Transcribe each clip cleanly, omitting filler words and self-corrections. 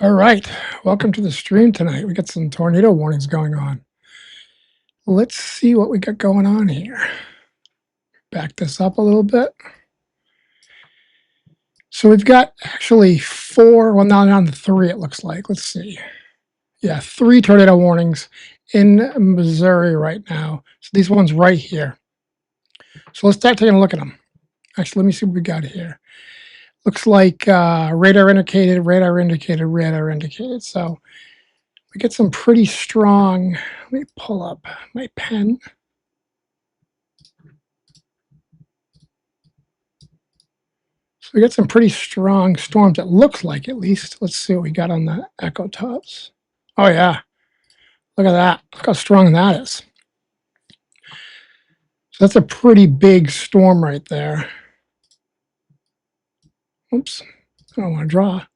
All right, welcome to the stream tonight. We got some tornado warnings going on. Let's see what we got going on here. Back this up a little bit. So we've got actually four, well, now down to three, it looks like. Let's see. Yeah, three tornado warnings in Missouri right now. So these ones right here. So let's start taking a look at them. Actually, let me see what we got here. Looks like radar indicated, radar indicated, radar indicated. So we get some pretty strong. Let me pull up my pen. So we got some pretty strong storms, it looks like, at least. Let's see what we got on the echo tops. Oh, yeah. Look at that. Look how strong that is. So that's a pretty big storm right there. Oops. I don't want to draw.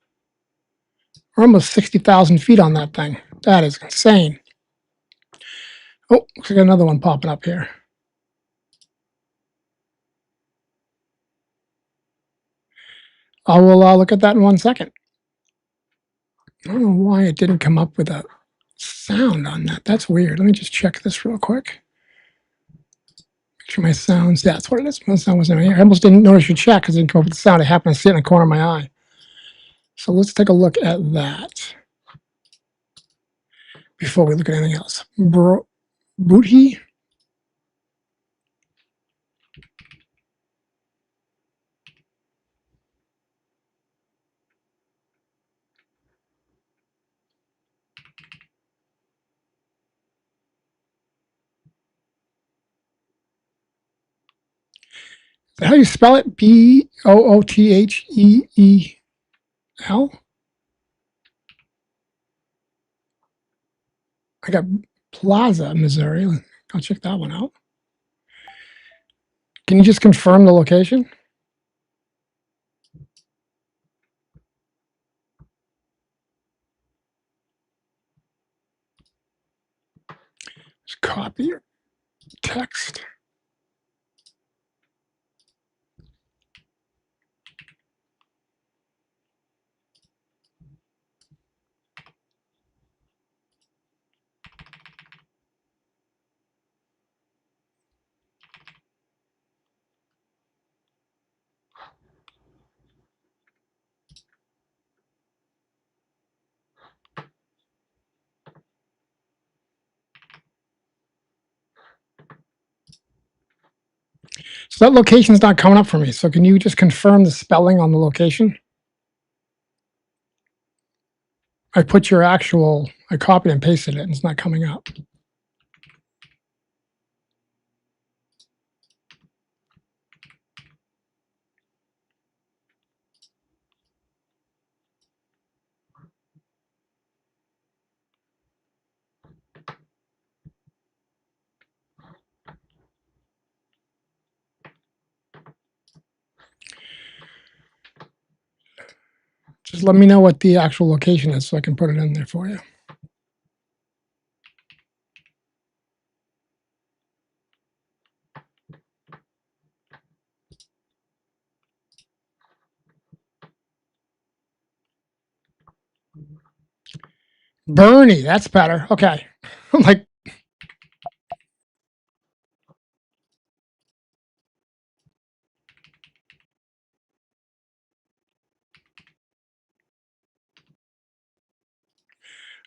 We're almost 60,000 feet on that thing. That is insane. Oh, looks like another one popping up here. I will look at that in 1 second. I don't know why it didn't come up with a sound on that. That's weird. Let me just check this real quick. Make sure my sounds, that's what it is. My sound wasn't here. I almost didn't notice your chat because it didn't come up with the sound. It happened to sit in the corner of my eye. So let's take a look at that before we look at anything else. Booty. Is that how you spell it? Bootheel? I got Plaza, Missouri. I'll check that one out. Can you just confirm the location? Just copy your text. So that location is not coming up for me. So can you just confirm the spelling on the location? I put your actual, I copied and pasted it, and it's not coming up. Just let me know what the actual location is so I can put it in there for you. Bernie, that's better. Okay. I'm like,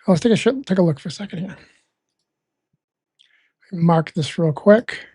let's take a look for a second here. Mark this real quick.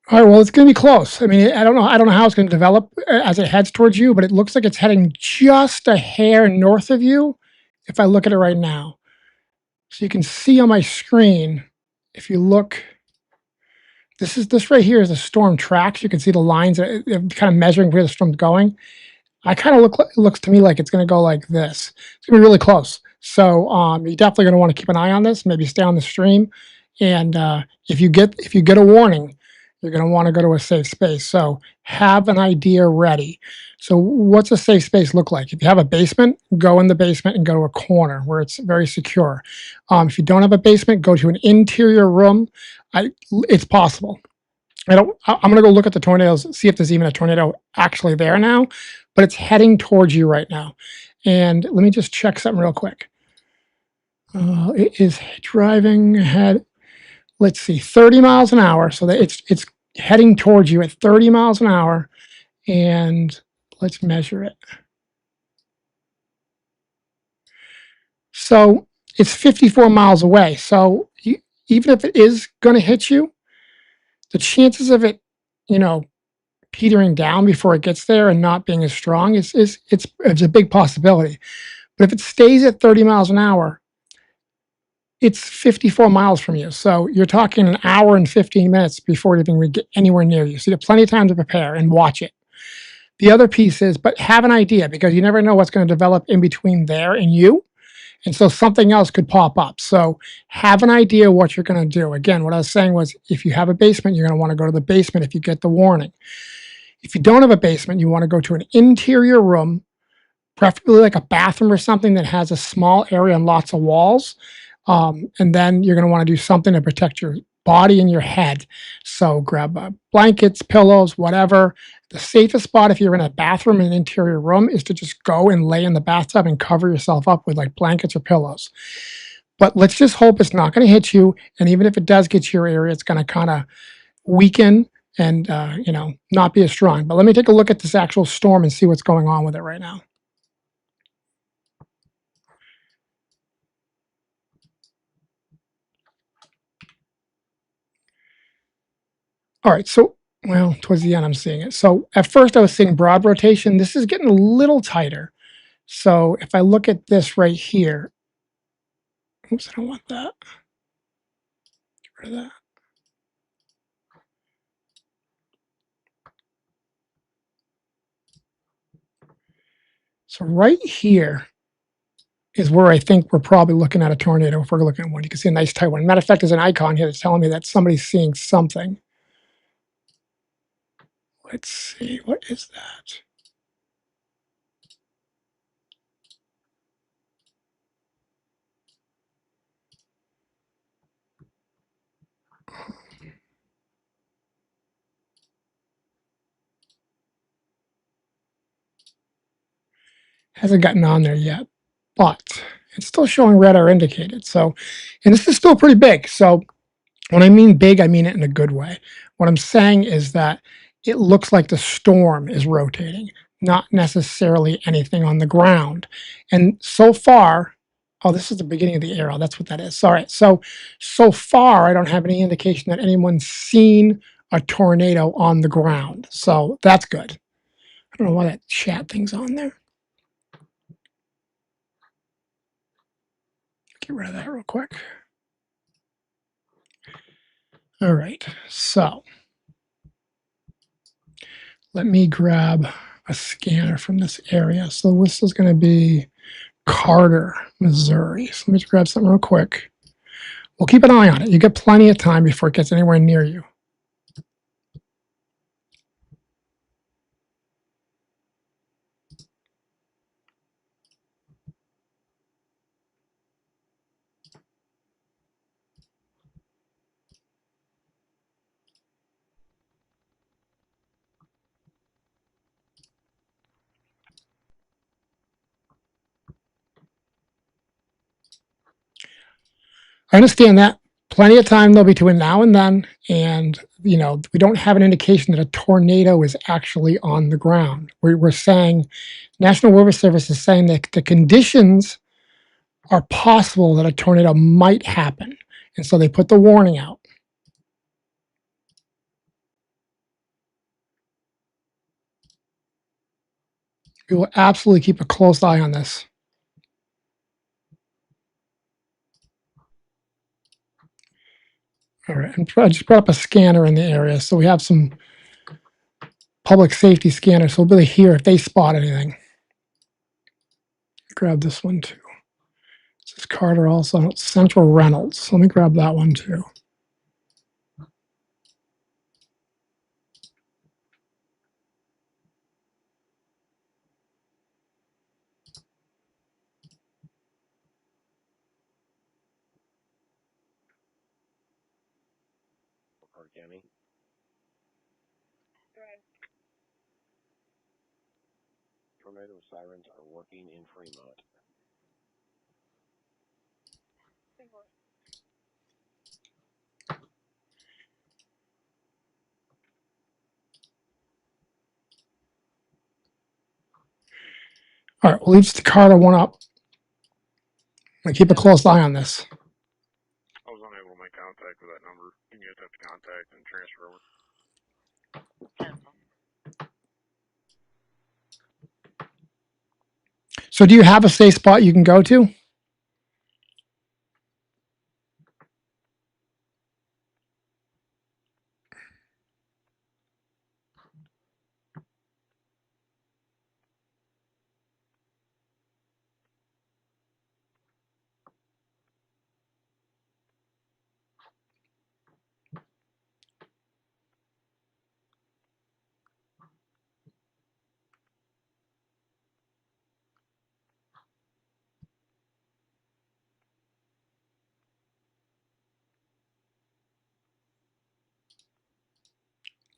All right, well, it's going to be close. I mean, I don't know how it's going to develop as it heads towards you, but it looks like it's heading just a hair north of you if I look at it right now. So you can see on my screen, if you look, this right here is the storm tracks. You can see the lines that kind of measuring where the storm's going. I kind of it looks to me like it's going to go like this. It's going to be really close. So you're definitely going to want to keep an eye on this. Maybe stay on the stream, and if you get a warning, you're going to want to go to a safe space. So have an idea ready. So what's a safe space look like? If you have a basement, go in the basement and go to a corner where it's very secure. If you don't have a basement, go to an interior room. It's possible. I'm going to go look at the tornadoes, see if there's even a tornado actually there now, but it's heading towards you right now. And let me just check something real quick. It is driving ahead. Let's see, 30 miles an hour. So that it's heading towards you at 30 miles an hour. And let's measure it. So it's 54 miles away. So even if it is going to hit you, the chances of it, you know, petering down before it gets there and not being as strong it's a big possibility. But if it stays at 30 miles an hour, it's 54 miles from you. So you're talking an hour and 15 minutes before it even would get anywhere near you. So you have plenty of time to prepare and watch it. The other piece is, but have an idea, because you never know what's going to develop in between there and you. And so something else could pop up. So have an idea what you're going to do. Again, what I was saying was, if you have a basement, you're going to want to go to the basement if you get the warning. If you don't have a basement, you want to go to an interior room, preferably like a bathroom or something that has a small area and lots of walls. And then you're going to want to do something to protect your body and your head. So grab blankets, pillows, whatever. The safest spot if you're in a bathroom in an interior room is to just go and lay in the bathtub and cover yourself up with like blankets or pillows. But let's just hope it's not going to hit you. And even if it does get to your area, it's going to kind of weaken and not be as strong. But let me take a look at this actual storm and see what's going on with it right now. All right, so well, towards the end, I'm seeing it. So at first, I was seeing broad rotation. This is getting a little tighter. So if I look at this right here, oops, I don't want that. Get rid of that. So right here is where I think we're probably looking at a tornado if we're looking at one. You can see a nice tight one. Matter of fact, there's an icon here that's telling me that somebody's seeing something. Let's see, what is that? Hasn't gotten on there yet, but it's still showing red or indicated. So, and this is still pretty big. So when I mean big, I mean it in a good way. What I'm saying is that it looks like the storm is rotating, not necessarily anything on the ground. And so far, oh, this is the beginning of the arrow. That's what that is. All right. So far, I don't have any indication that anyone's seen a tornado on the ground. So that's good. I don't know why that chat thing's on there. Get rid of that real quick. All right. So let me grab a scanner from this area. So this is going to be Carter, Missouri. So let me just grab something real quick. We'll keep an eye on it. You get plenty of time before it gets anywhere near you. I understand that. Plenty of time though between now and then, and we don't have an indication that a tornado is actually on the ground. We're saying National Weather Service is saying that the conditions are possible that a tornado might happen, and so they put the warning out. We will absolutely keep a close eye on this. All right, and I just brought up a scanner in the area, so we have some public safety scanners, so we'll be able to hear if they spot anything. Grab this one too. Leaves Carter also. Central Reynolds. Let me grab that one too. County. Tornado sirens are working in Fremont. All right, we'll leave the Carter one up. I keep a close eye on this. I was unable to make contact with that number. You guys have to contact and transfer over. So, do you have a safe spot you can go to?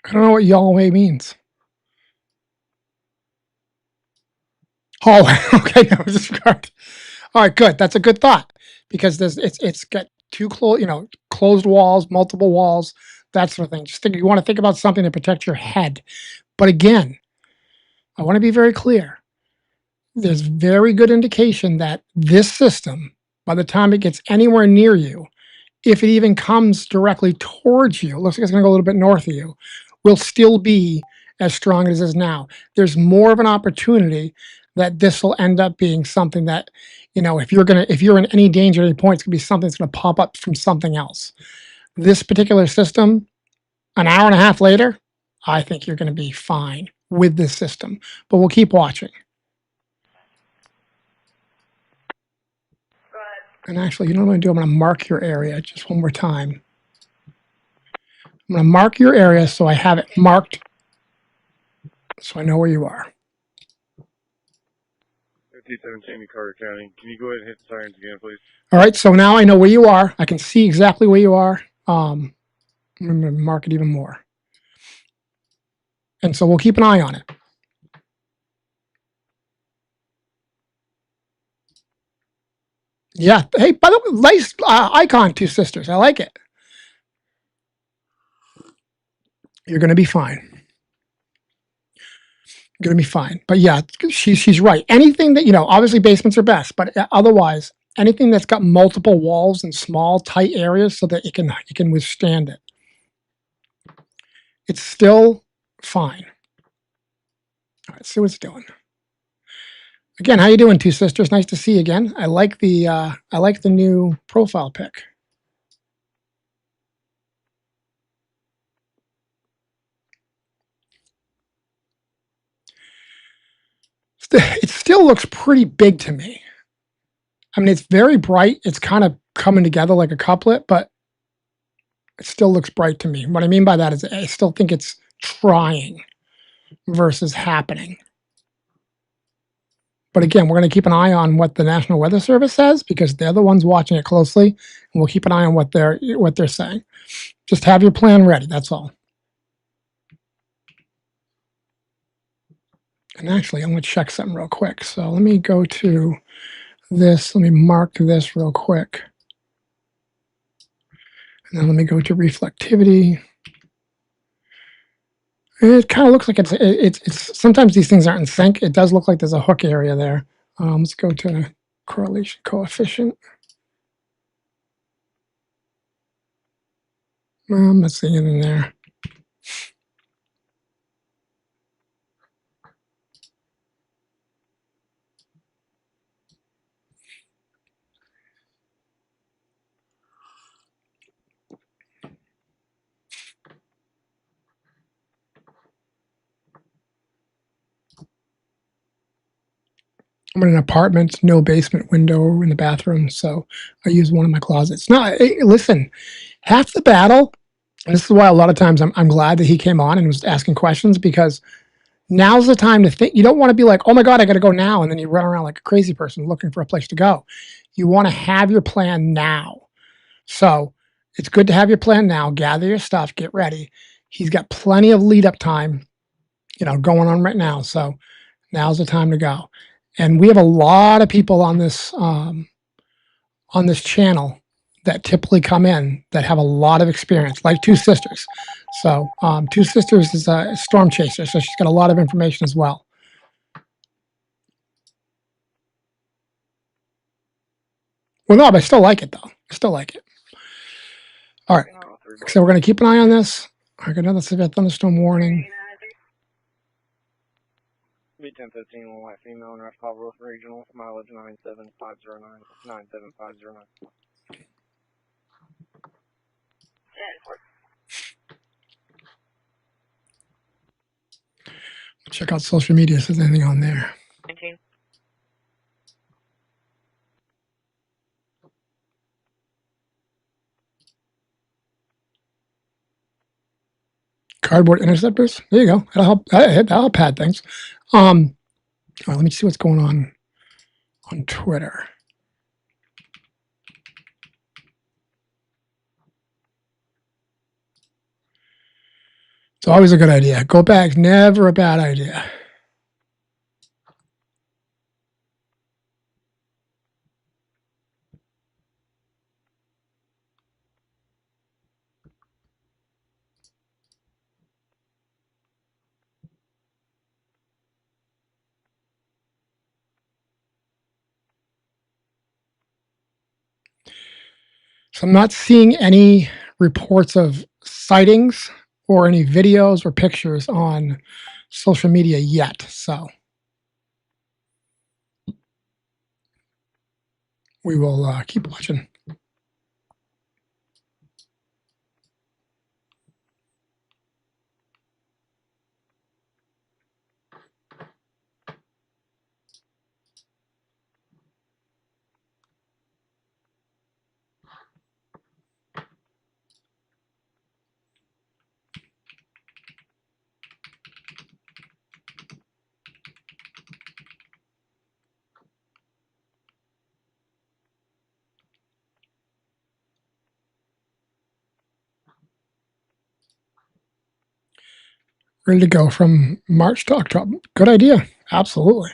I don't know what Yahweh means. Oh, okay. That was disregard. All right, good. That's a good thought because it's got two closed walls, multiple walls, that sort of thing. Just think you want to think about something to protect your head. But again, I want to be very clear. There's very good indication that this system, by the time it gets anywhere near you, if it even comes directly towards you, looks like it's going to go a little bit north of you, will still be as strong as it is now. There's more of an opportunity that this will end up being something that, if you're in any danger at any point, it's going to be something that's going to pop up from something else. This particular system, an hour and a half later, I think you're going to be fine with this system. But we'll keep watching. And actually, you know what I'm going to do? I'm going to mark your area just one more time. I'm going to mark your area so I have it marked so I know where you are. 5717 Carter County. Can you go ahead and hit the sirens again, please? All right, so now I know where you are. I can see exactly where you are. I'm going to mark it even more. And so we'll keep an eye on it. Yeah. Hey, by the way, nice icon, Two Sisters. I like it. You're going to be fine. You're going to be fine. But yeah, she's right. Anything that, obviously basements are best, but otherwise, anything that's got multiple walls and small, tight areas so that it can withstand it. It's still fine. All right, see what it's doing. Again, how you doing, Two Sisters? Nice to see you again. I like the new profile pic. It still looks pretty big to me. I mean, it's very bright. It's kind of coming together like a couplet, but it still looks bright to me. What I mean by that is I still think it's trying versus happening. But again, we're going to keep an eye on what the National Weather Service says because they're the ones watching it closely, and we'll keep an eye on what they're saying. Just have your plan ready. That's all. And actually, I'm going to check something real quick. So let me go to this. Let me mark this real quick. And then let me go to reflectivity. It kind of looks like it's sometimes these things aren't in sync. It does look like there's a hook area there. Let's go to correlation coefficient. I'm not seeing it in there. I'm in an apartment, no basement window in the bathroom, so I use one of my closets. No, listen, half the battle, and this is why a lot of times I'm glad that he came on and was asking questions, because now's the time to think. You don't want to be like, oh my God, I got to go now. And then you run around like a crazy person looking for a place to go. You want to have your plan now. So it's good to have your plan now, gather your stuff, get ready. He's got plenty of lead up time, going on right now. So now's the time to go. And we have a lot of people on this channel that typically come in that have a lot of experience, like Two Sisters. So Two Sisters is a storm chaser, so she's got a lot of information as well. Well, no, but I still like it though. I still like it. All right. So we're going to keep an eye on this. I got another severe thunderstorm warning. B1015, one white female in Rush Pop Roof Regional, mileage 97509, 97509. Check out social media if there's anything on there. 19. Cardboard interceptors. There you go. That'll help pad things. All right, let me see what's going on Twitter. It's always a good idea. Go back, never a bad idea. So I'm not seeing any reports of sightings or any videos or pictures on social media yet. So we will keep watching. Ready to go from March to October. Good idea. Absolutely.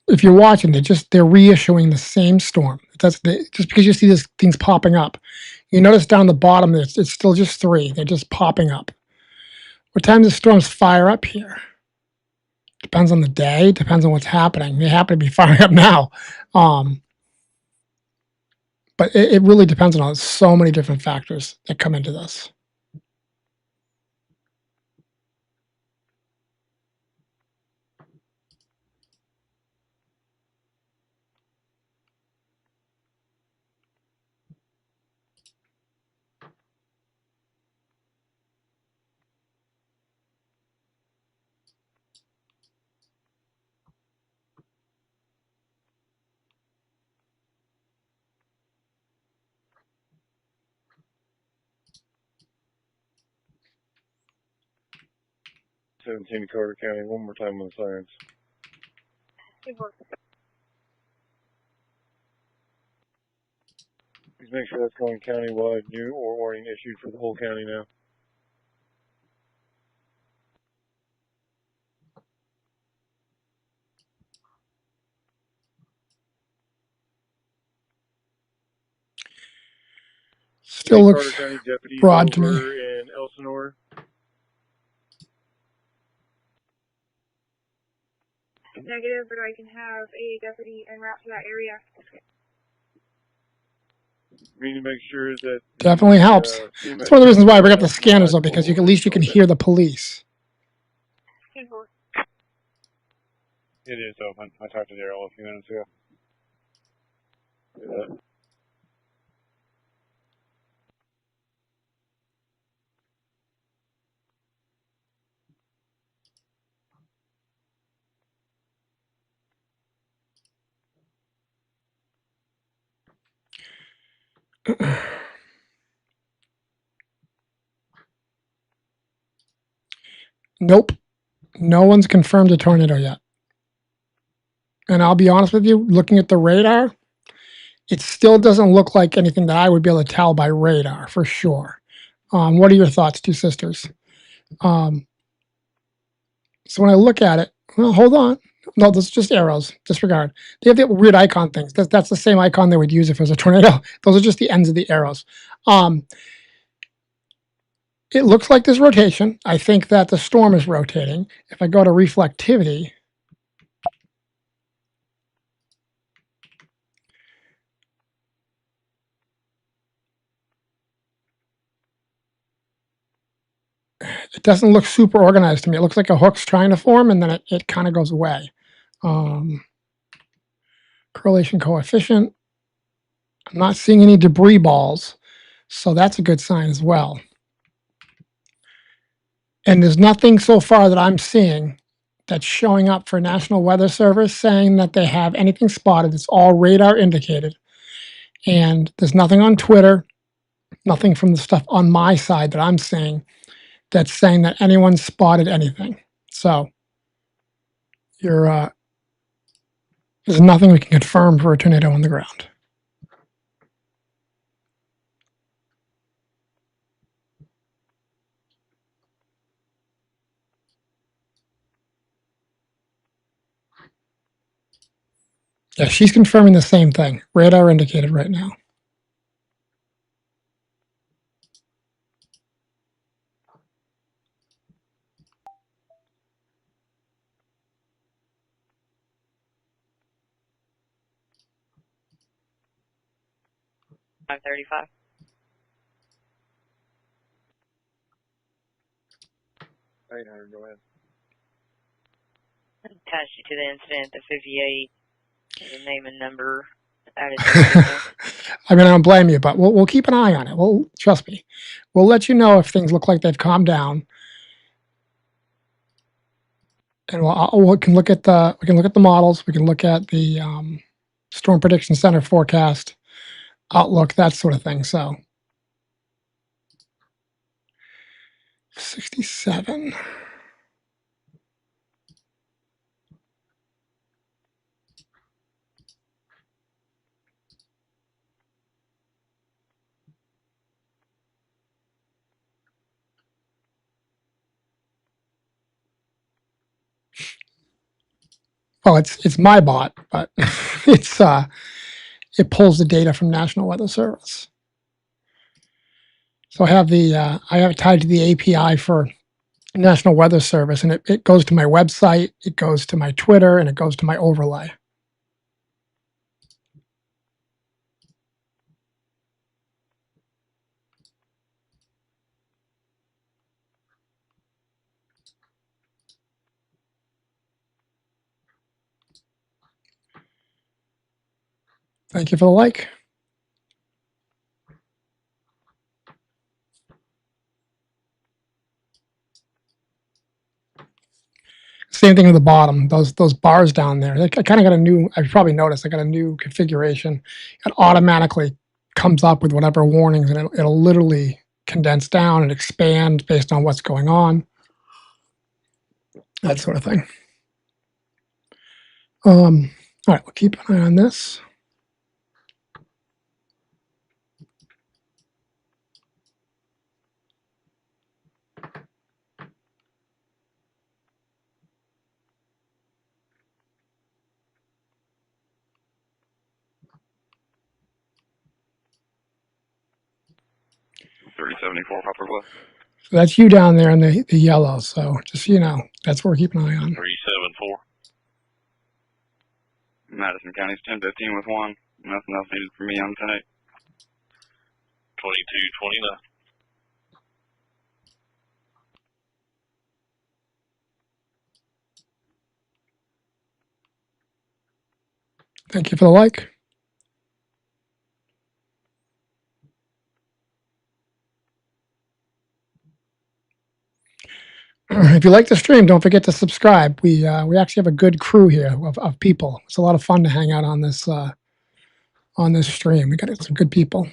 If you're watching, they're reissuing the same storm. Just because you see these things popping up. You notice down the bottom, it's still just 3. They're just popping up. What time do storms fire up here? Depends on the day. Depends on what's happening. They happen to be firing up now, but it really depends on so many different factors that come into this. 917 Carter County. One more time on the sirens. Please make sure that's going countywide. New or warning issued for the whole county now. Still looks Carter County deputies broad to me. over in Elsinore. Negative, but I can have a deputy en route to that area. We need to make sure that Definitely helps. That's one of the reasons why I bring up the scanners, though, because at least you can hear the police. It is open. I talked to Daryl a few minutes ago. Yeah. Nope. No one's confirmed a tornado yet. And I'll be honest with you, looking at the radar, it still doesn't look like anything that I would be able to tell by radar for sure. What are your thoughts, two sisters? So when I look at it, well, hold on. No, those are just arrows. Disregard. They have the weird icon things. That's the same icon they would use if it was a tornado. Those are just the ends of the arrows. It looks like there's rotation. I think that the storm is rotating. If I go to reflectivity, it doesn't look super organized to me. It looks like a hook's trying to form, and then it kind of goes away. Correlation coefficient. I'm not seeing any debris balls, so that's a good sign as well. And there's nothing so far that I'm seeing that's showing up for National Weather Service saying that they have anything spotted. It's all radar indicated. And there's nothing on Twitter, nothing from the stuff on my side that I'm seeing that's saying that anyone spotted anything. So there's nothing we can confirm for a tornado on the ground. Yeah, she's confirming the same thing. Radar indicated right now. $535. 800, go ahead. Attached you to the incident, the 58, the name and number added to the I mean, I don't blame you, but we'll keep an eye on it. Well, trust me. We'll let you know if things look like they've calmed down. And we can look at the models. We can look at the Storm Prediction Center forecast, outlook, that sort of thing. So 67. Well, it's my bot, but it pulls the data from National Weather Service. So I have it tied to the API for National Weather Service, and it goes to my website, it goes to my Twitter, and it goes to my overlay. Thank you for the like. Same thing with the bottom, those bars down there. I kind of got a new, I've probably noticed, I got a new configuration. It automatically comes up with whatever warnings, and it'll literally condense down and expand based on what's going on. that sort of thing. All right, we'll keep an eye on this. So that's you down there in the yellow. So just so you know, that's what we're keeping an eye on. 374. Madison County's 1015 with 1. Nothing else needed from me on tonight. 2229. Thank you for the like. If you like the stream, don't forget to subscribe. We actually have a good crew here of people. It's a lot of fun to hang out on this stream. We got some good people.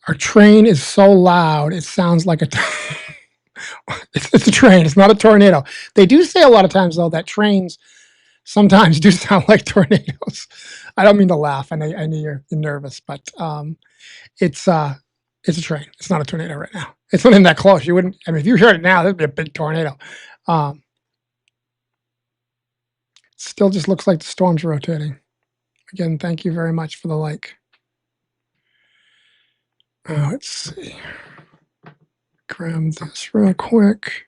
Our train is so loud; it sounds like a. It's a train. It's not a tornado. They do say a lot of times though that trains sometimes do sound like tornadoes. I don't mean to laugh. I know you're nervous, but it's a train. It's not a tornado right now. It's not in that close. You wouldn't. I mean, if you heard it now, that'd be a big tornado. Still, just looks like the storm's rotating. Again, thank you very much for the like. Let's see. Grab this real quick.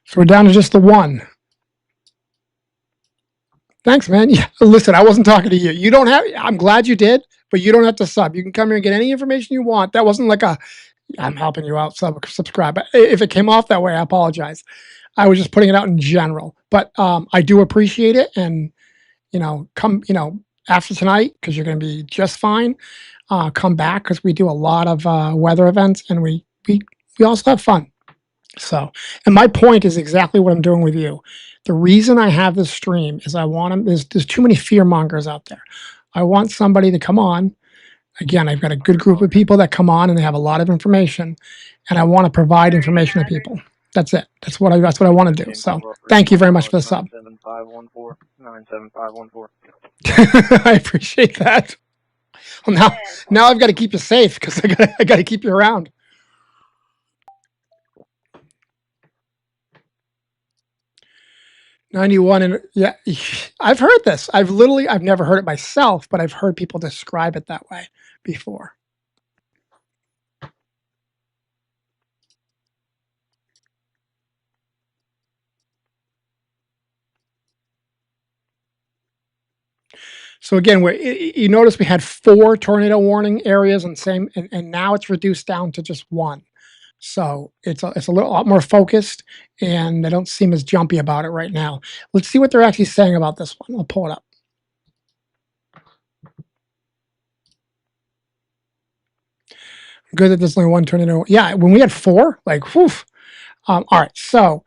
So we're down to just the one. Thanks, man. Yeah, listen, I wasn't talking to you. You don't have, I'm glad you did, but you don't have to sub. You can come here and get any information you want. That wasn't like I'm helping you out, subscribe. If it came off that way, I apologize. I was just putting it out in general, but I do appreciate it. And, come, after tonight, because you're going to be just fine, come back because we do a lot of weather events and we also have fun. So, and my point is exactly what I'm doing with you. The reason I have this stream is I want them, there's too many fear mongers out there. I want somebody to come on. Again, I've got a good group of people that come on and they have a lot of information and I want to provide information to people. That's it. That's what I want to do. So thank you very much for the sub. 97514. I appreciate that. Well, now I've got to keep you safe because I got to keep you around. '91 and yeah, I've heard this. I've never heard it myself, but I've heard people describe it that way before. So again, you notice we had 4 tornado warning areas and now it's reduced down to just 1. So it's a lot more focused and they don't seem as jumpy about it right now. Let's see what they're actually saying about this one. I'll pull it up. Good that there's only 1 tornado. Yeah, when we had 4, like, whew. All right, so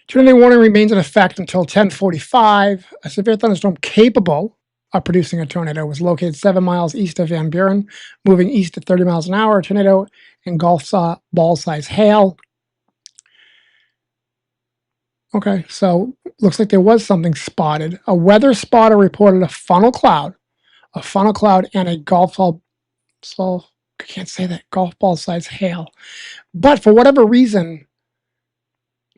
tornado warning remains in effect until 10:45. A severe thunderstorm capable of producing a tornado was located 7 miles east of Van Buren, moving east at 30 miles an hour. A tornado engulfs ball-sized hail. Okay, so looks like there was something spotted. A weather spotter reported a funnel cloud and a golf ball. So I can't say that, golf ball-sized hail. But for whatever reason,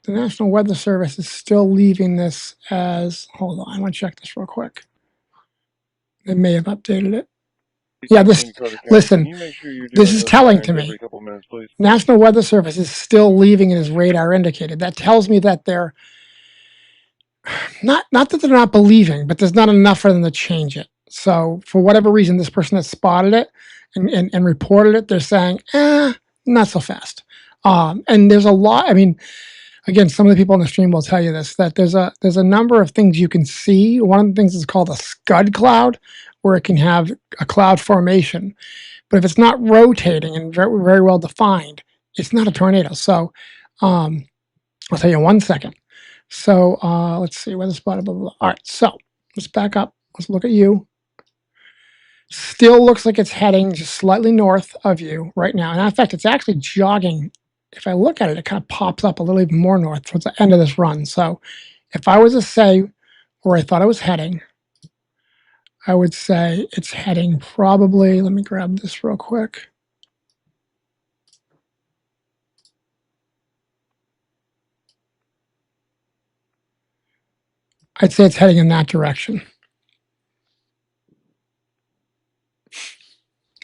the National Weather Service is still leaving this as, hold on, I want to check this real quick. They may have updated it. Yeah, listen, this is telling to me. National Weather Service is still leaving it as radar indicated. That tells me that they're, not that they're not believing, but there's not enough for them to change it. So for whatever reason, this person that spotted it and reported it, they're saying, not so fast. And there's a lot, I mean, again, some of the people on the stream will tell you this, that there's a number of things you can see. One of the things is called a scud cloud, where it can have a cloud formation. But if it's not rotating and very, very well defined, it's not a tornado. So I'll tell you in 1 second. So let's see, weather spot, blah, blah, blah. All right, so let's back up. Let's look at you. Still looks like it's heading just slightly north of you right now. And in fact, it's actually jogging. If I look at it, it kind of pops up a little even more north towards the end of this run. So if I was to say where I thought it was heading, I would say it's heading probably, let me grab this real quick. I'd say it's heading in that direction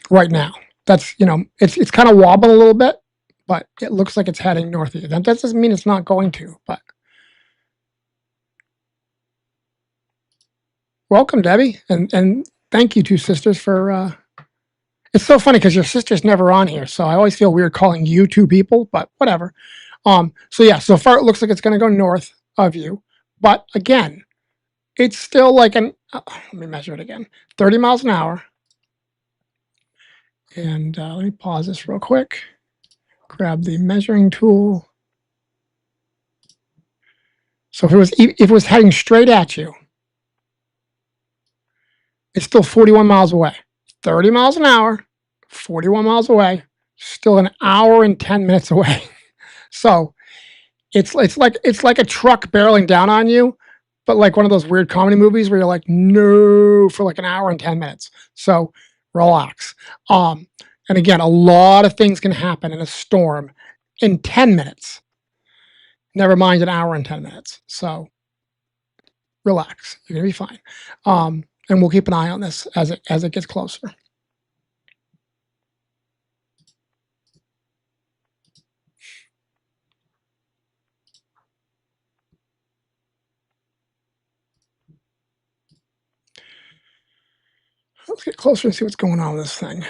right now. That's, it's kind of wobbling a little bit, but it looks like it's heading north of you. That doesn't mean it's not going to, but welcome, Debbie. And thank you, two sisters, for, it's so funny because your sister's never on here. So I always feel weird calling you two people, but whatever. So yeah, so far it looks like it's going to go north of you. But again, it's still like let me measure it again, 30 miles an hour. And let me pause this real quick. Grab the measuring tool. So if it was heading straight at you, it's still 41 miles away. 30 miles an hour, 41 miles away, still an hour and 10 minutes away. So it's like a truck barreling down on you, but like one of those weird comedy movies where you're like, no, for like an hour and 10 minutes. So relax. And again, a lot of things can happen in a storm in 10 minutes. Never mind an hour and 10 minutes. So relax. You're gonna be fine. And we'll keep an eye on this as it gets closer. Let's get closer and see what's going on with this thing.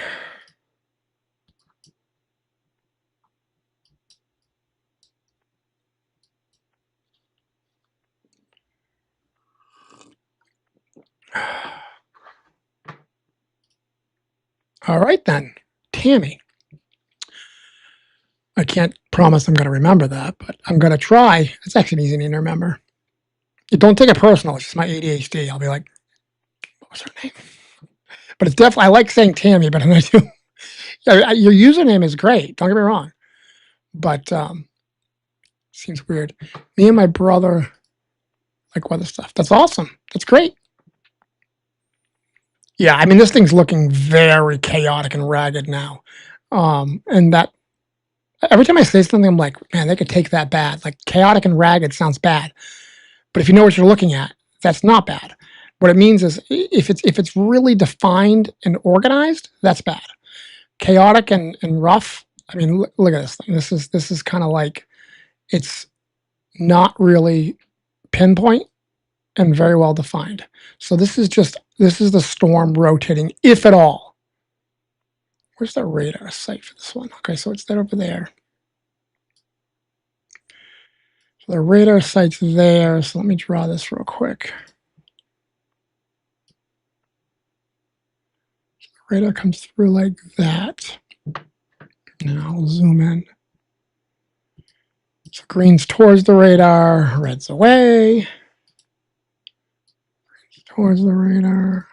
All right then, Tammy. I can't promise I'm going to remember that, but I'm going to try. It's actually an easy name to remember. Don't take it personal. It's just my ADHD. I'll be like, what was her name? But it's definitely, I like saying Tammy, but I do. Your username is great. Don't get me wrong. But seems weird. Me and my brother like weather stuff. That's awesome. That's great. Yeah, I mean, this thing's looking very chaotic and ragged now. And that every time I say something, I'm like, man, they could take that bad. Like chaotic and ragged sounds bad. But if you know what you're looking at, that's not bad. What it means is if it's really defined and organized, that's bad. Chaotic and rough. I mean, look at this thing. This is kind of like it's not really pinpoint and very well defined. So this is the storm rotating, if at all. Where's the radar site for this one? Okay, so it's that over there. So the radar site's there. So let me draw this real quick. So the radar comes through like that. Now I'll zoom in. So green's towards the radar, red's away. Green's towards the radar.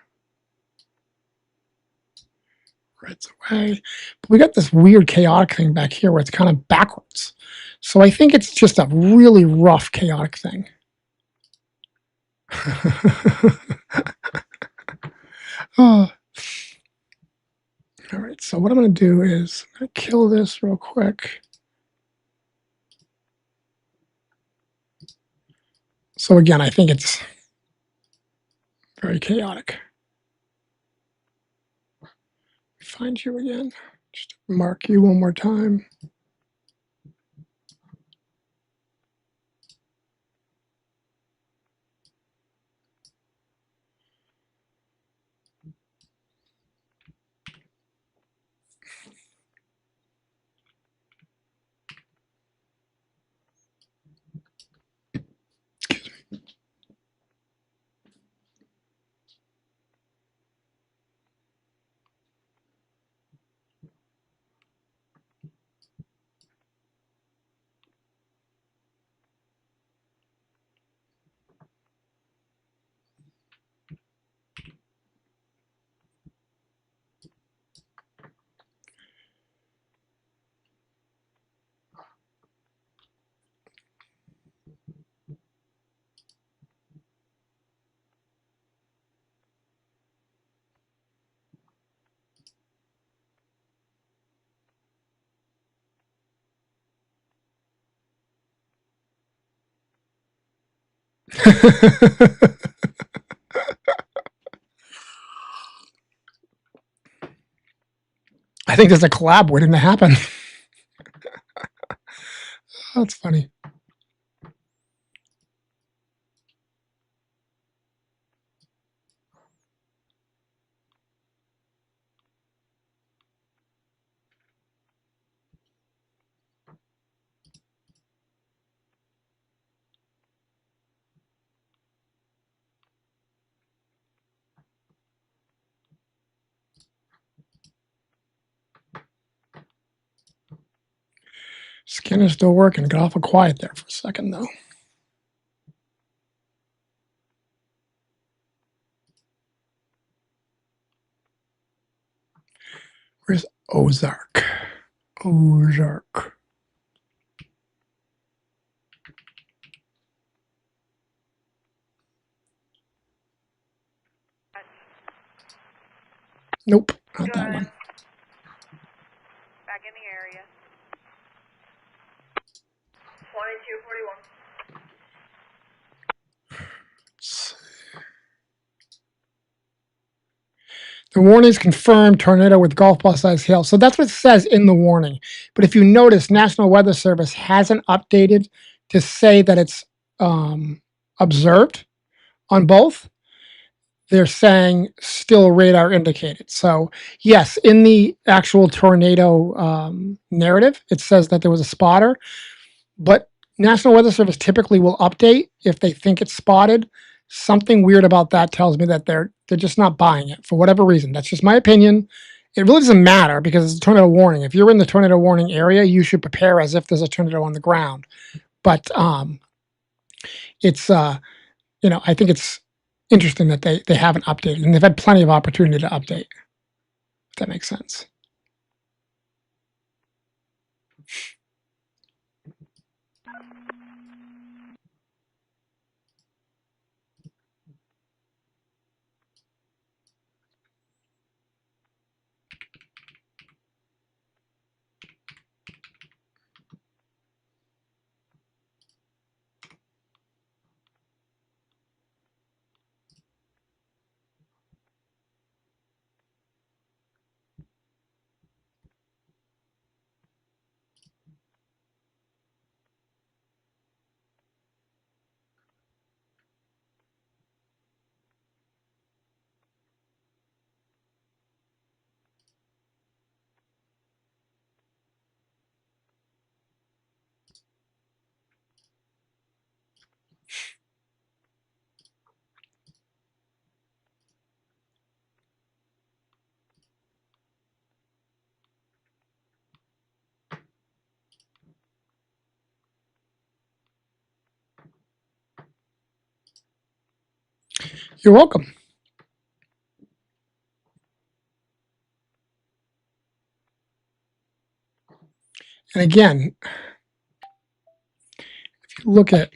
Red's away. But we got this weird chaotic thing back here where it's kind of backwards. So I think it's just a really rough chaotic thing. Oh. All right, so what I'm going to do is I'm going to kill this real quick. So again, I think it's very chaotic. Find you again. Just mark you one more time. I think there's a collab waiting to happen. That's funny. Skin is still working. Got awful quiet there for a second, though. Where's Ozark? Ozark. Nope, not that one. Back in the area. 2241. The warning is confirmed tornado with golf ball size hail. So that's what it says in the warning. But if you notice, National Weather Service hasn't updated to say that it's observed on both. They're saying still radar indicated. So yes, in the actual tornado narrative, it says that there was a spotter, but National Weather Service typically will update if they think it's spotted. Something weird about that tells me that they're just not buying it for whatever reason. That's just my opinion. It really doesn't matter because it's a tornado warning. If you're in the tornado warning area, you should prepare as if there's a tornado on the ground. But it's you know, I think it's interesting that they haven't updated, and they've had plenty of opportunity to update. If that makes sense. You're welcome. And again, if you look at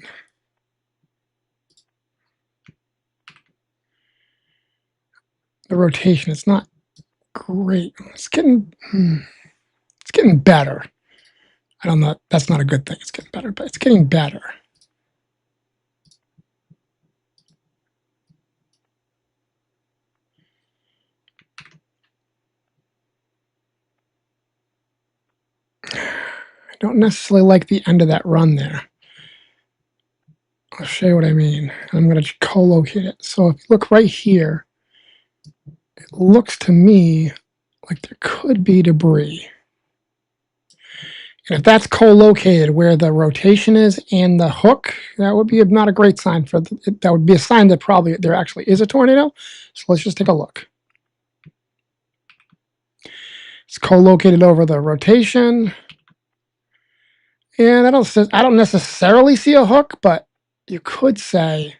the rotation, it's not great. It's getting better. I don't know. That's not a good thing. It's getting better, but it's getting better. I don't necessarily like the end of that run there. I'll show you what I mean. I'm going to co-locate it. So if you look right here, it looks to me like there could be debris. And if that's co-located where the rotation is and the hook, that would be not a great sign for that would be a sign that probably there actually is a tornado. So let's just take a look. It's co-located over the rotation. And I don't necessarily see a hook, but you could say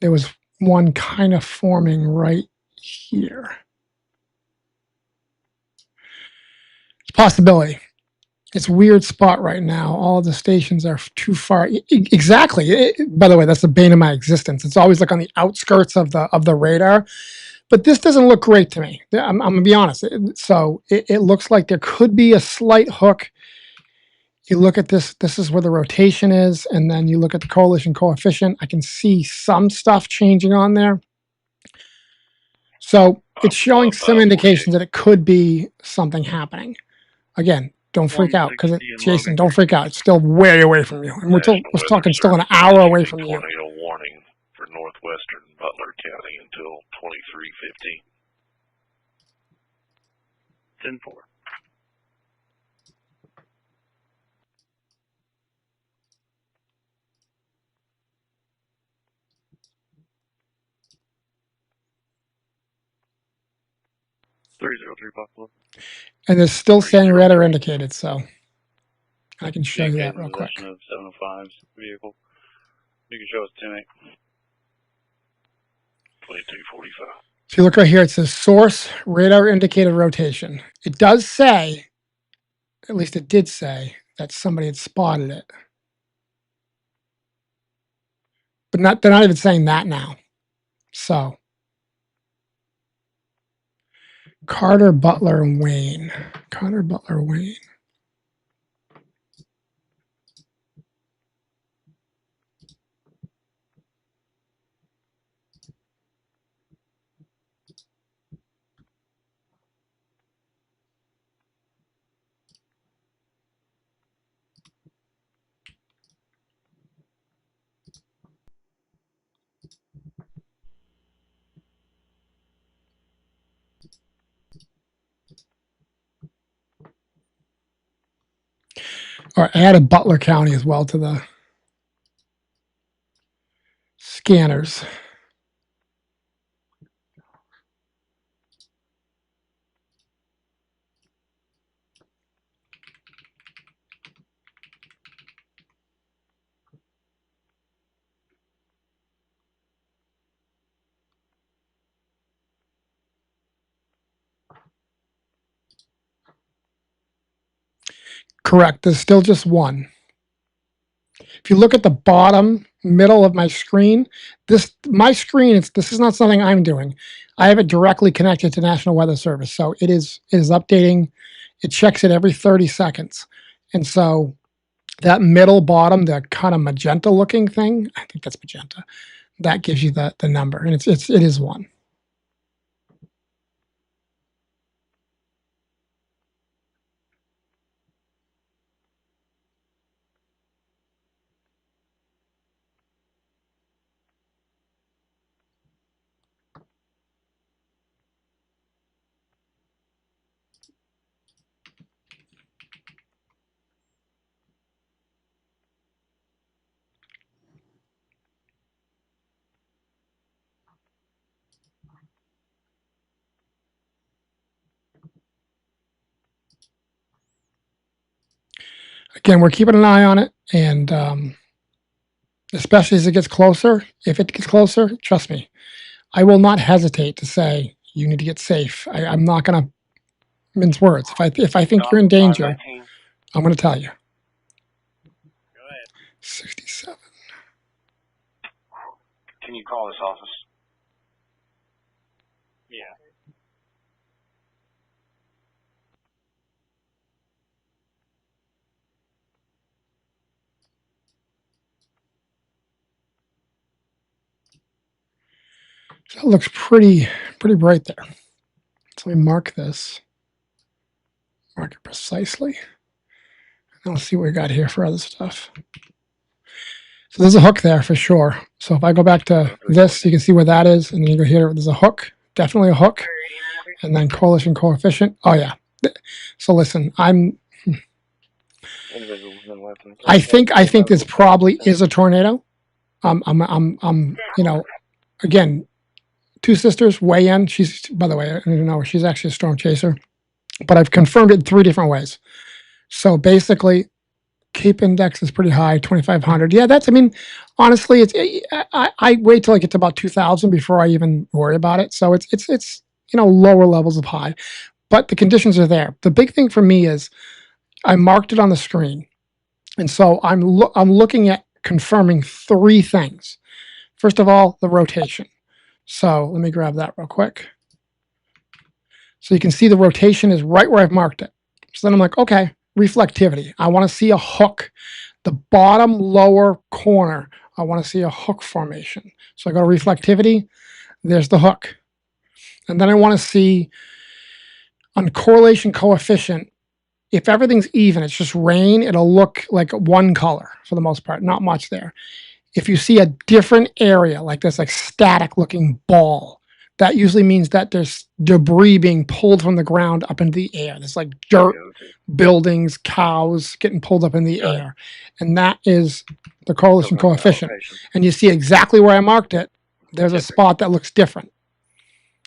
there was one kind of forming right here. It's a possibility. It's a weird spot right now. All the stations are too far. Exactly. By the way, that's the bane of my existence. It's always like on the outskirts of the radar. But this doesn't look great to me. I'm going to be honest. So it looks like there could be a slight hook You look at this, this is where the rotation is, and then you look at the coalition coefficient. I can see some stuff changing on there. So it's showing some indications that it could be something happening. Again, don't freak out, because Jason, don't freak out. It's still way away from you, and we're talking still an hour away from you. Tornado warning for northwestern Butler County until 23:15. 10-4. Buffalo. And it's still saying red or indicated, so I can show you that real quick. Of 705's vehicle. You can show us 10-8. 22:45. If you look right here, it says source radar indicated rotation. It does say, at least it did say, that somebody had spotted it. But they're not even saying that now. So Carter, Butler, and Wayne. Carter, Butler, Wayne. Or I added Butler County as well to the scanners. Correct. There's still just one. If you look at the bottom middle of my screen, this is not something I'm doing. I have it directly connected to National Weather Service, so it is updating. It checks it every 30 seconds, and so that middle bottom, the kind of magenta looking thing, I think that's magenta. That gives you the number, and it is one. Again, we're keeping an eye on it, and especially as it gets closer. If it gets closer, trust me, I will not hesitate to say you need to get safe. I'm not going to mince words. If I think you're in danger, I'm going to tell you. Go ahead. 67. Can you call this office? Yeah. So that looks pretty bright there. So let me mark this. Mark it precisely. And I'll see what we got here for other stuff. So there's a hook there for sure. So if I go back to this, you can see where that is. And then you go here, there's a hook. Definitely a hook. And then coalition coefficient. Oh, yeah. So listen, I think this probably is a tornado. You know, again, two sisters, Wei Yan. She's, by the way, I don't even know her. She's actually a storm chaser, but I've confirmed it 3 different ways. So basically, Cape Index is pretty high, 2,500. Yeah, that's, I mean, honestly, I wait till I get to about 2,000 before I even worry about it. So it's you know, lower levels of high, but the conditions are there. The big thing for me is I marked it on the screen, and so I'm looking at confirming 3 things. First of all, the rotation. So let me grab that real quick. So you can see the rotation is right where I've marked it. So then I'm like, okay, reflectivity. I want to see a hook. The bottom lower corner, I want to see a hook formation. So I go to reflectivity, there's the hook. And then I want to see on correlation coefficient, if everything's even, it's just rain, it'll look like one color for the most part, not much there. If you see a different area, like this like static looking ball, that usually means that there's debris being pulled from the ground up into the air. There's like dirt, buildings, cows getting pulled up in the air. And that is the correlation coefficient. And you see exactly where I marked it. There's a spot that looks different.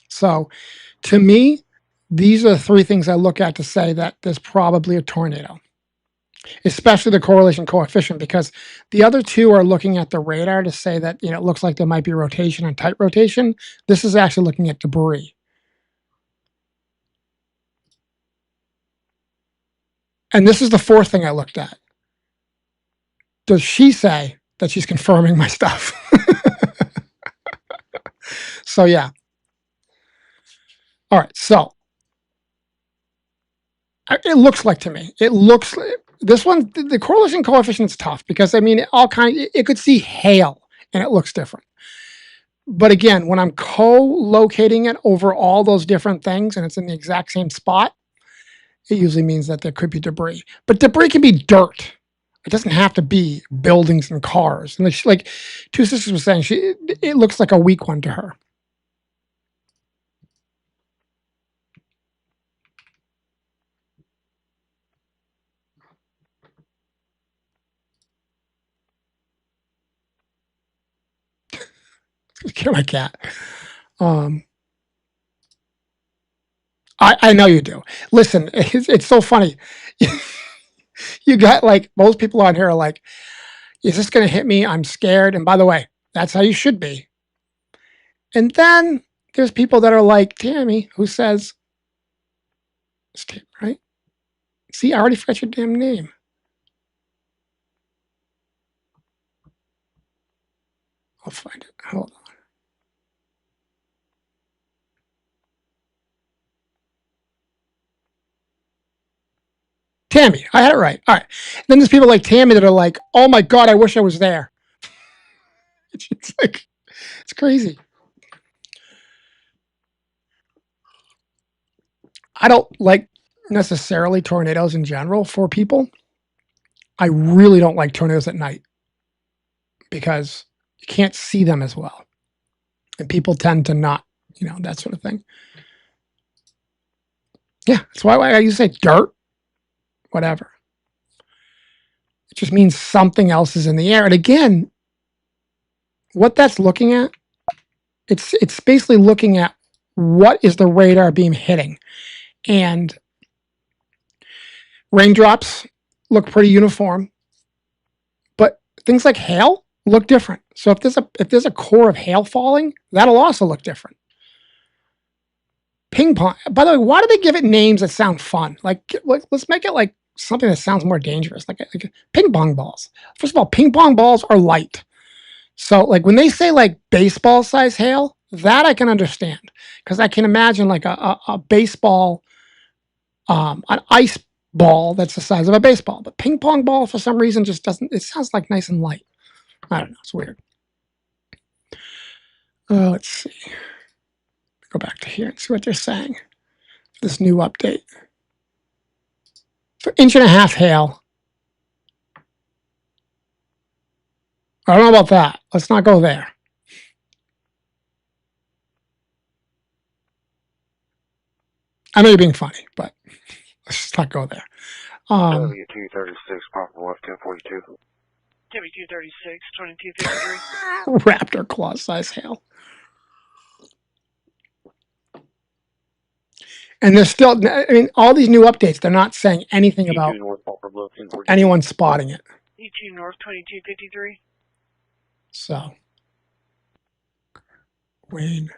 So to me, these are the three things I look at to say that there's probably a tornado, especially the correlation coefficient, because the other two are looking at the radar to say that, it looks like there might be rotation and tight rotation. This is actually looking at debris. And this is the fourth thing I looked at. Does she say that she's confirming my stuff? So, yeah. All right. So it looks like to me, this one, the correlation coefficient is tough because it could see hail and it looks different. But again, when I'm co-locating it over all those different things and it's in the exact same spot, it usually means that there could be debris. But debris can be dirt. It doesn't have to be buildings and cars. And like Two Sisters was saying, it looks like a weak one to her. Kill my cat. I know you do. Listen, it's so funny. You got like most people on here are like, is this going to hit me? I'm scared. And by the way, that's how you should be. And then there's people that are like Tammy, who says, it's Tammy, right? See, I already forgot your damn name. I'll find it. Hold on. Tammy, I had it right. All right. Then there's people like Tammy that are like, oh my God, I wish I was there. It's like, it's crazy. I don't like necessarily tornadoes in general for people. I really don't like tornadoes at night because you can't see them as well. And people tend to not, that sort of thing. Yeah, that's why I used to say dirt, whatever. It just means something else is in the air. And again, what that's looking at, it's basically looking at what is the radar beam hitting. And raindrops look pretty uniform, but things like hail look different. So if there's a core of hail falling, that'll also look different. Ping pong. By the way, why do they give it names that sound fun? Like let's make it like something that sounds more dangerous, like ping pong balls. First of all, ping pong balls are light. So like when they say like baseball size hail, that I can understand because I can imagine like a baseball, an ice ball that's the size of a baseball. But ping pong ball for some reason just doesn't. It sounds like nice and light. I don't know. It's weird. Let's see. Go back to here and see what they're saying. This new update. So 1.5 hail. I don't know about that. Let's not go there. I know you're being funny, but let's just not go there. W236, proper left 1042. W236, 2253. Raptor claw size hail. And there's still, all these new updates, they're not saying anything about anyone spotting it. E2 North 2253. So, Wayne.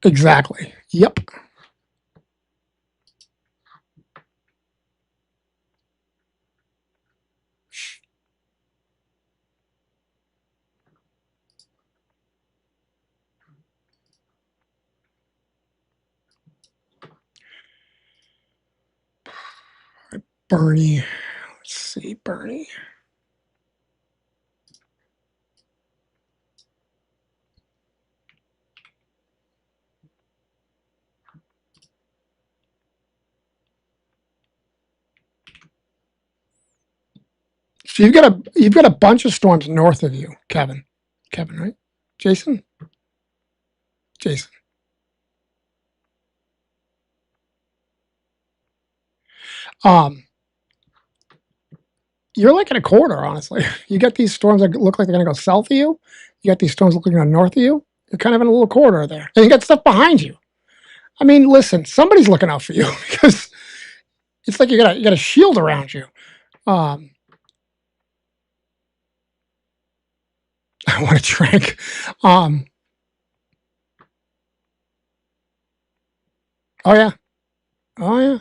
Exactly. Yep. Bernie. Let's see, Bernie. So you've got a bunch of storms north of you, Kevin. Kevin, right? Jason? Jason. You're like in a corridor, honestly. You got these storms that look like they're going to go south of you. You got these storms looking to go north of you. You're kind of in a little corridor there. And you got stuff behind you. I mean, listen, somebody's looking out for you because it's like you got a shield around you. I want to drink. Oh yeah. Oh yeah.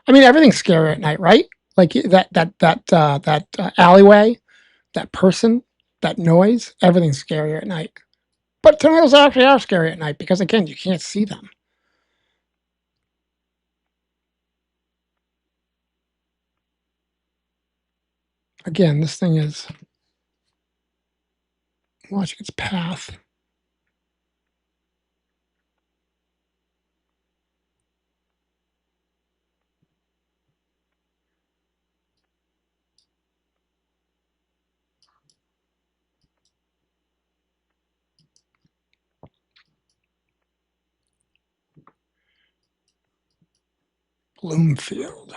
I mean, everything's scary at night, right? Like that alleyway, that person, that noise. Everything's scary at night. But tornadoes actually are scary at night because again, you can't see them. Again, this thing is watching its path. Bloomfield.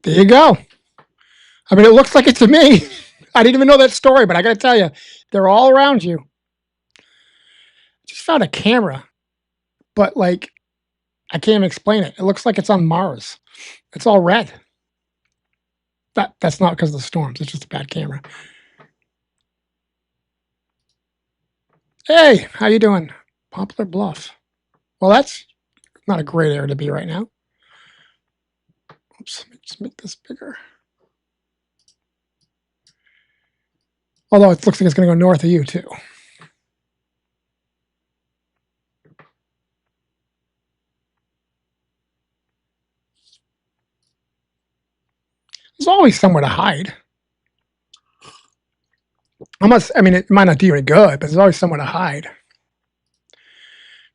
There you go. I mean, it looks like it to me. I didn't even know that story, but I got to tell you, they're all around you. Just found a camera, but like, I can't even explain it. It looks like it's on Mars. It's all red. That's not because of the storms. It's just a bad camera. Hey, how you doing? Poplar Bluff. Well, that's not a great area to be right now. Oops, let me just make this bigger. Although it looks like it's going to go north of you too. There's always somewhere to hide. I mean, it might not do you any good, but there's always somewhere to hide.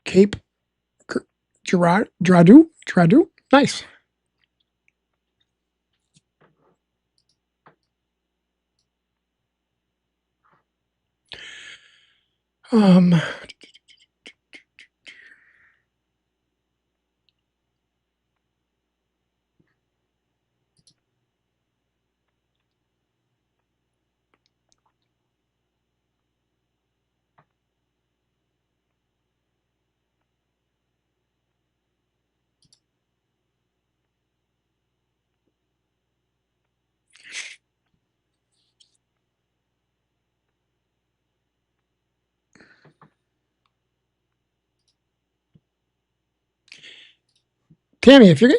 Cape Girardeau? Nice. Um, Tammy, if you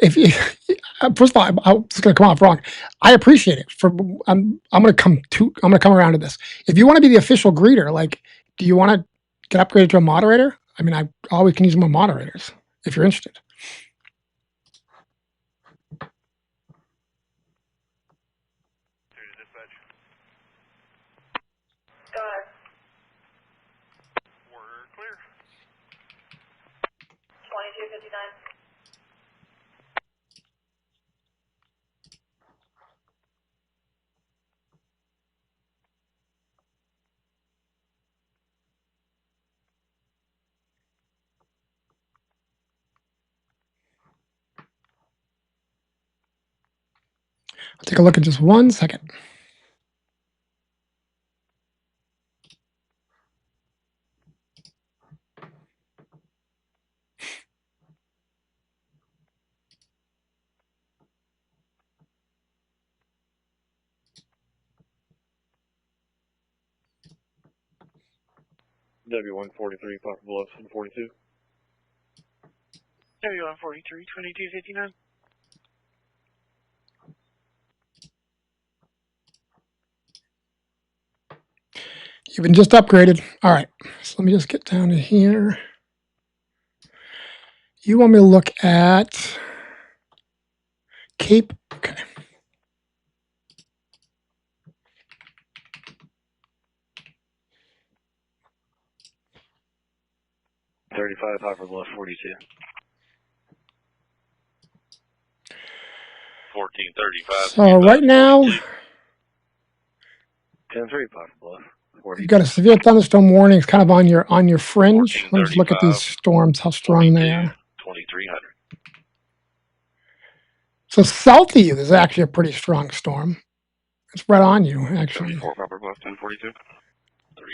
first of all, I'm just going to come off wrong. I appreciate it. I'm going to come around to this. If you want to be the official greeter, like, do you want to get upgraded to a moderator? I mean, I always can use more moderators if you're interested. Go ahead. We're clear. 2259. I'll take a look in just 1 second. W143, possible F 42. W143, 2259. You've been just upgraded. All right. So let me just get down to here. You want me to look at Cape? Okay. 35, possible F 42. 1435. So right now, 10-3, possible F 42. you've got a severe thunderstorm warning. It's kind of on your fringe. Let me just look at these storms, how strong they are. 2300. So south of you, there's actually a pretty strong storm. It's right on you, actually. 34, proper bluff, 1042.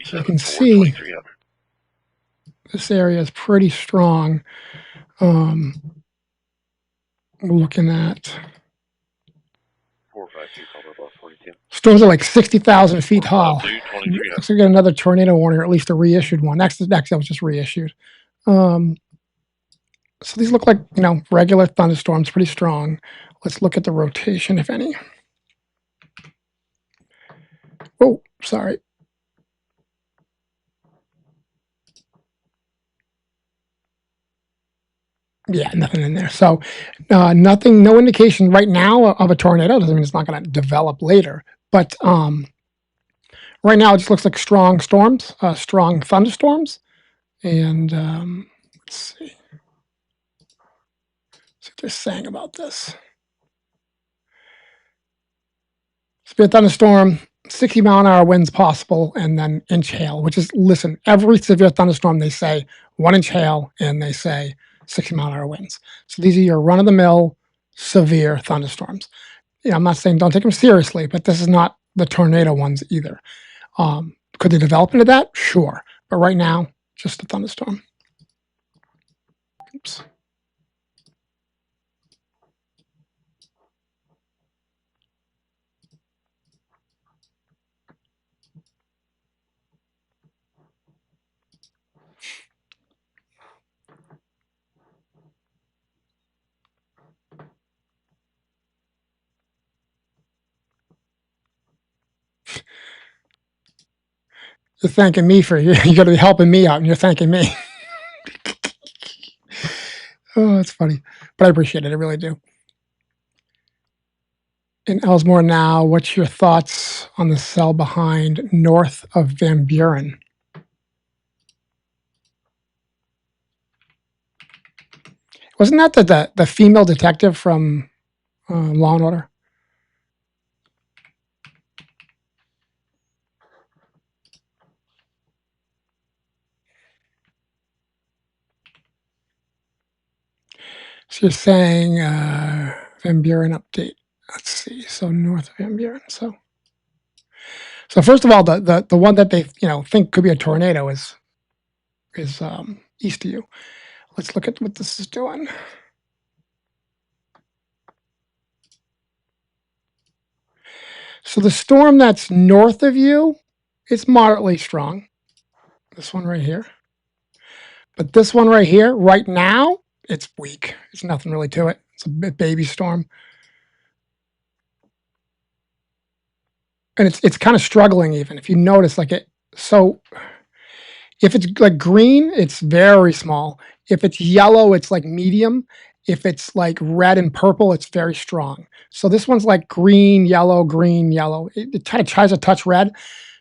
So you can see 2300. this area is pretty strong. We're looking at 452, proper bluff, 42. storms are like 60,000 feet tall. 2300. Looks like we got another tornado warning, or at least a reissued one. Actually, that was just reissued. So these look like, regular thunderstorms, pretty strong. Let's look at the rotation, if any. Oh, sorry. Yeah, nothing in there. So nothing, no indication right now of a tornado. Doesn't mean it's not going to develop later. But right now it just looks like strong storms, strong thunderstorms. And let's see. See what they're saying about this. Severe thunderstorm, 60-mile-an-hour winds possible, and then inch hail, which is, listen, every severe thunderstorm, they say 1-inch hail, and they say 60-mile-an-hour winds. So these are your run-of-the-mill severe thunderstorms. I'm not saying don't take them seriously, but this is not the tornado ones either. Could they develop into that? Sure. But right now, just a thunderstorm. Oops. You're thanking me for you're going to be helping me out, and you're thanking me. Oh, it's funny, but I appreciate it. I really do. In Ellesmere now, what's your thoughts on the cell behind north of Van Buren? Wasn't that the female detective from Law and Order? So you're saying Van Buren update. Let's see. So north of Van Buren. So first of all, the one that they think could be a tornado is east of you. Let's look at what this is doing. So the storm that's north of you, it's moderately strong. This one right here. But this one right here, right now, it's weak. There's nothing really to it. It's a baby storm. And it's kind of struggling even. If you notice, so if it's like green, it's very small. If it's yellow, it's like medium. If it's like red and purple, it's very strong. So this one's like green, yellow, green, yellow. It kind of tries to touch red.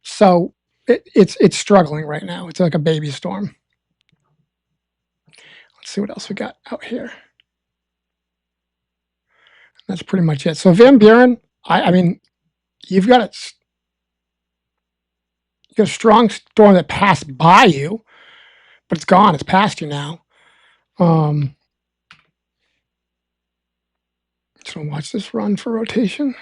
So it's struggling right now. It's like a baby storm. Let's see what else we got out here. That's pretty much it. So Van Buren, I mean, you've got a strong storm that passed by you, but it's gone. It's past you now. Just gonna watch this run for rotation.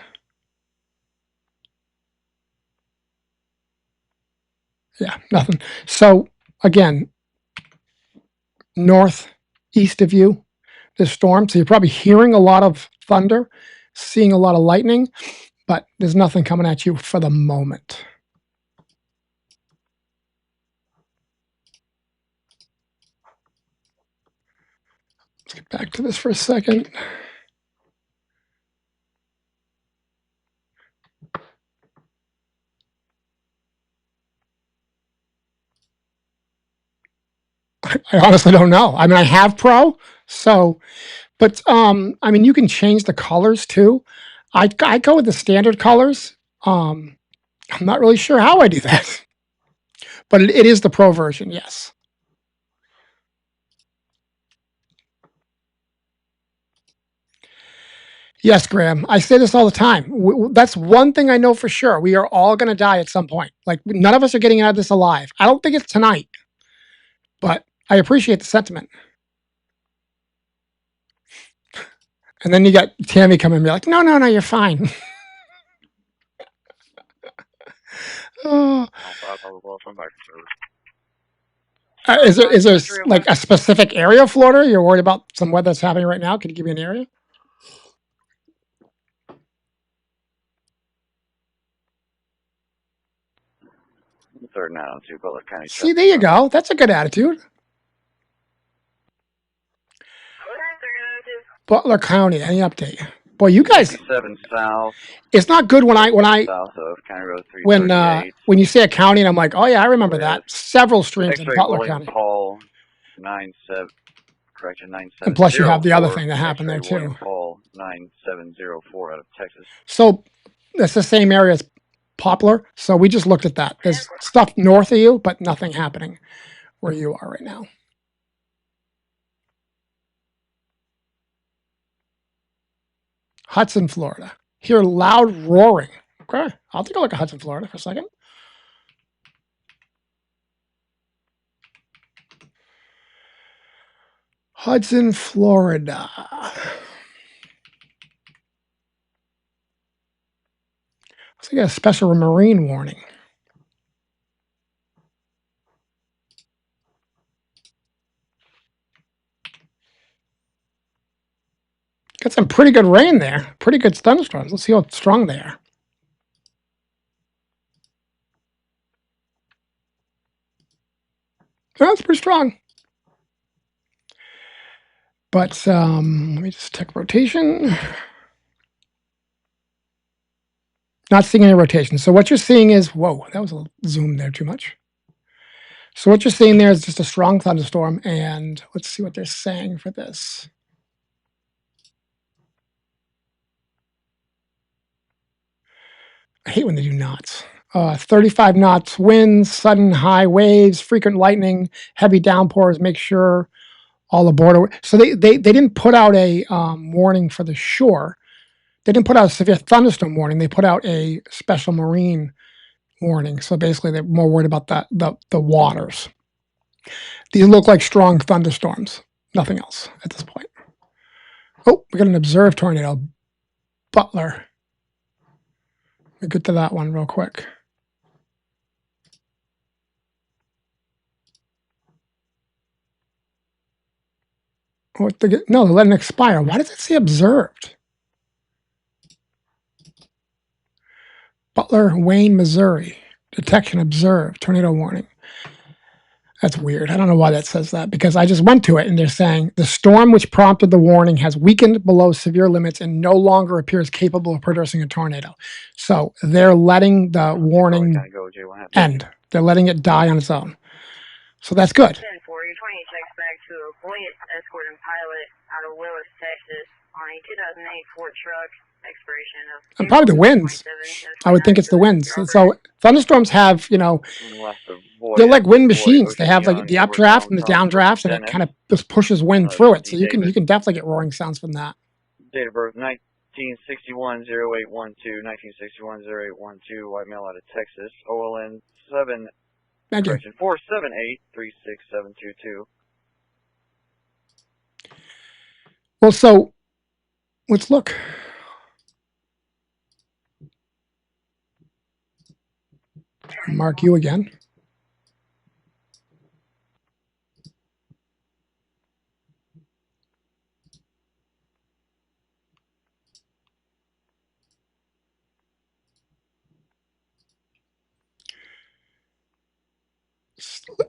Yeah, nothing. So again, northeast of you, this storm. So you're probably hearing a lot of thunder, seeing a lot of lightning, but there's nothing coming at you for the moment. Let's get back to this for a second. I honestly don't know. I mean, I have Pro, so, but I mean, you can change the colors too. I go with the standard colors. I'm not really sure how I do that, but it is the Pro version. Yes. Yes, Graham. I say this all the time. That's one thing I know for sure. We are all going to die at some point. Like none of us are getting out of this alive. I don't think it's tonight, but I appreciate the sentiment. And then you got Tammy coming and be like, no, you're fine. Oh. I'm back to service. Is there like a specific area of Florida you're worried about some weather that's happening right now? Can you give me an area? Third and out, 2 Butler County. See, there you go. That's a good attitude. Butler County, any update? Boy, you guys. 57 south. It's not good when I south of County Road 338. when you say a county and I'm like, oh yeah, I remember that. Several streams in Butler William County. Paul 97. Correction 97. And plus, you have the other thing that happened there too. William Paul 9704 out of Texas. So that's the same area as Poplar. So we just looked at that. There's stuff north of you, but nothing happening where you are right now. Hudson, Florida. Hear loud roaring. Okay, I'll take a look at Hudson, Florida for a second. Hudson, Florida. Looks like a special marine warning. Got some pretty good rain there. Pretty good thunderstorms. Let's see how strong they are. That's pretty strong. But let me just check rotation. Not seeing any rotation. So what you're seeing is, whoa, that was a zoom there too much. So what you're seeing there is just a strong thunderstorm. And let's see what they're saying for this. I hate when they do knots. 35 knots winds, sudden high waves, frequent lightning, heavy downpours. Make sure all aboard. So they didn't put out a warning for the shore. They didn't put out a severe thunderstorm warning. They put out a special marine warning. So basically, they're more worried about the waters. These look like strong thunderstorms. Nothing else at this point. Oh, we got an observed tornado. Butler. Let me get to that one real quick. No, they're letting it expire. Why does it say observed? Butler, Wayne, Missouri. Detection observed. Tornado warning. That's weird. I don't know why that says that, because I just went to it and they're saying the storm which prompted the warning has weakened below severe limits and no longer appears capable of producing a tornado. So they're letting the warning end. They're letting it die on its own. So that's good. 10-4, your 20 checks back to a buoyant escorting pilot out of Willis, Texas on a 2008 Ford truck. Expiration of and probably the winds. I would think it's the winds. So thunderstorms have, they're like wind machines. They have like the updraft and the downdraft, and it kind of just pushes wind through it. So you can definitely get roaring sounds from that. Date of birth 1961-0812, 1961-0812, white male out of Texas. OLN 7. Thank you. 478-36722. Well, so let's look. Mark you again.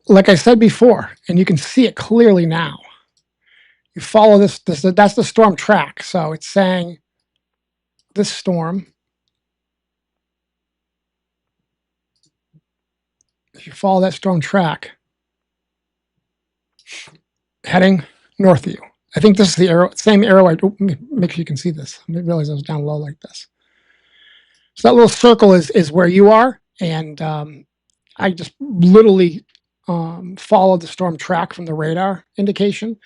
Like I said before, and you can see it clearly now, you follow this, that's the storm track. So it's saying this storm, if you follow that storm track, heading north of you. I think this is the arrow, same arrow. Make sure you can see this. I didn't realize I was down low like this. So that little circle is where you are, and I just literally followed the storm track from the radar indication,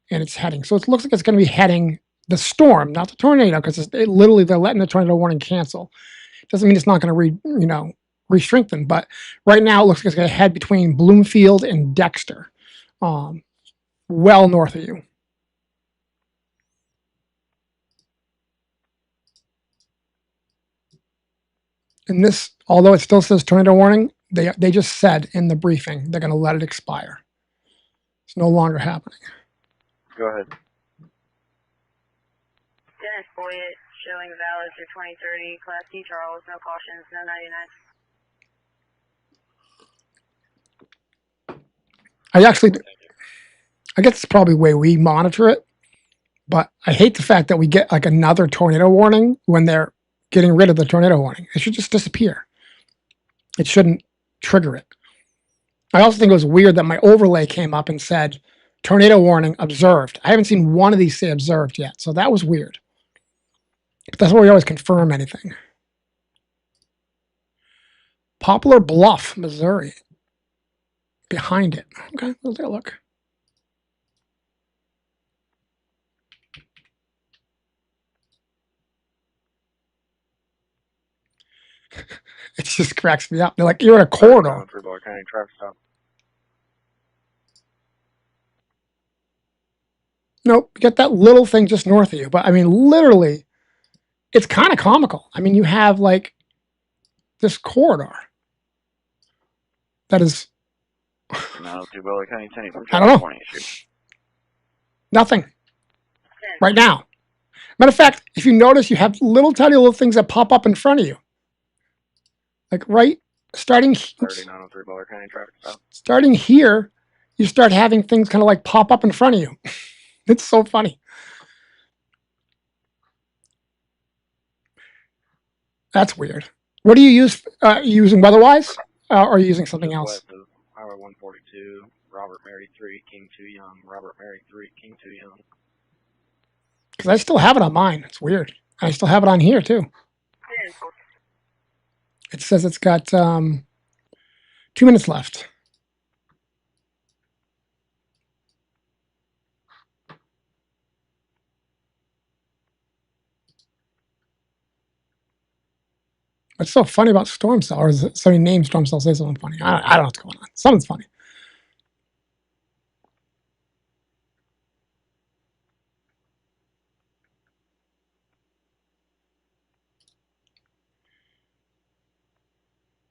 and it's heading. So it looks like it's going to be heading the storm, not the tornado, because literally they're letting the tornado warning cancel. Doesn't mean it's not going to re-strengthen, but right now it looks like it's going to head between Bloomfield and Dexter, well north of you. And this, although it still says tornado warning, they just said in the briefing they're going to let it expire. It's no longer happening. Go ahead. Dennis Boyett, showing valid through 2030, Class C Charles, no cautions, no 99. I guess it's probably the way we monitor it, but I hate the fact that we get like another tornado warning when they're getting rid of the tornado warning. It should just disappear. It shouldn't trigger it. I also think it was weird that my overlay came up and said, tornado warning observed. I haven't seen one of these say observed yet, so that was weird. But that's where we always confirm anything. Poplar Bluff, Missouri. Behind it. Okay, we'll take a look. It just cracks me up. They're like, you're in a corridor. Nope, you get that little thing just north of you. But I mean, literally, it's kind of comical. I mean, you have like this corridor that is, I don't know, nothing right now. Matter of fact, if you notice, you have tiny little things that pop up in front of you. Like starting here, you start having things kind of like pop up in front of you. It's so funny. That's weird. What do you use? Using weatherwise, or are you using something else? Highway 142, Robert Mary 3, King 2 Young, Robert Mary 3, King 2 Young. Because I still have it on mine. It's weird. I still have it on here too. It says it's got 2 minutes left. What's so funny about storm cell, or is it somebody named storm cell say something funny? I don't know what's going on. Something's funny.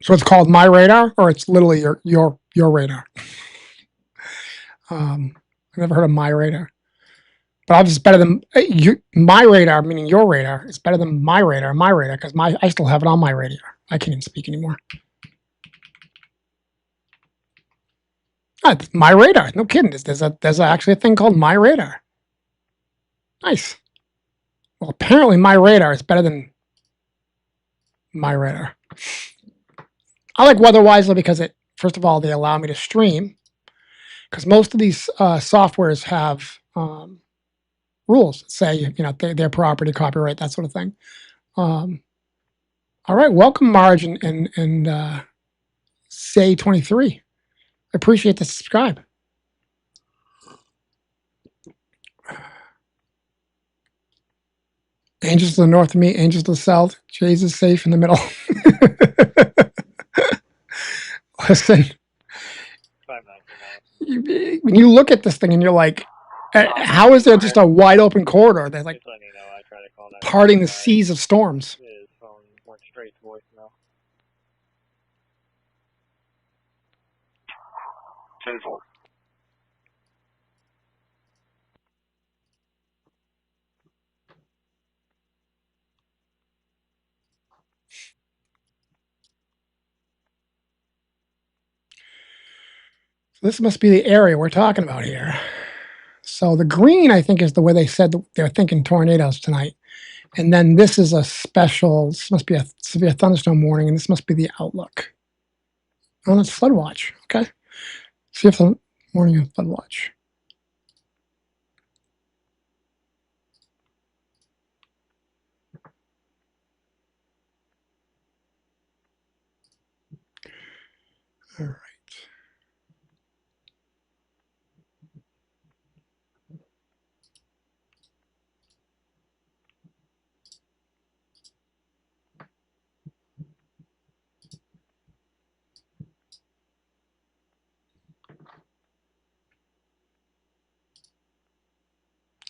So it's called my radar, or it's literally your radar. I've never heard of my radar, but obviously it's better than my radar, meaning your radar. It's better than my radar, because I still have it on my radar. I can't even speak anymore. My radar, no kidding. There's actually a thing called my radar. Nice. Well, apparently my radar is better than my radar. I like WeatherWise because first of all, they allow me to stream, because most of these softwares have rules, say, their property, copyright, that sort of thing. All right, welcome Marge and Say 23. I appreciate the subscribe. Angels to the north of me, angels to the south. Jay's is safe in the middle. Listen, when you look at this thing and you're like, how is there just a wide open corridor that's like parting the seas of storms? His phone went straight to voicemail. 10-4. This must be the area we're talking about here. So the green, I think, is the way they said they're thinking tornadoes tonight. And then this is a special, this must be a severe thunderstorm warning, and this must be the outlook. Oh, it's flood watch. Okay. Severe warning of flood watch. All right.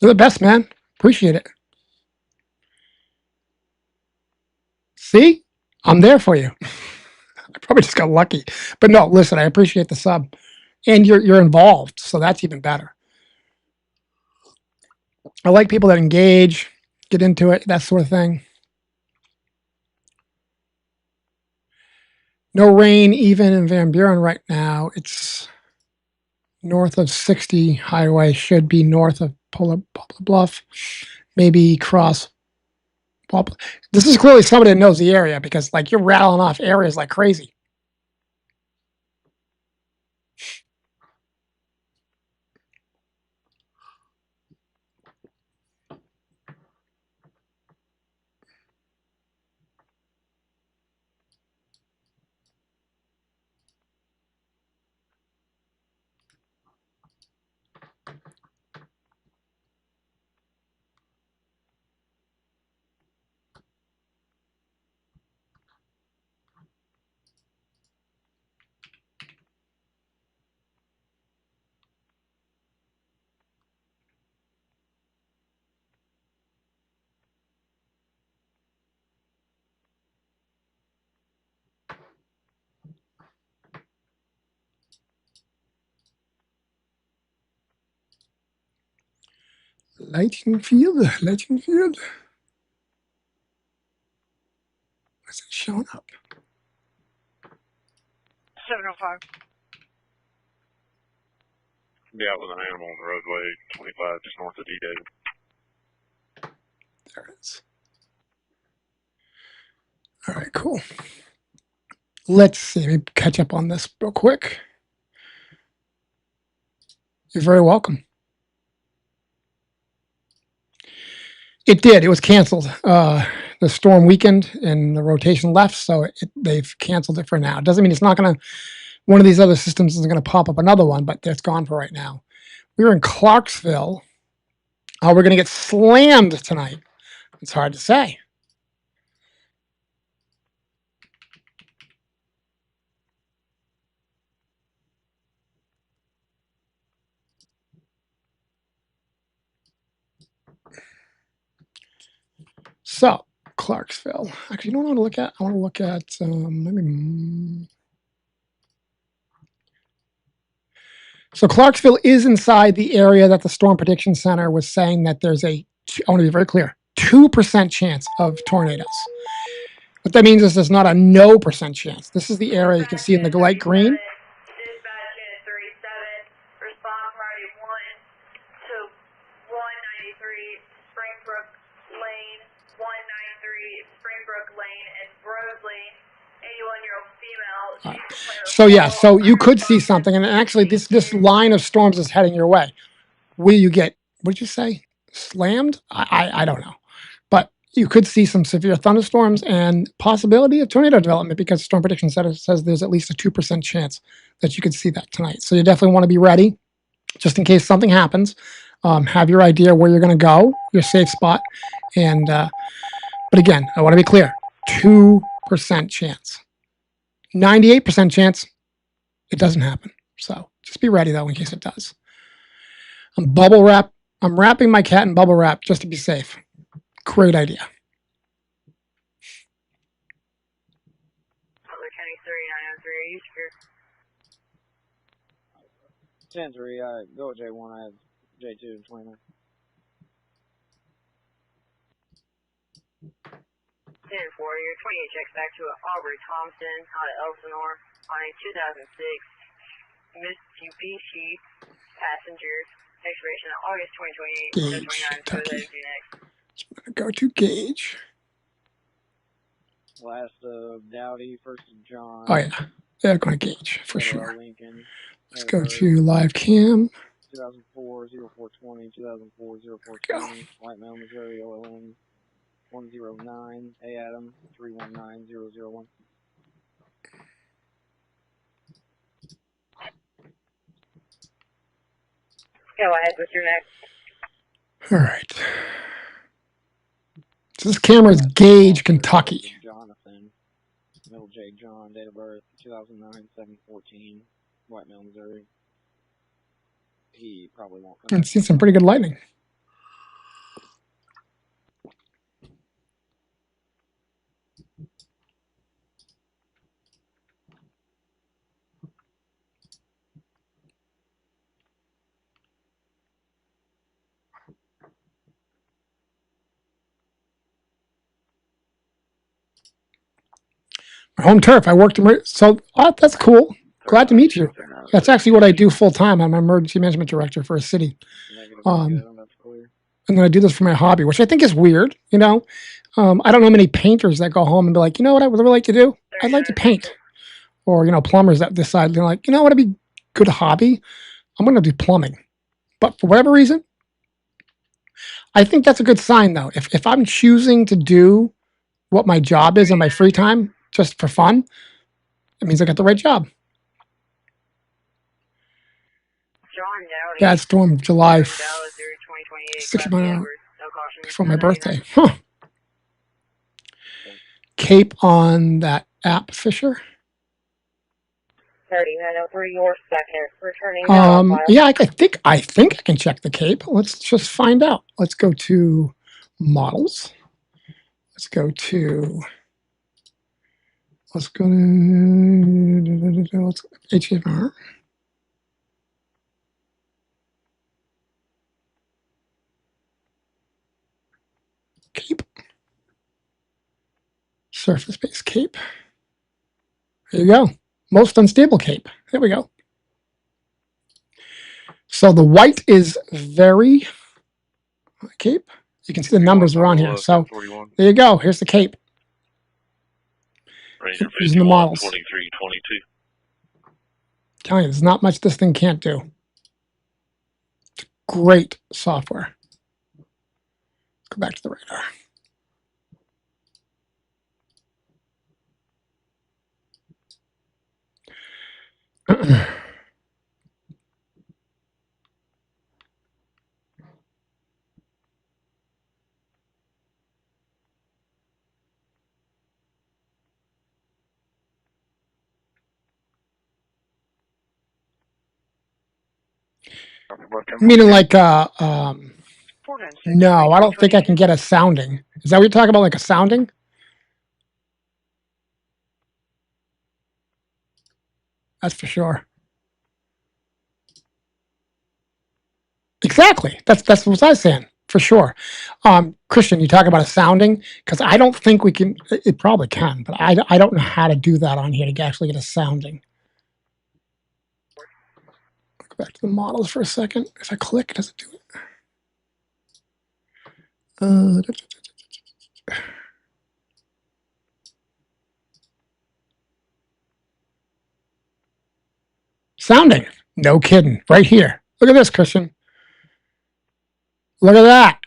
You're the best, man. Appreciate it. See? I'm there for you. I probably just got lucky. But no, listen, I appreciate the sub. And you're involved, so that's even better. I like people that engage, get into it, that sort of thing. No rain even in Van Buren right now. It's north of 60 highway, should be north of Poplar Bluff, maybe cross Poplar. This is clearly somebody that knows the area because like you're rattling off areas like crazy. Lighting field. What's it showing up? 705. Yeah, with an animal on the roadway, 25 just north of D-Day. There it is. All right, cool. Let's see. Let me catch up on this real quick. You're very welcome. It did. It was canceled. The storm weakened and the rotation left, so they've canceled it for now. It doesn't mean it's not going to, one of these other systems is going to pop up another one, but it's gone for right now. We were in Clarksville. We're going to get slammed tonight. It's hard to say. So, Clarksville. Actually, you know what I want to look at? I want to look at, So Clarksville is inside the area that the Storm Prediction Center was saying that there's I want to be very clear, 2% chance of tornadoes. What that means is there's not a no % chance. This is the area you can see in the light green. Dispatch unit 37, respond party 1 to 193 Springbrook Lane, 193 Springbrook Lane, and Rose Lane. 81-year-old female. So yeah, so you could see something, and actually this line of storms is heading your way. Will you get, what did you say, slammed? I don't know, but you could see some severe thunderstorms and possibility of tornado development because Storm Prediction Center says there's at least a 2% chance that you could see that tonight. So you definitely want to be ready just in case something happens. Have your idea where you're going to go, your safe spot, and but again, I want to be clear: 2% chance. 98% chance it doesn't happen. So just be ready though in case it does. I'm wrapping my cat in bubble wrap just to be safe. Great idea. Butler County 3903, are you sure? 10-3, go with J1, I have J2 and 29. 10-4, your 28 checks back to Aubrey Thompson out of Elsinore on a 2006 Mitsubishi passenger Expiration August 2028. Gage, 29. So Kentucky. that is next. Go to Gage. Last of Dowdy, first of John. Oh yeah, they're going to Gage for Hello, sure. Lincoln. Let's go to live cam. 2004 0420, 2004 Go. 0420, White Mound, Missouri, OLN 109, A Adam 319001. Go ahead with your next. All right. So this camera is Gage, Kentucky. Jonathan, Middle J. John, date of birth 2009 7/14, White Mound, Missouri. He probably won't come. And seen some pretty good lightning. Home turf. I worked in, so that's cool. Glad to meet you. That's actually what I do full time. I'm an emergency management director for a city. And then I do this for my hobby, which I think is weird. You know, I don't know many painters that go home and be like, you know what I would really like to do? I'd like to paint. Or, you know, plumbers that decide, they're like, you know what would be a good hobby? I'm going to do plumbing. But for whatever reason, I think that's a good sign, though. If I'm choosing to do what my job is in my free time, just for fun, it means I got the right job. Bad storm, July 6 mile before my birthday. Huh. Cape on that app, Fisher. 3903, your second. Returning. Yeah, I think I can check the Cape. Let's just find out. Let's go to models. Let's go to HMR. Cape. Surface-based Cape. There you go. Most unstable Cape. There we go. So the white is very Cape. You can see the numbers are on here. So there you go. Here's the Cape. Using the models. 2322. Telling you, there's not much this thing can't do. It's great software. Go back to the radar. Meaning like, no, I don't think I can get a sounding. Is that what you're talking about, like a sounding? That's for sure. Exactly. That's what I was saying, for sure. Christian, you talk about a sounding, because I don't think we can, it probably can, but I don't know how to do that on here to actually get a sounding. Go back to the models for a second. If I click, does it do it? Sounding. No kidding. Right here. Look at this, Christian. Look at that.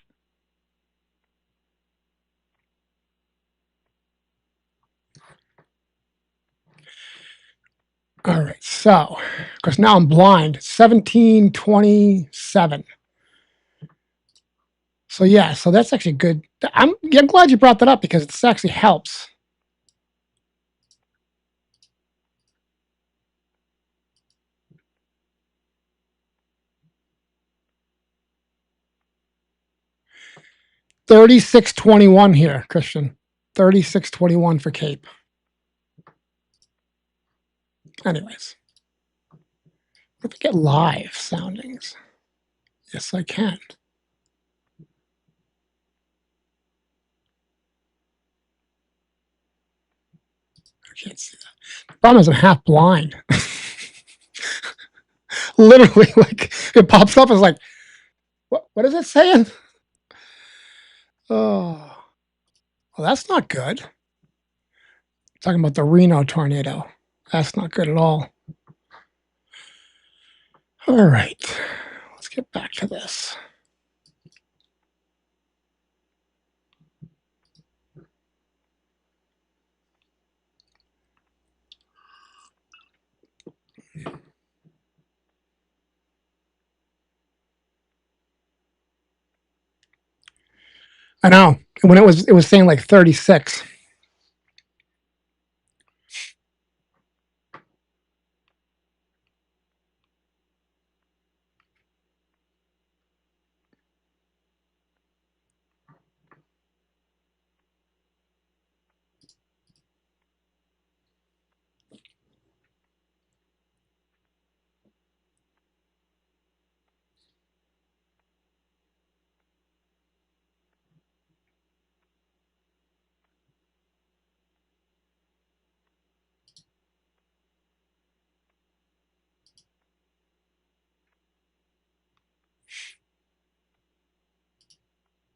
All right. So, of course, now I'm blind. 1727. So, yeah. So that's actually good. I'm glad you brought that up because this actually helps. $36.21 here, Christian. $36.21 for Cape. Anyways, what if I get live soundings? Yes, I can. I can't see that. The problem is I'm half blind. Literally, like, it pops up as like, What is it saying? Oh, well, that's not good. Talking about the Reno tornado. That's not good at all. All right, let's get back to this. I know. When it was saying like 36.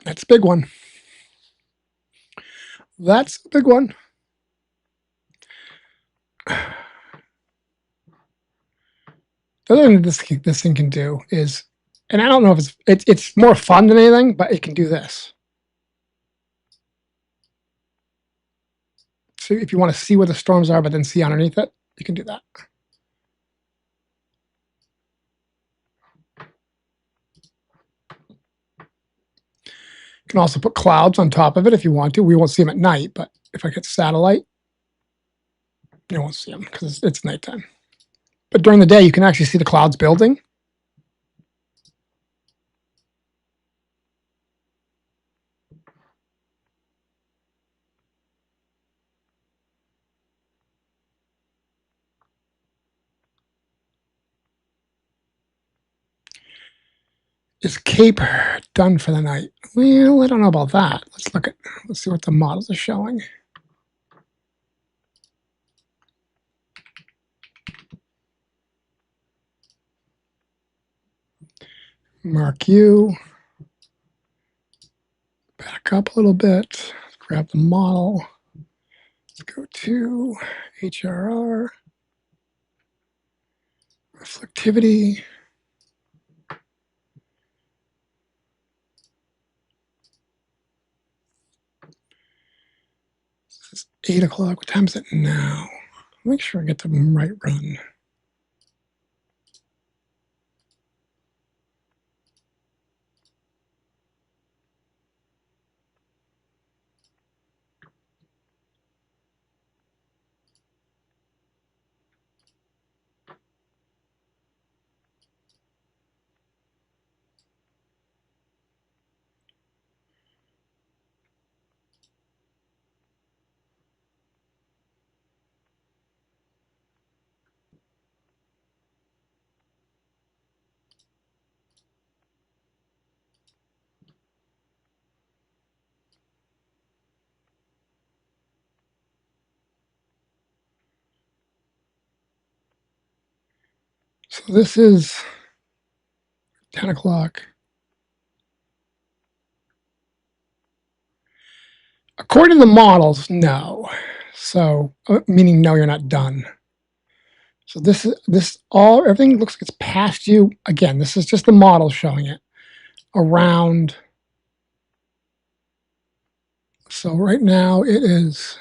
That's a big one. That's a big one. The other thing this thing can do is, and I don't know if it's more fun than anything, but it can do this. So if you want to see where the storms are, but then see underneath it, you can do that. You can also put clouds on top of it if you want to. We won't see them at night, but if I get satellite, you won't see them because it's nighttime. But during the day, you can actually see the clouds building. Is Cape done for the night? Well, I don't know about that. Let's see what the models are showing. Mark U. Back up a little bit. Grab the model. Let's go to HRR. Reflectivity. It's 8 o'clock. What time is it now? Make sure I get the right run. So this is 10 o'clock. According to the models, no. So, meaning no, you're not done. So everything looks like it's past you. Again, this is just the model showing it around. So right now it is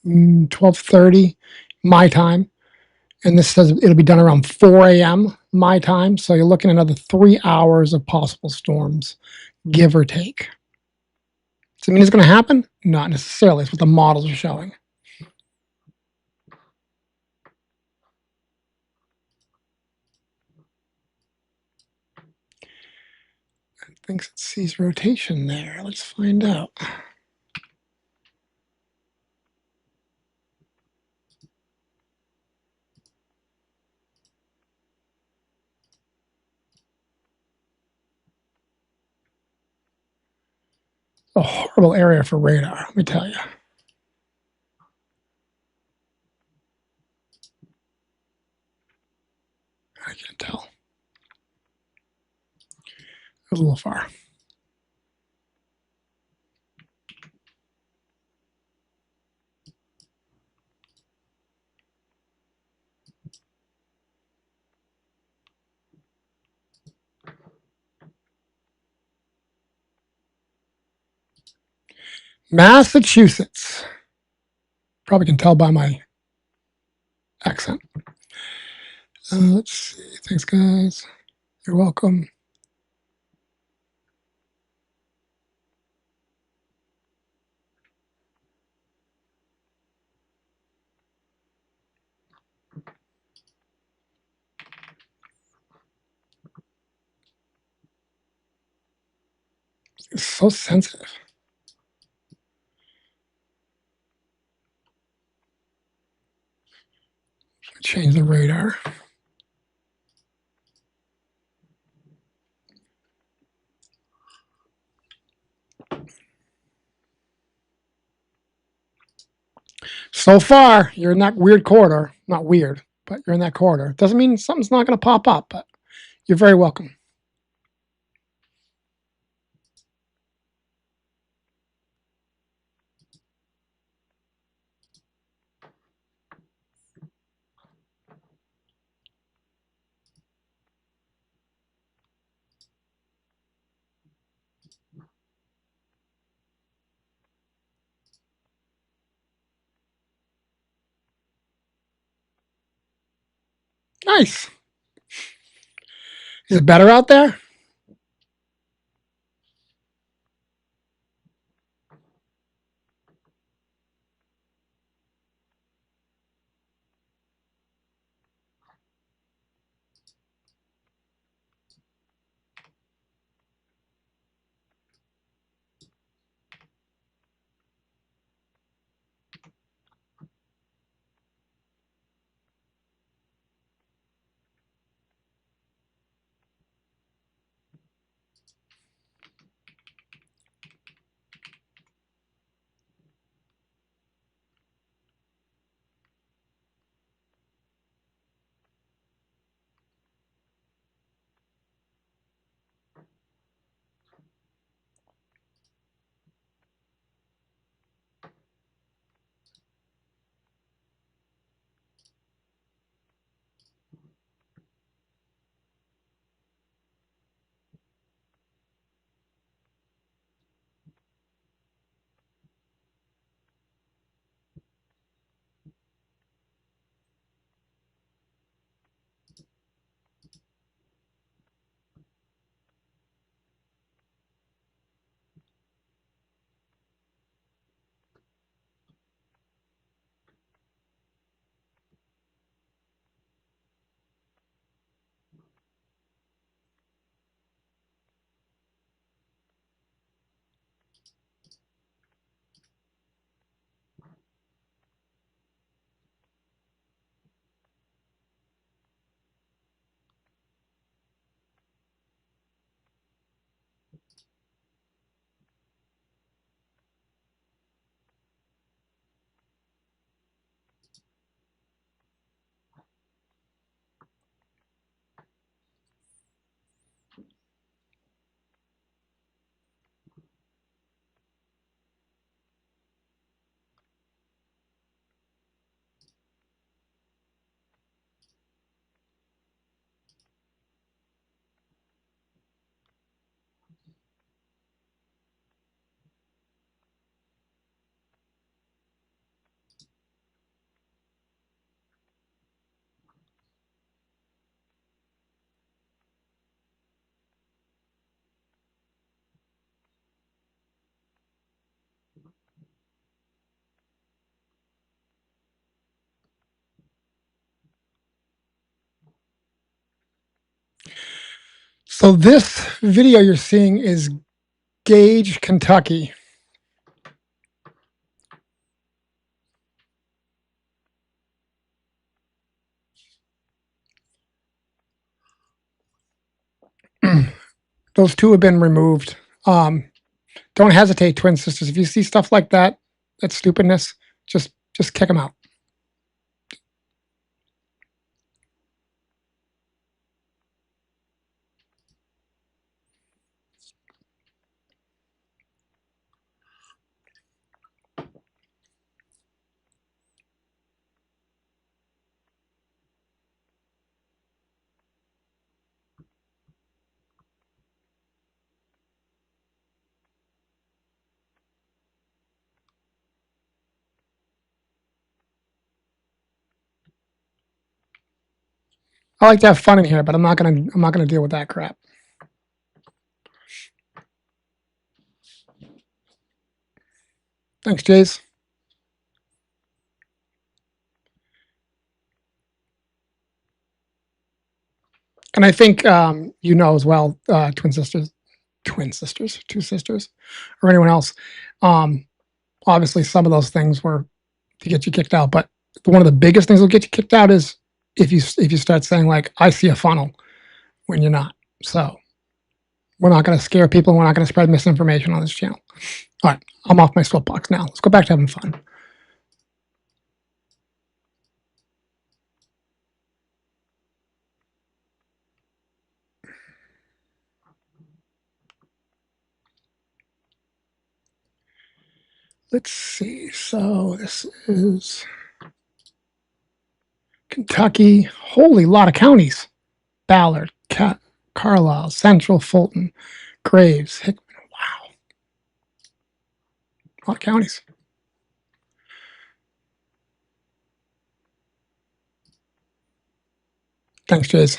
12:30 my time, and this says it'll be done around 4 a.m. my time. So you're looking at another 3 hours of possible storms, give or take. Does it mean it's going to happen? Not necessarily. It's what the models are showing. It thinks it sees rotation there. Let's find out. A horrible area for radar, let me tell you. I can't tell. was a little far. Massachusetts. Probably can tell by my accent. Let's see. Thanks, guys. You're welcome. It's so sensitive. Change the radar. So far, you're in that weird corridor. Not weird, but you're in that corridor. Doesn't mean something's not going to pop up, but you're very welcome. Nice. Is it better out there? So this video you're seeing is Gage, Kentucky. Those two have been removed. Don't hesitate, twin sisters. If you see stuff like that, that stupidness, just kick them out. I like to have fun in here, but I'm not gonna deal with that crap. Thanks, Jace. And I think you know as well, two sisters, or anyone else. Obviously, some of those things were to get you kicked out, but one of the biggest things that will get you kicked out is if you start saying like, "I see a funnel," when you're not. So we're not going to scare people. We're not going to spread misinformation on this channel. All right, I'm off my soapbox now. Let's go back to having fun. Let's see. So this is Kentucky. Holy lot of counties. Ballard, Carlisle, Central, Fulton, Graves, Hickman. Wow. A lot of counties. Thanks, Jays.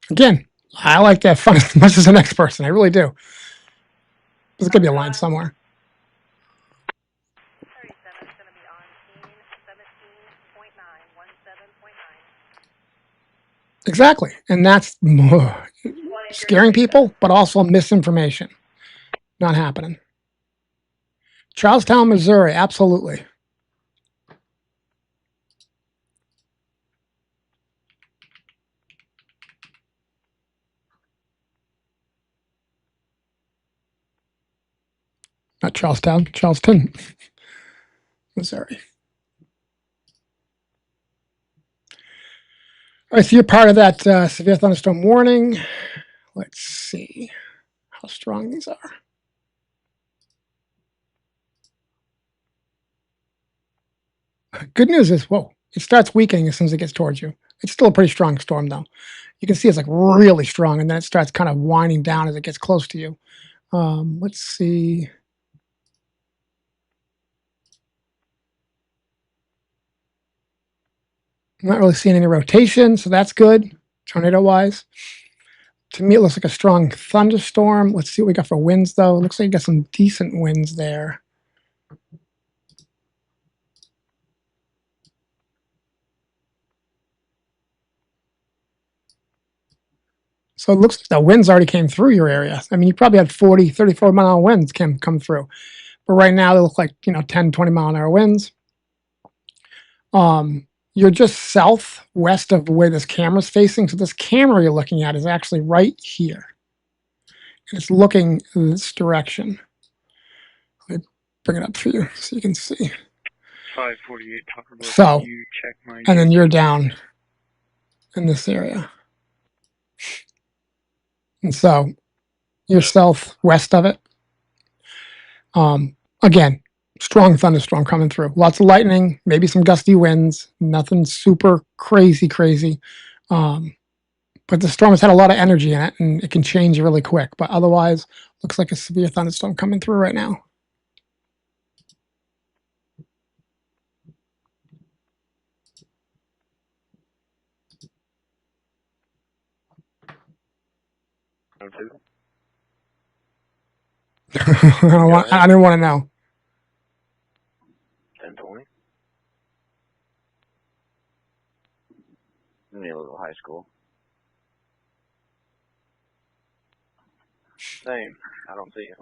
Again, I like to have fun as much as the next person. I really do. There's going to be a line somewhere. 37 is going to be on scene 17.9, 17.9. Exactly. And that's scaring people, but also misinformation. Not happening. Charlestown, Missouri. Absolutely. Not Charlestown, Charleston, Missouri. All right, so you're part of that severe thunderstorm warning. Let's see how strong these are. Good news is, whoa, it starts weakening as soon as it gets towards you. It's still a pretty strong storm, though. You can see it's like really strong, and then it starts kind of winding down as it gets close to you. Let's see. I'm not really seeing any rotation, so that's good, tornado-wise. To me, it looks like a strong thunderstorm. Let's see what we got for winds, though. It looks like you got some decent winds there. So it looks like the winds already came through your area. I mean, you probably had 40, 34-mile winds come through. But right now, they look like, 10, 20-mile-an-hour winds. You're just southwest of where this camera's facing. So this camera you're looking at is actually right here. And it's looking in this direction. Let me bring it up for you so you can see. 548 Tucker. So, you check my and then you're down in this area. And so you're southwest of it. Again, strong thunderstorm coming through. Lots of lightning, maybe some gusty winds. Nothing super crazy. But the storm has had a lot of energy in it, and it can change really quick. But otherwise, looks like a severe thunderstorm coming through right now. I didn't want to know. 1020. Little high school. Same. I don't see it.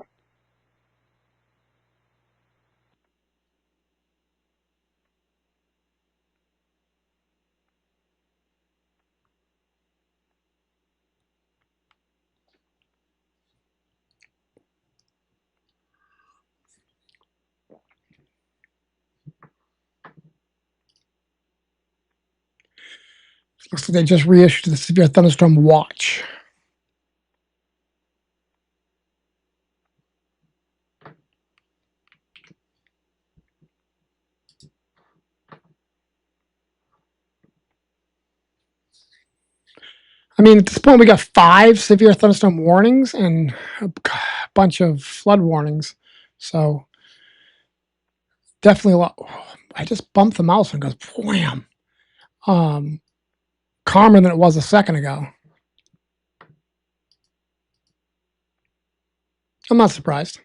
Looks like they just reissued the severe thunderstorm watch. I mean, at this point, we got 5 severe thunderstorm warnings and a bunch of flood warnings. So definitely a lot. I just bumped the mouse and it goes wham. calmer than it was a second ago. I'm not surprised.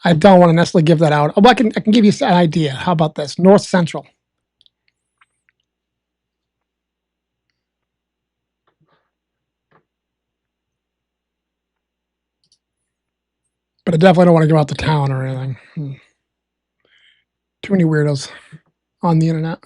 I don't want to necessarily give that out. Oh, I can give you an idea. How about this? North Central. But I definitely don't want to go out to town or anything. Too many weirdos on the internet.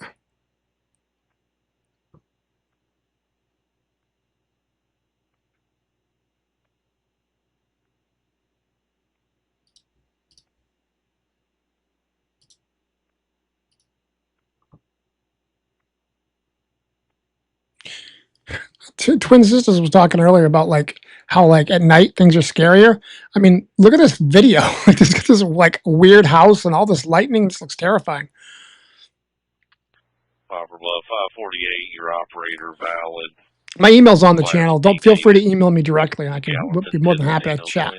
Twin sisters was talking earlier about like how like at night things are scarier. I mean, look at this video. Like this like weird house and all this lightning. This looks terrifying. Popper Bluff 548, your operator valid. My email's on the channel. Don't feel free to email me directly, and I can be more than happy to chat.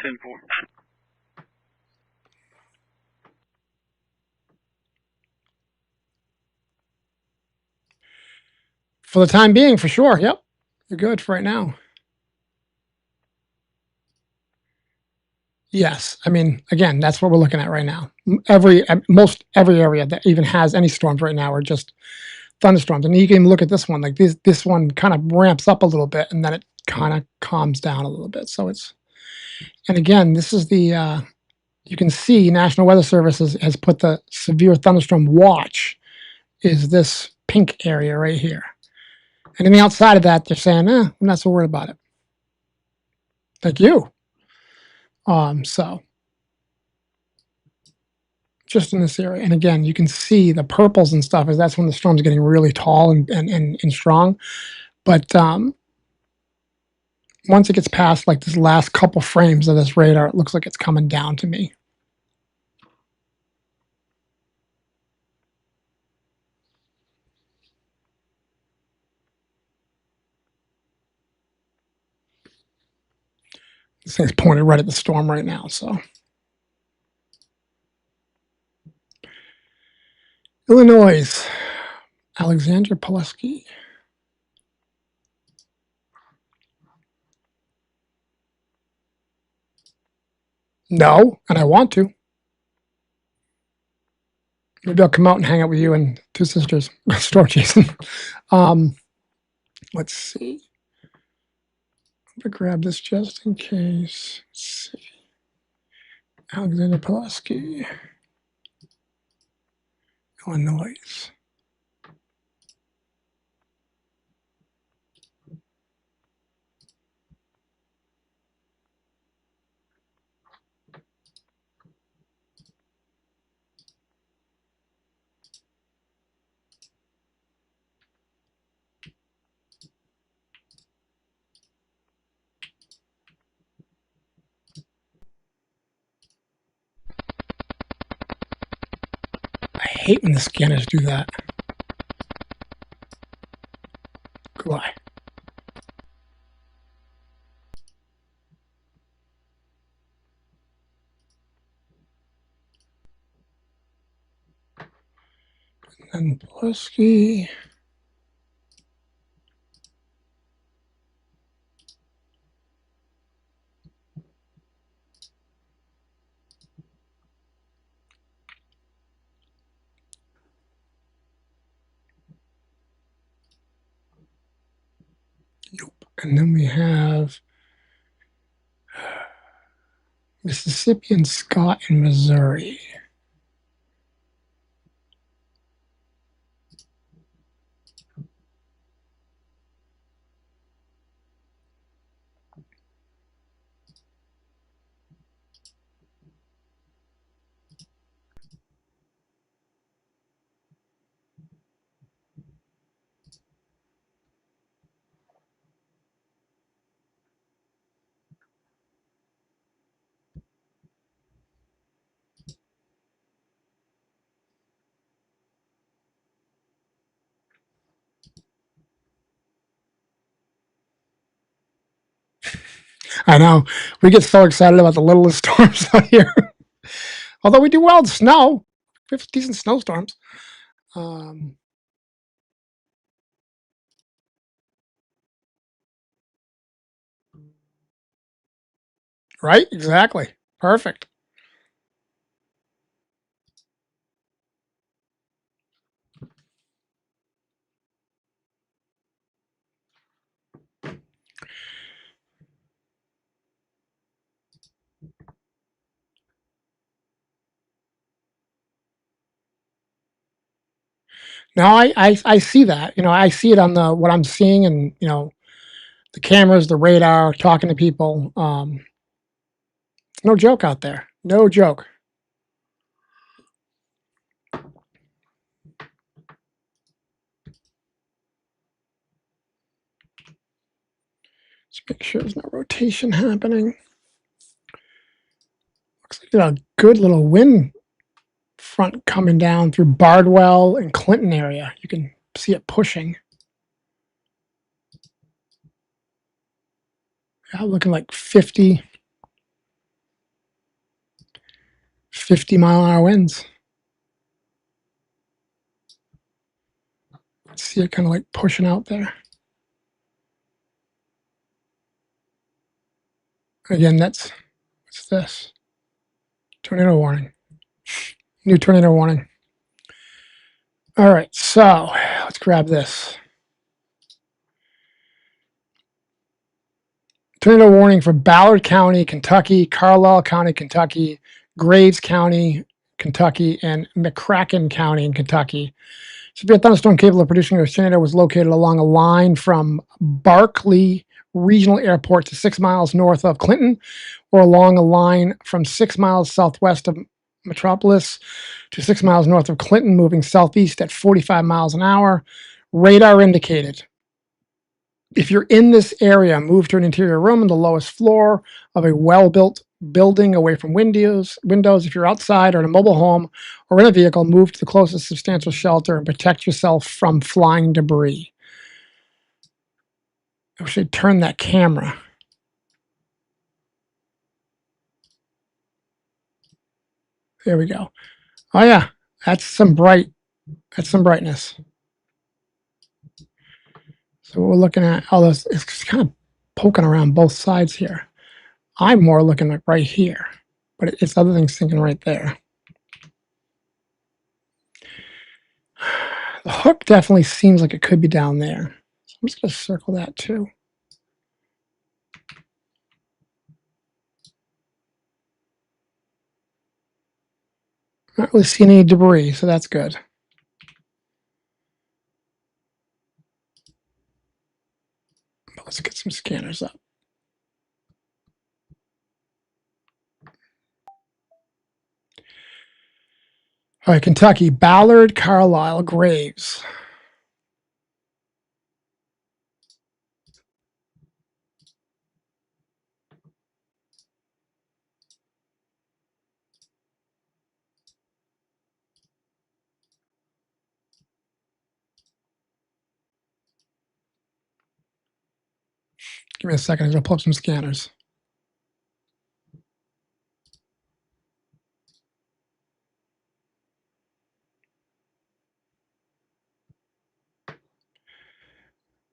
10-4. For the time being, for sure. Yep, you're good for right now. Yes, I mean, again, that's what we're looking at right now. Most every area that even has any storms right now are just thunderstorms. And you can look at this one, like this one kind of ramps up a little bit, and then it kind of calms down a little bit. So it's, and again, this is the you can see National Weather Service has put the severe thunderstorm watch is this pink area right here. Anything outside of that, they're saying, I'm not so worried about it. Thank you. So just in this area. And again, you can see the purples and stuff, as that's when the storm's getting really tall and strong. But once it gets past like this last couple frames of this radar, it looks like it's coming down to me. This thing's pointed right at the storm right now, so. Illinois, Alexander Pulaski. No, and I want to. Maybe I'll come out and hang out with you and two sisters. Storm Jason. Let's see. I'm gonna grab this just in case. Let's see. Alexander Pulaski, Illinois. I hate when the scanners do that. Goodbye. And Pulaski. Nope. And then we have Mississippi and Scott in Missouri. I know. We get so excited about the littlest storms out here. Although we do well in snow. We have decent snowstorms. Right? Exactly. Perfect. No, I see that. You know, I see it on the what I'm seeing, and you know, the cameras, the radar, talking to people. No joke out there. No joke. Let's make sure there's no rotation happening. Looks like a good little wind front coming down through Bardwell and Clinton area. You can see it pushing. Yeah, looking like 50 mile-an-hour winds. See it kind of like pushing out there. Again, what's this? Tornado warning. New tornado warning. All right, so let's grab this. Tornado warning for Ballard County, Kentucky, Carlisle County, Kentucky, Graves County, Kentucky, and McCracken County in Kentucky. Severe thunderstorm capable of producing a tornado was located along a line from Barkley Regional Airport to 6 miles north of Clinton, or along a line from 6 miles southwest of Metropolis to 6 miles north of Clinton, moving southeast at 45 miles an hour. Radar indicated. If you're in this area, move to an interior room on the lowest floor of a well-built building away from windows. If you're outside or in a mobile home or in a vehicle, move to the closest substantial shelter and protect yourself from flying debris. I wish I'd turn that camera. There we go. Oh yeah, that's some brightness. So we're looking at all this. It's kind of poking around both sides here. I'm more looking at right here, but it's other things thinking right there. The hook definitely seems like it could be down there. So I'm just going to circle that too. Not really seeing any debris, so that's good. But let's get some scanners up. All right, Kentucky, Ballard, Carlisle, Graves. Give me a second, I'm going to pull up some scanners.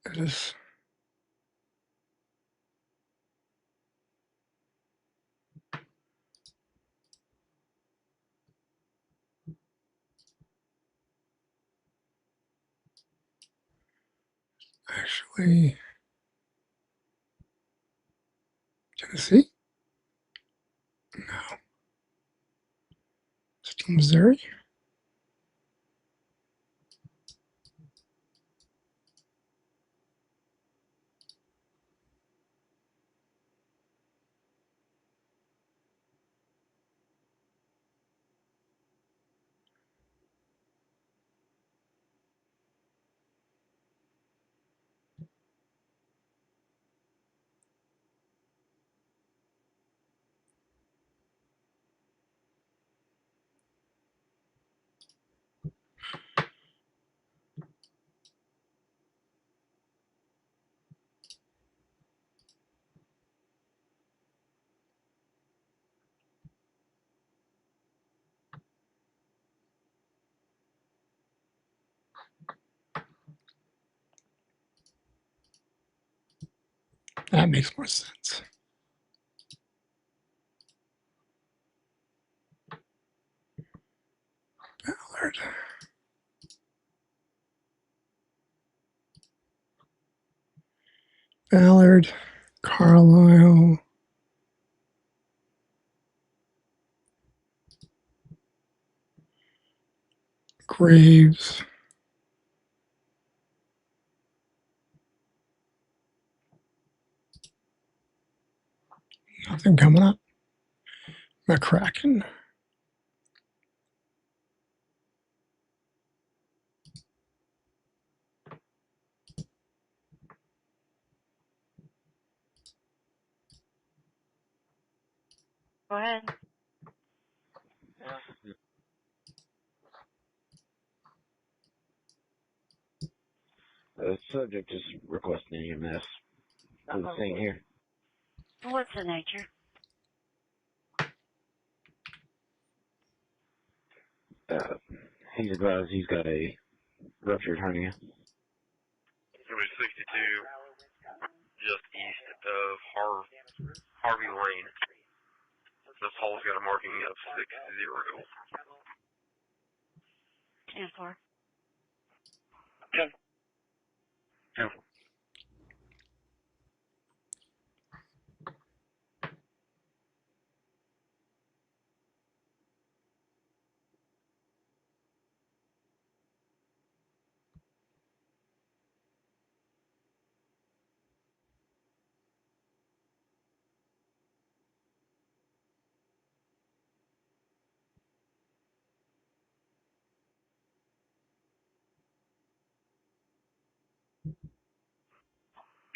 It is. Actually, Tennessee? No. Still Missouri? That makes more sense. Ballard. Ballard, Carlisle. Graves. Nothing coming up. McCracken. Go ahead. The subject is requesting EMS for the scene here. What's the nature? He's advised he's got a ruptured hernia. It was 62, just east of Harvey Lane. This hall's got a marking of 60. 10-4. 10.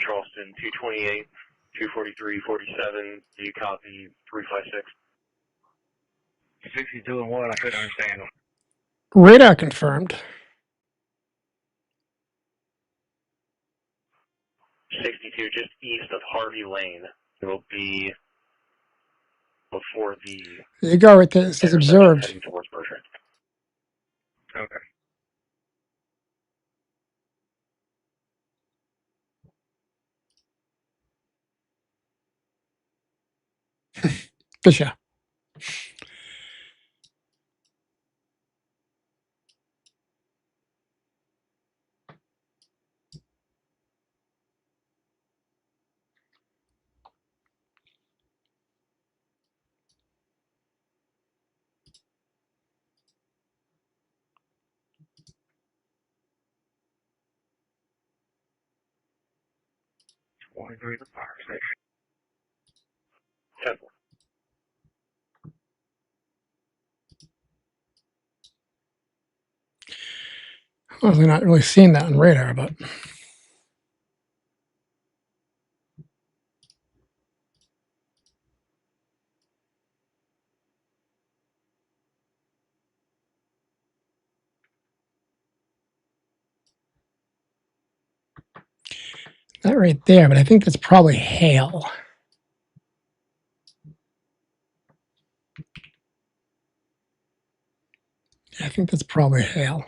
Charleston 228, 243, 47. Do you copy 356? 62 and what? I couldn't understand them. Radar confirmed. 62, just east of Harvey Lane. It'll be before the. There you go, right there. It says observed. Heading towards Bertrand. Okay. Fisher. Going through the fire station. 10. Well, they're not really seeing that on radar, but that right there. But I think that's probably hail. I think that's probably hail.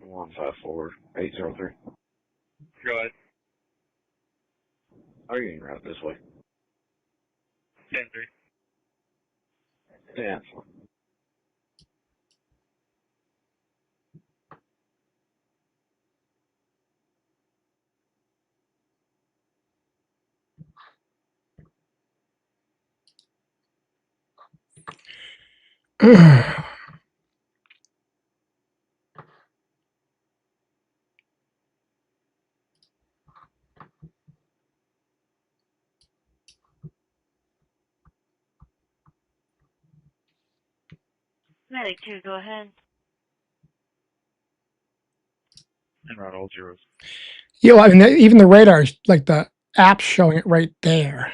One 54803. Go ahead. Are you en route this way? 10-3. Yeah. Medic 2, go ahead. En route all zeros. Yeah, well, I mean, even the radar, like the app showing it right there.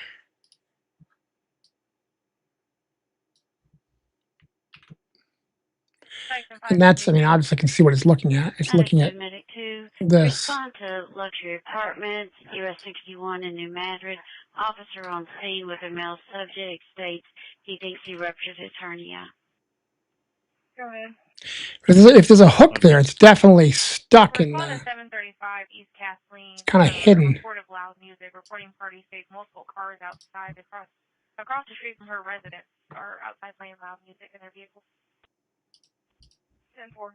And that's, I mean, obviously I can see what it's looking at. It's looking at Medic 2, this. respond to luxury apartments, US 61 in New Madrid. Officer on scene with a male subject states he thinks he ruptured his hernia. Go ahead. If there's a hook there, it's definitely stuck in Respond the. to 735 East Kathleen. It's kind of hidden. Report of loud music. Reporting party states multiple cars outside across the street from her residence are outside playing loud music in their vehicles. 10-4.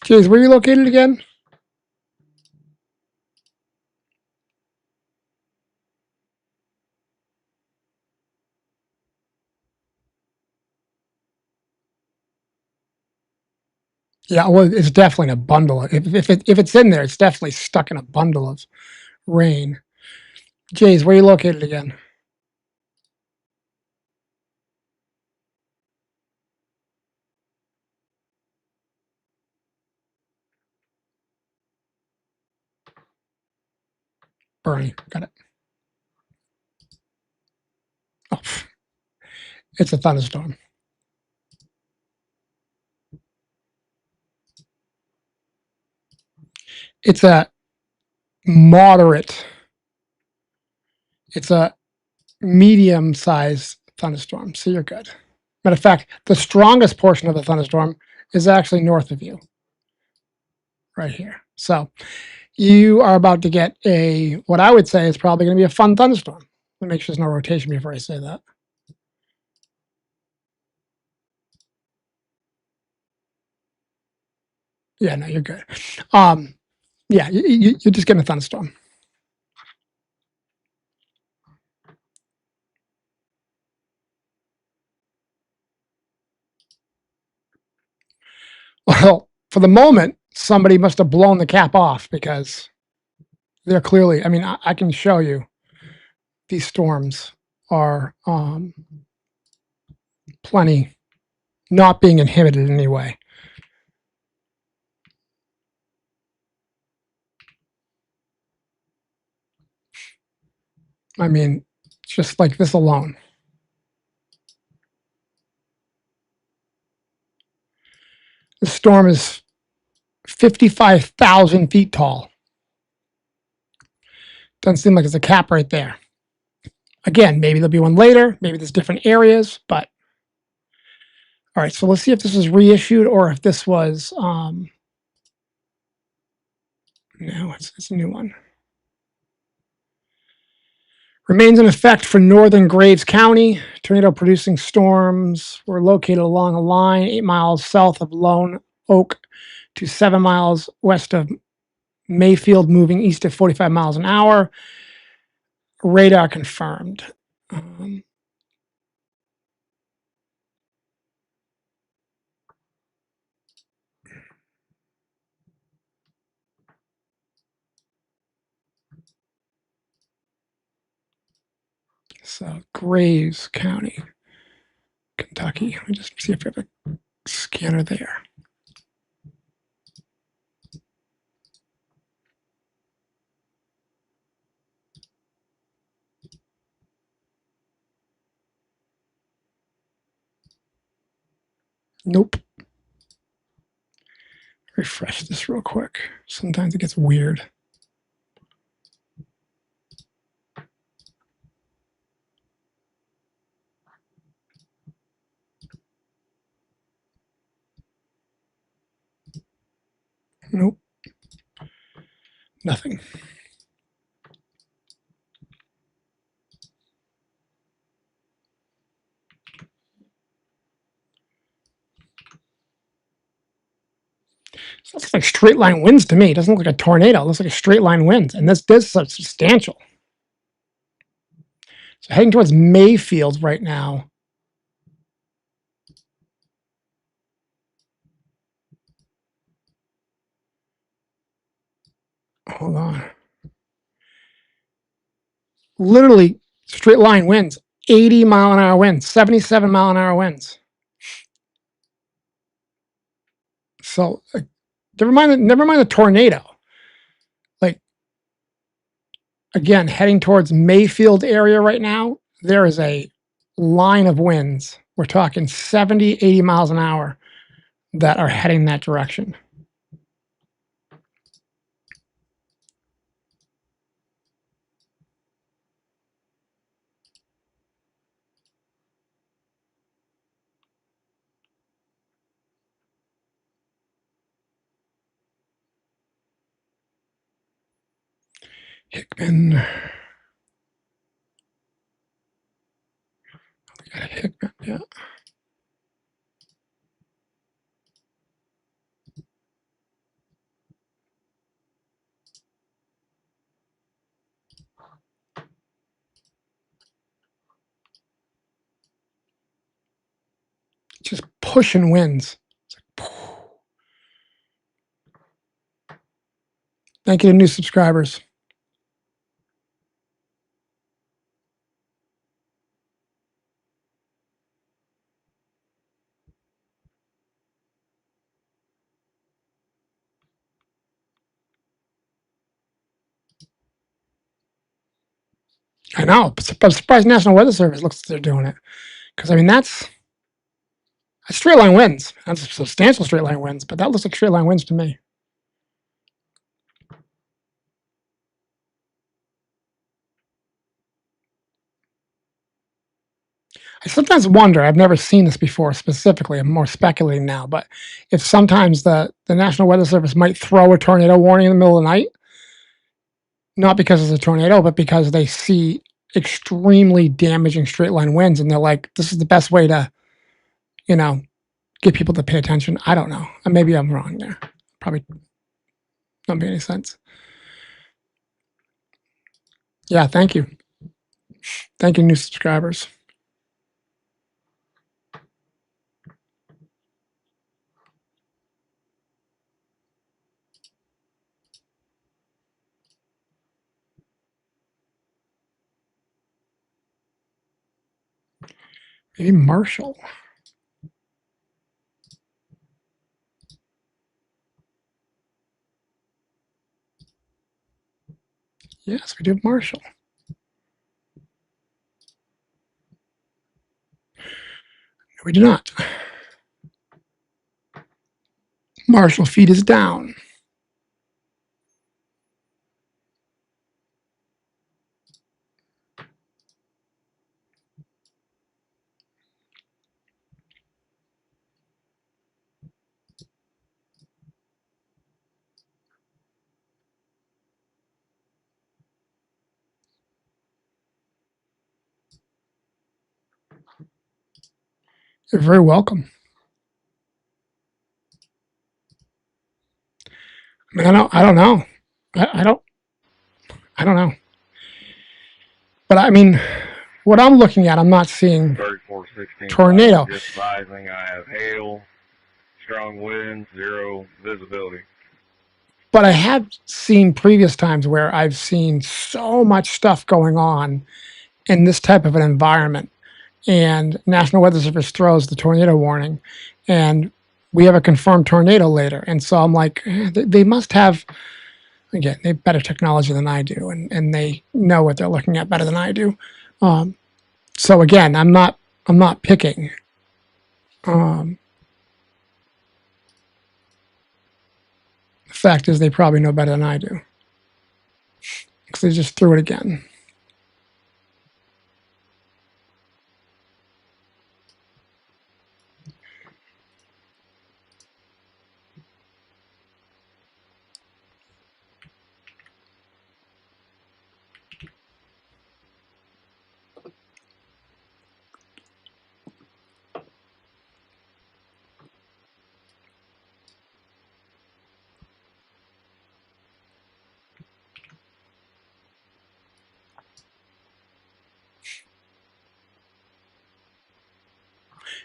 Jeez, where are you located again? Yeah, well, it's definitely in a bundle. If it's in there, it's definitely stuck in a bundle of rain. Jays, where are you located again? Bernie, got it. Oh, it's a thunderstorm. It's a moderate. It's a medium-sized thunderstorm, so you're good. Matter of fact, the strongest portion of the thunderstorm is actually north of you, right here. So you are about to get what I would say is probably going to be a fun thunderstorm. Let me make sure there's no rotation before I say that. Yeah, no, you're good. Yeah, you're just getting a thunderstorm. Well, for the moment, somebody must have blown the cap off because they're clearly, I mean, I can show you these storms are plenty not being inhibited in any way. I mean, just like this alone. The storm is 55,000 feet tall. Doesn't seem like there's a cap right there. Again, maybe there'll be one later. Maybe there's different areas, but all right. So let's see if this was reissued or if this was, no, it's a new one. Remains in effect for northern Graves County. Tornado producing storms were located along a line 8 miles south of Lone Oak to 7 miles west of Mayfield, moving east at 45 miles an hour. Radar confirmed. So Graves County, Kentucky. Let me just see if we have a scanner there. Nope. Refresh this real quick. Sometimes it gets weird. Nope. Nothing. So it looks like straight line winds to me. It doesn't look like a tornado. It looks like a straight line wind. And this is substantial. So heading towards Mayfield right now. Hold on. literally straight line winds, 80-mile-an-hour winds, 77-mile-an-hour winds. So never mind the tornado. Like, again, heading towards Mayfield area right now, there is a line of winds. We're talking 70, 80 miles an hour that are heading that direction. Hickman. Hickman, yeah. Just pushing winds. Thank you to new subscribers. I know. I'm surprised National Weather Service looks like they're doing it. Because, I mean, that's straight line winds. That's substantial straight line winds, but that looks like straight line winds to me. I sometimes wonder, I've never seen this before specifically, I'm more speculating now, but if sometimes the National Weather Service might throw a tornado warning in the middle of the night, not because it's a tornado, but because they see extremely damaging straight line winds and they're like, this is the best way to, get people to pay attention. I don't know. Maybe I'm wrong there. Probably don't make any sense. Yeah, thank you. Thank you, new subscribers. Maybe Marshall. Yes, we do have Marshall. No, we do not. Marshall feed is down. You're very welcome. I mean, I don't know. I don't know. But I mean, what I'm looking at, I'm not seeing 3416 tornado. Just advising I have hail, strong winds, zero visibility. But I have seen previous times where I've seen so much stuff going on in this type of an environment, and National Weather Service throws the tornado warning, and we have a confirmed tornado later. And so I'm like, they must have, again, they have better technology than I do, and they know what they're looking at better than I do. So again, I'm not picking. The fact is, they probably know better than I do, because they just threw it again.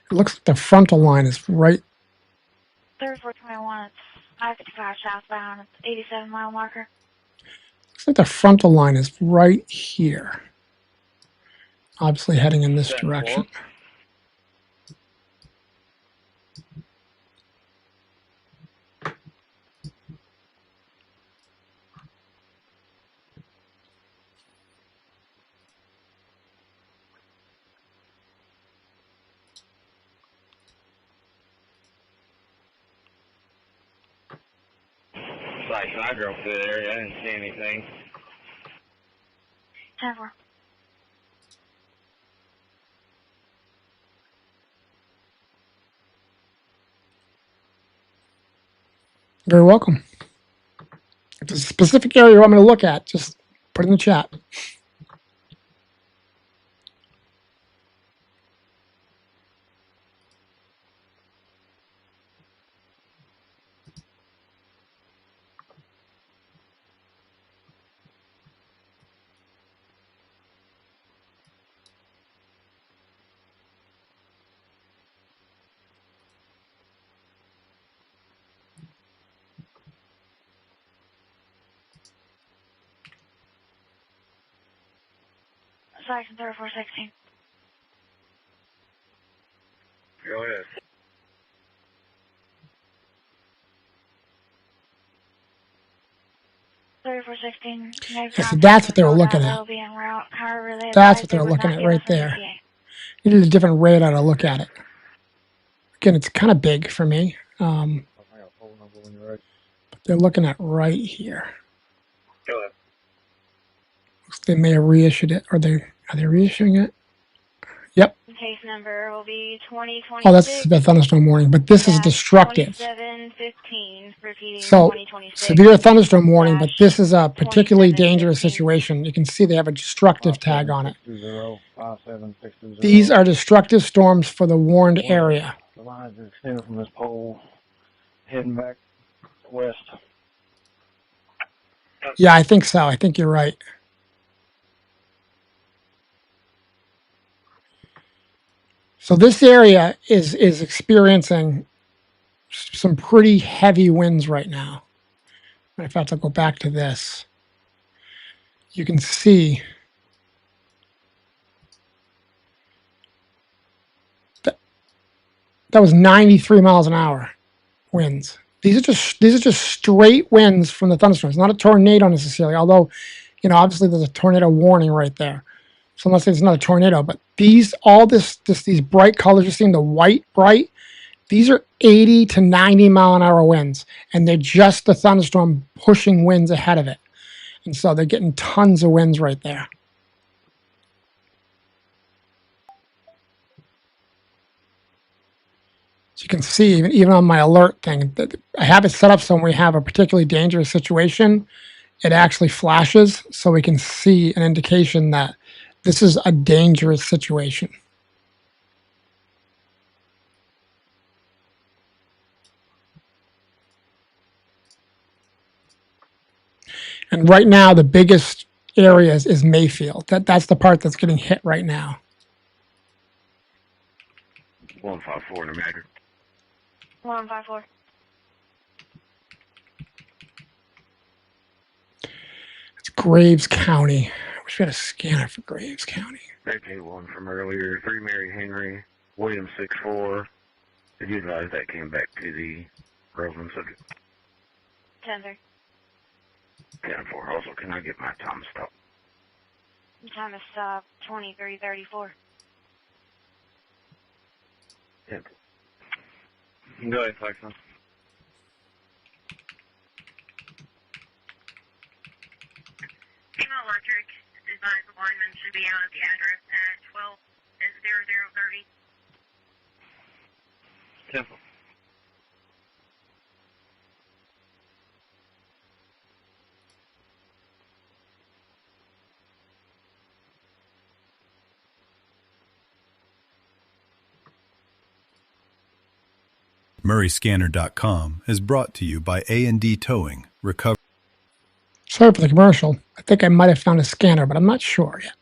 It looks like the frontal line is right. 3421, it's 555 southbound, it's 87-mile marker. Looks like the frontal line is right here. obviously heading in this direction. Like, I drove through the area, I didn't see anything. 10-4. Very welcome. If there's a specific area you want me to look at, just put it in the chat. Section 3416. Go ahead. Yeah, so that's what they were looking at. That's what they were looking at right there. You need a different radar to look at it. Again, it's kind of big for me. But they're looking at right here. Go ahead. They may have reissued it. Are they reissuing it? Yep. Case number will be 2026. Oh, that's the thunderstorm warning, but this is destructive. 2715, repeating So 2026. severe thunderstorm warning, but this is a particularly dangerous situation. You can see they have a destructive tag on it. 57620. These are destructive storms for the warned area. The lines are extended from this pole, heading back west. Yeah, I think so. I think you're right. So this area is experiencing some pretty heavy winds right now. In fact, I'll go back to this. You can see that was 93 miles an hour winds. These are just straight winds from the thunderstorms, not a tornado necessarily, although, you know, obviously there's a tornado warning right there. So unless it's not a tornado, but these bright colors you're seeing, the white bright, these are 80 to 90 mile an hour winds, and they're just the thunderstorm pushing winds ahead of it. And so they're getting tons of winds right there. So you can see, even on my alert thing, I have it set up so when we have a particularly dangerous situation, it actually flashes so we can see an indication that this is a dangerous situation. And right now, the biggest areas is Mayfield. That's the part that's getting hit right now. 154 in the matter. 154. It's Graves County. I wish we had a scanner for Graves County. AK1 from earlier. 3 Mary Henry. William 64. Did you advise that came back to the Roseland subject? 10-3. 10-4. Also, can I get my time stop? Time to stop 2334. 10. Go ahead, Flexon. Female Electric advised the lineman should be out at the address at 12:0030. 10-4. MurrayScanner.com is brought to you by A&D Towing. Recover. Sorry for the commercial. I think I might have found a scanner, but I'm not sure yet.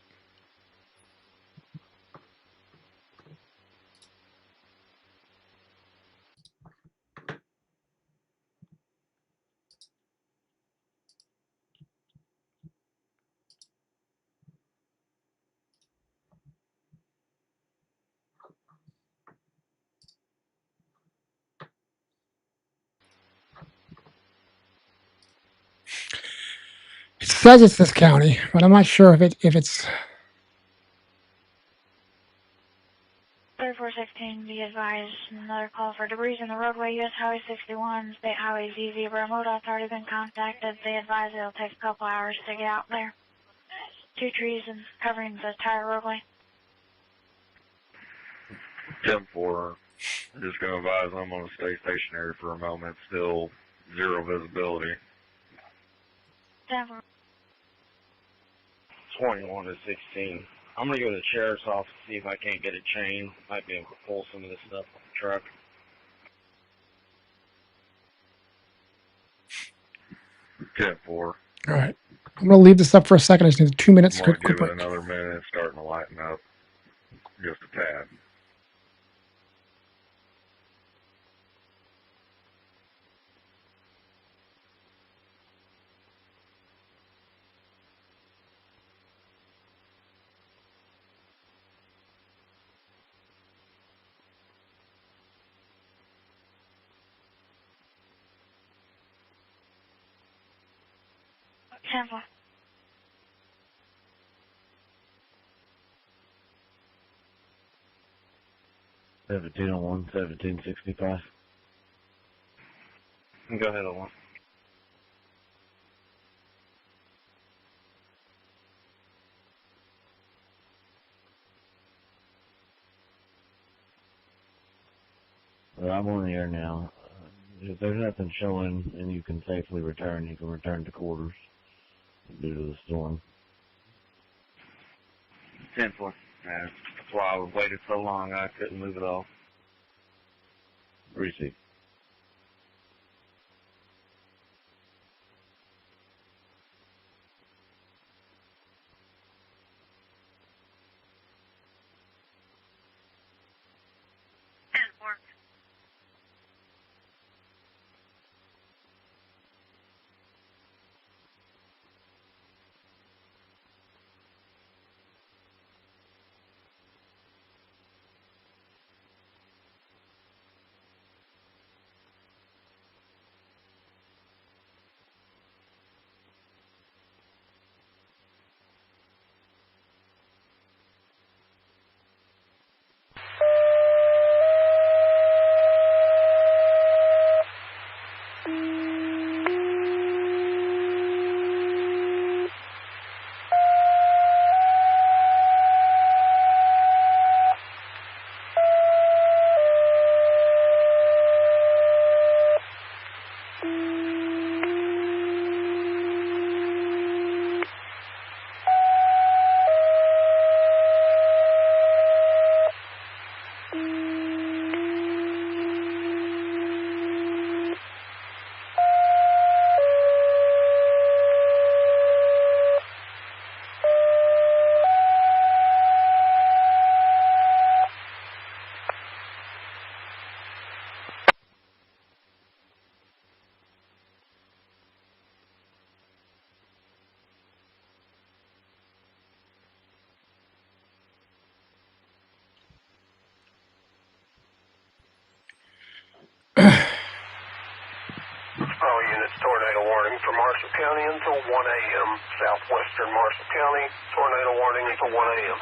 says it's this county, but I'm not sure if it's 3416, be advised, another call for debris in the roadway, US Highway 61, State Highway ZZ, where MoDOT's already been contacted. They advise it'll take a couple hours to get out there. 2 trees and covering the entire roadway. 10-4, just going to advise I'm going to stay stationary for a moment, still zero visibility. 10-4. 21 to 16. I'm gonna go to the sheriff's office to see if I can't get a chain. Might be able to pull some of this stuff off the truck. All right. I'm going to leave this up for a second. I just need 2 minutes. I'm going to Quick give break. it another minute. It's starting to lighten up just a tad. Temple. Go ahead, Owen. Well, I'm on the air now. If there's nothing showing and you can safely return, you can return to quarters due to the storm. 10-4. That's why I waited so long. I couldn't move it off. Receive. All units, tornado warning for Marshall County until 1 a.m. Southwestern Marshall County, tornado warning until 1 a.m.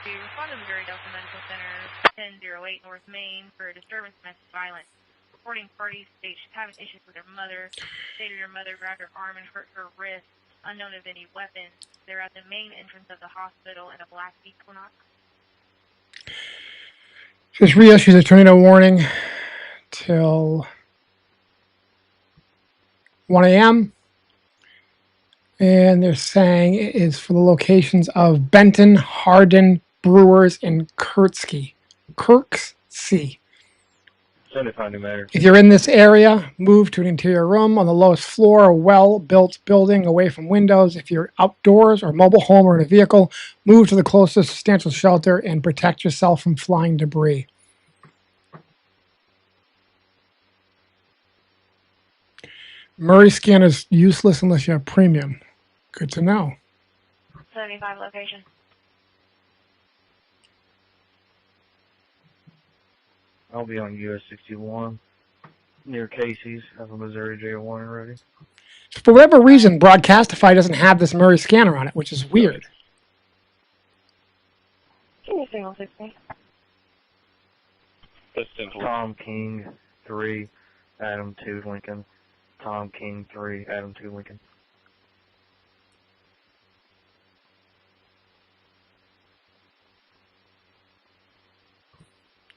5572, respond to Missouri Delta Medical Center, 1008 North Main for disturbance and domestic violence. Reporting parties state she's having issues with her mother. Stated her mother grabbed her arm and hurt her wrist. Unknown of any weapons. They're at the main entrance of the hospital in a black Equinox. Just reissues a tornado warning till 1 a.m. And they're saying it is for the locations of Benton, Hardin, Brewers, and Kirksey. 75 New Matter. If you're in this area, move to an interior room on the lowest floor, a well-built building away from windows. If you're outdoors or mobile home or in a vehicle, move to the closest substantial shelter and protect yourself from flying debris. Murray scan is useless unless you have premium. Good to know. 75 location. I'll be on US 61. near Casey's. Have a Missouri jail warning ready. For whatever reason, Broadcastify doesn't have this Murray scanner on it, which is weird. Give me signal 60. Tom King 3, Adam 2 Lincoln. Tom King 3, Adam 2 Lincoln.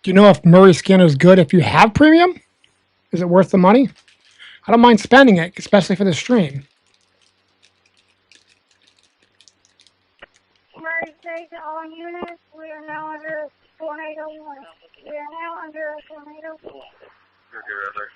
Do you know if Murray scanner is good if you have premium? Is it worth the money? I don't mind spending it, especially for the stream. Murray State to all units, we are now under a tornado warning. We are now under a tornado warning. You're good right there.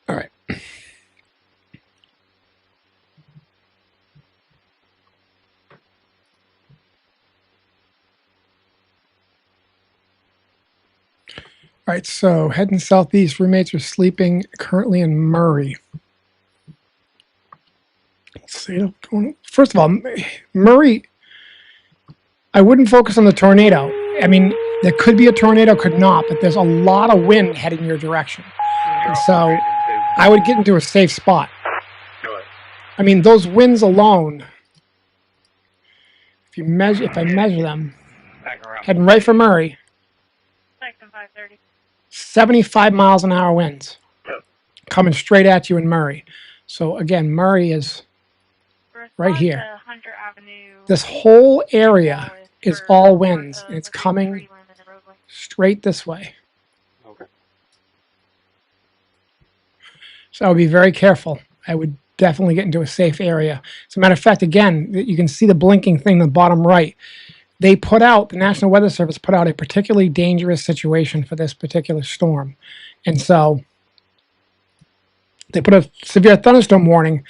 All right. All right, so heading southeast, roommates are sleeping currently in Murray. Let's see. First of all, Murray, I wouldn't focus on the tornado. I mean, there could be a tornado, could not, but there's a lot of wind heading your direction. And so I would get into a safe spot. I mean, those winds alone, if I measure them, heading right for Murray, 75 miles an hour winds coming straight at you in Murray. So again, Murray is right here. This whole area is all winds, and it's coming straight this way. So I would be very careful. I would definitely get into a safe area. As a matter of fact, again, you can see the blinking thing in the bottom right. The National Weather Service put out a particularly dangerous situation for this particular storm. And so they put a severe thunderstorm warning,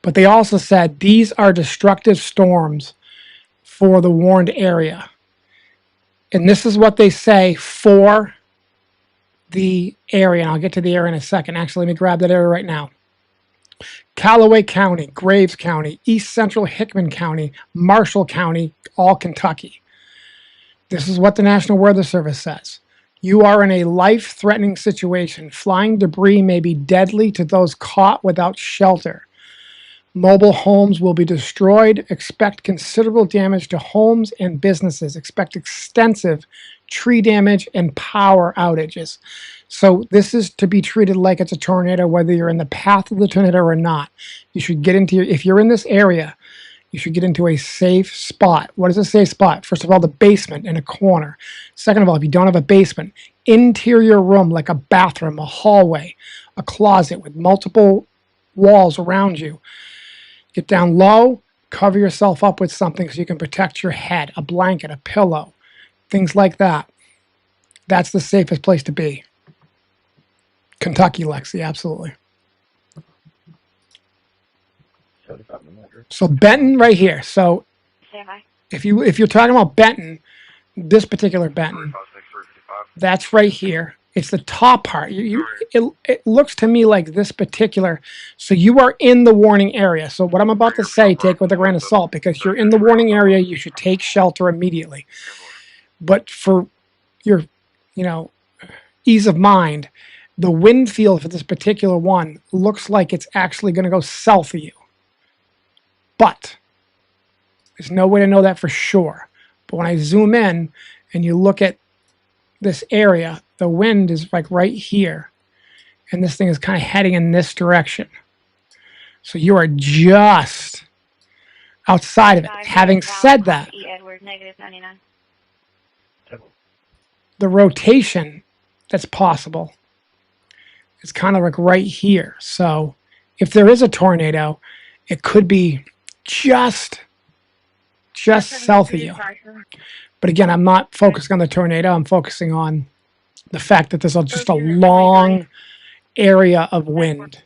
but they also said these are destructive storms for the warned area. And this is what they say for the area. And I'll get to the area in a second. Actually, let me grab that area right now. Callaway County, Graves County, East Central Hickman County, Marshall County, all Kentucky. This is what the National Weather Service says. You are in a life-threatening situation. Flying debris may be deadly to those caught without shelter. Mobile homes will be destroyed. Expect considerable damage to homes and businesses. Expect extensive tree damage and power outages. So this is to be treated like it's a tornado, whether you're in the path of the tornado or not. You should get into if you're in this area, you should get into a safe spot. What is a safe spot? First of all, the basement in a corner. Second of all, if you don't have a basement, interior room like a bathroom, a hallway, a closet with multiple walls around you. Get down low, cover yourself up with something so you can protect your head, a blanket, a pillow, things like that. That's the safest place to be. Kentucky, Lexi, absolutely. So Benton right here. So if you're talking about Benton, this particular Benton, that's right here. It's the top part. It looks to me like this particular. So you are in the warning area. So what I'm about to say, take with a grain of salt, because you're in the warning area, you should take shelter immediately. But for your, ease of mind, the wind field for this particular one looks like it's actually going to go south of you. But there's no way to know that for sure. But when I zoom in and you look at this area, the wind is like right here. And this thing is kind of heading in this direction. So you are just outside of it. Having said that, the rotation that's possible is kind of like right here. So if there is a tornado, it could be just south of you. But again, I'm not focusing on the tornado. I'm focusing on The fact that there's just a long area of wind.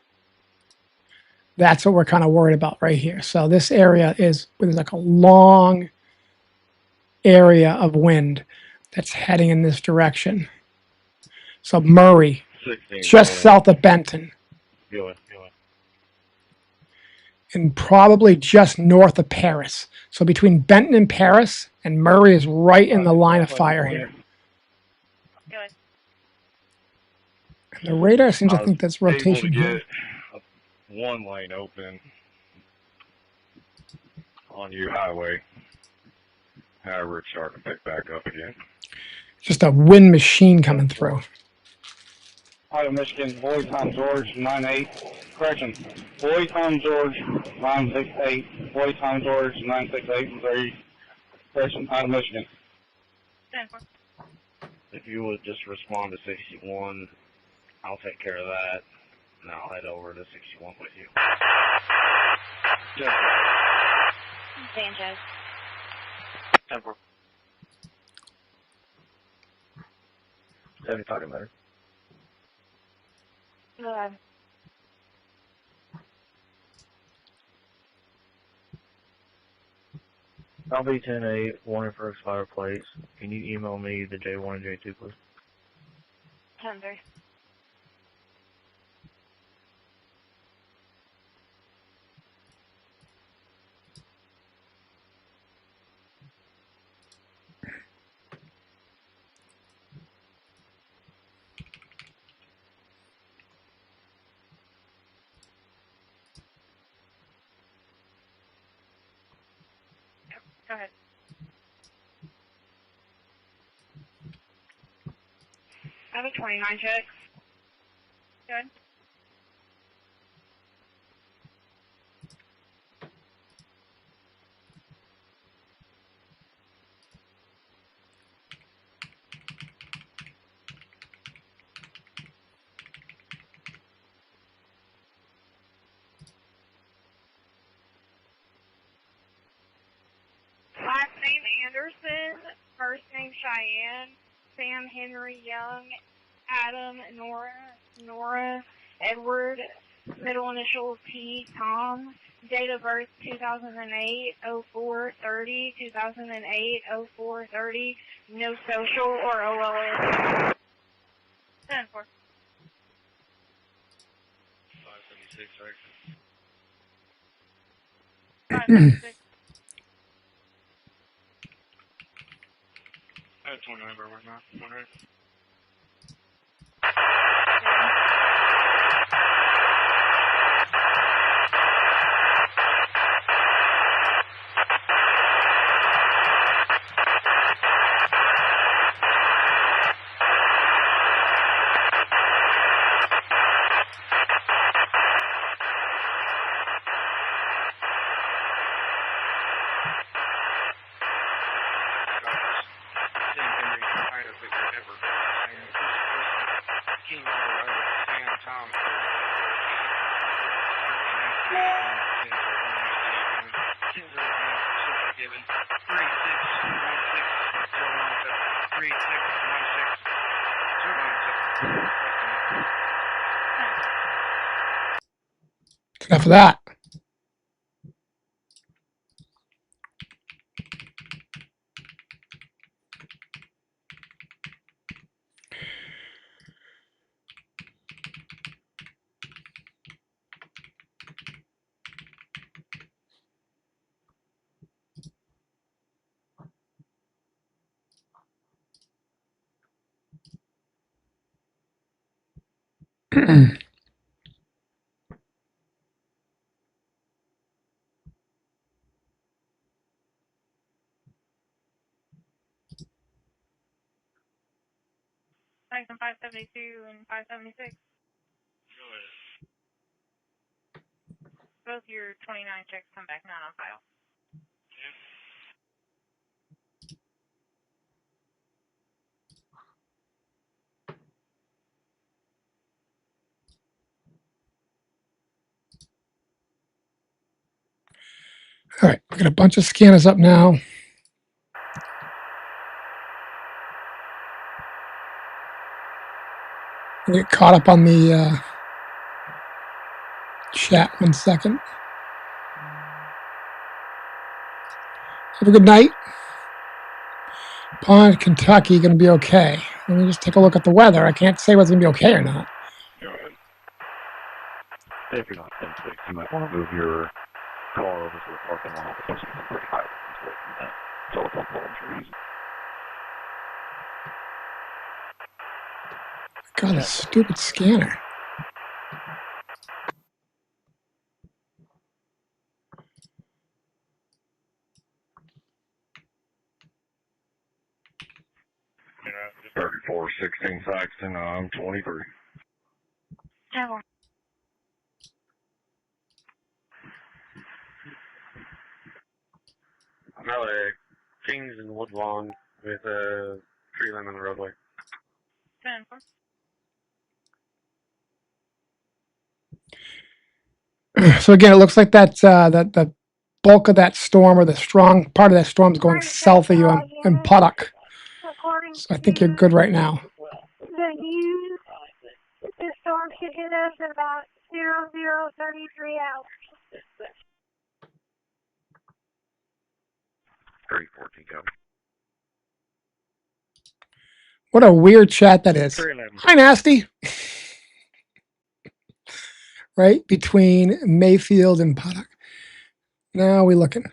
That's what we're kind of worried about right here. So this area is there's like a long area of wind that's heading in this direction. So Murray, just south of Benton. And probably just north of Paris. So between Benton and Paris, and Murray is right in the line of fire here. And the radar seems to think that's rotation here. One lane open on U Highway. However, it's starting to pick back up again. Just a wind machine coming through. Out of Michigan, Boy Tom George 98. Correction. Boy Tom George 968. Boy Tom George 968 Missouri. Correction. Out of Michigan. If you would just respond to 61, I'll take care of that, and I'll head over to 61 with you. Sanchez. 10-4. 70 talking better. I'll be 10-8, warning for expired plates. Can you email me the J1 and J2, please? 10-3. Go ahead. I have a 29 check. Good. Last name Anderson, first name Cheyenne, Sam Henry Young, Adam Nora Edward, middle initial T Tom, date of birth 2008 04/30, 2008 04/30, no social or OLS. 10-4. 576, right? 576. I have 29 by right now. 100. Enough of that. Thanks on 572 and 576. Both your 29 checks come back not on file. All right, we got a bunch of scanners up now. I get caught up on the chat 1 second. Have a good night. Pond, Kentucky, going to be okay. Let me just take a look at the weather. I can't say what's going to be okay or not. If you're not 10-6, you might want to move your car over to the parking lot because it's pretty high away from that telephone pole and trees. God, this stupid scanner. Yeah, 34, 16 Saxton, I'm 23. Tower. LA, Kings and Woodlawn with a tree limb on the roadway. 10-4. So again, it looks like that the bulk of that storm, or the strong part of that storm, is going south of you in Puttock. So I think you're good right now. The news, the storm should hit us at about 00:33 hours. 3014 copy. What a weird chat that is. Hi, Nasty. Right between Mayfield and Puttock. Now we're looking.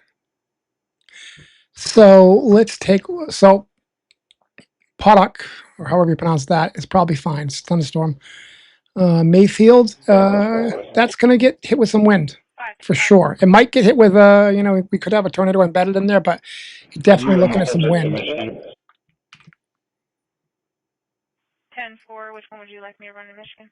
So let's take, so Puttock, or however you pronounce that, is probably fine. It's a thunderstorm. Mayfield, that's going to get hit with some wind for sure. It might get hit with, we could have a tornado embedded in there, but you're definitely looking at some wind. 10-4, which one would you like me to run in Michigan?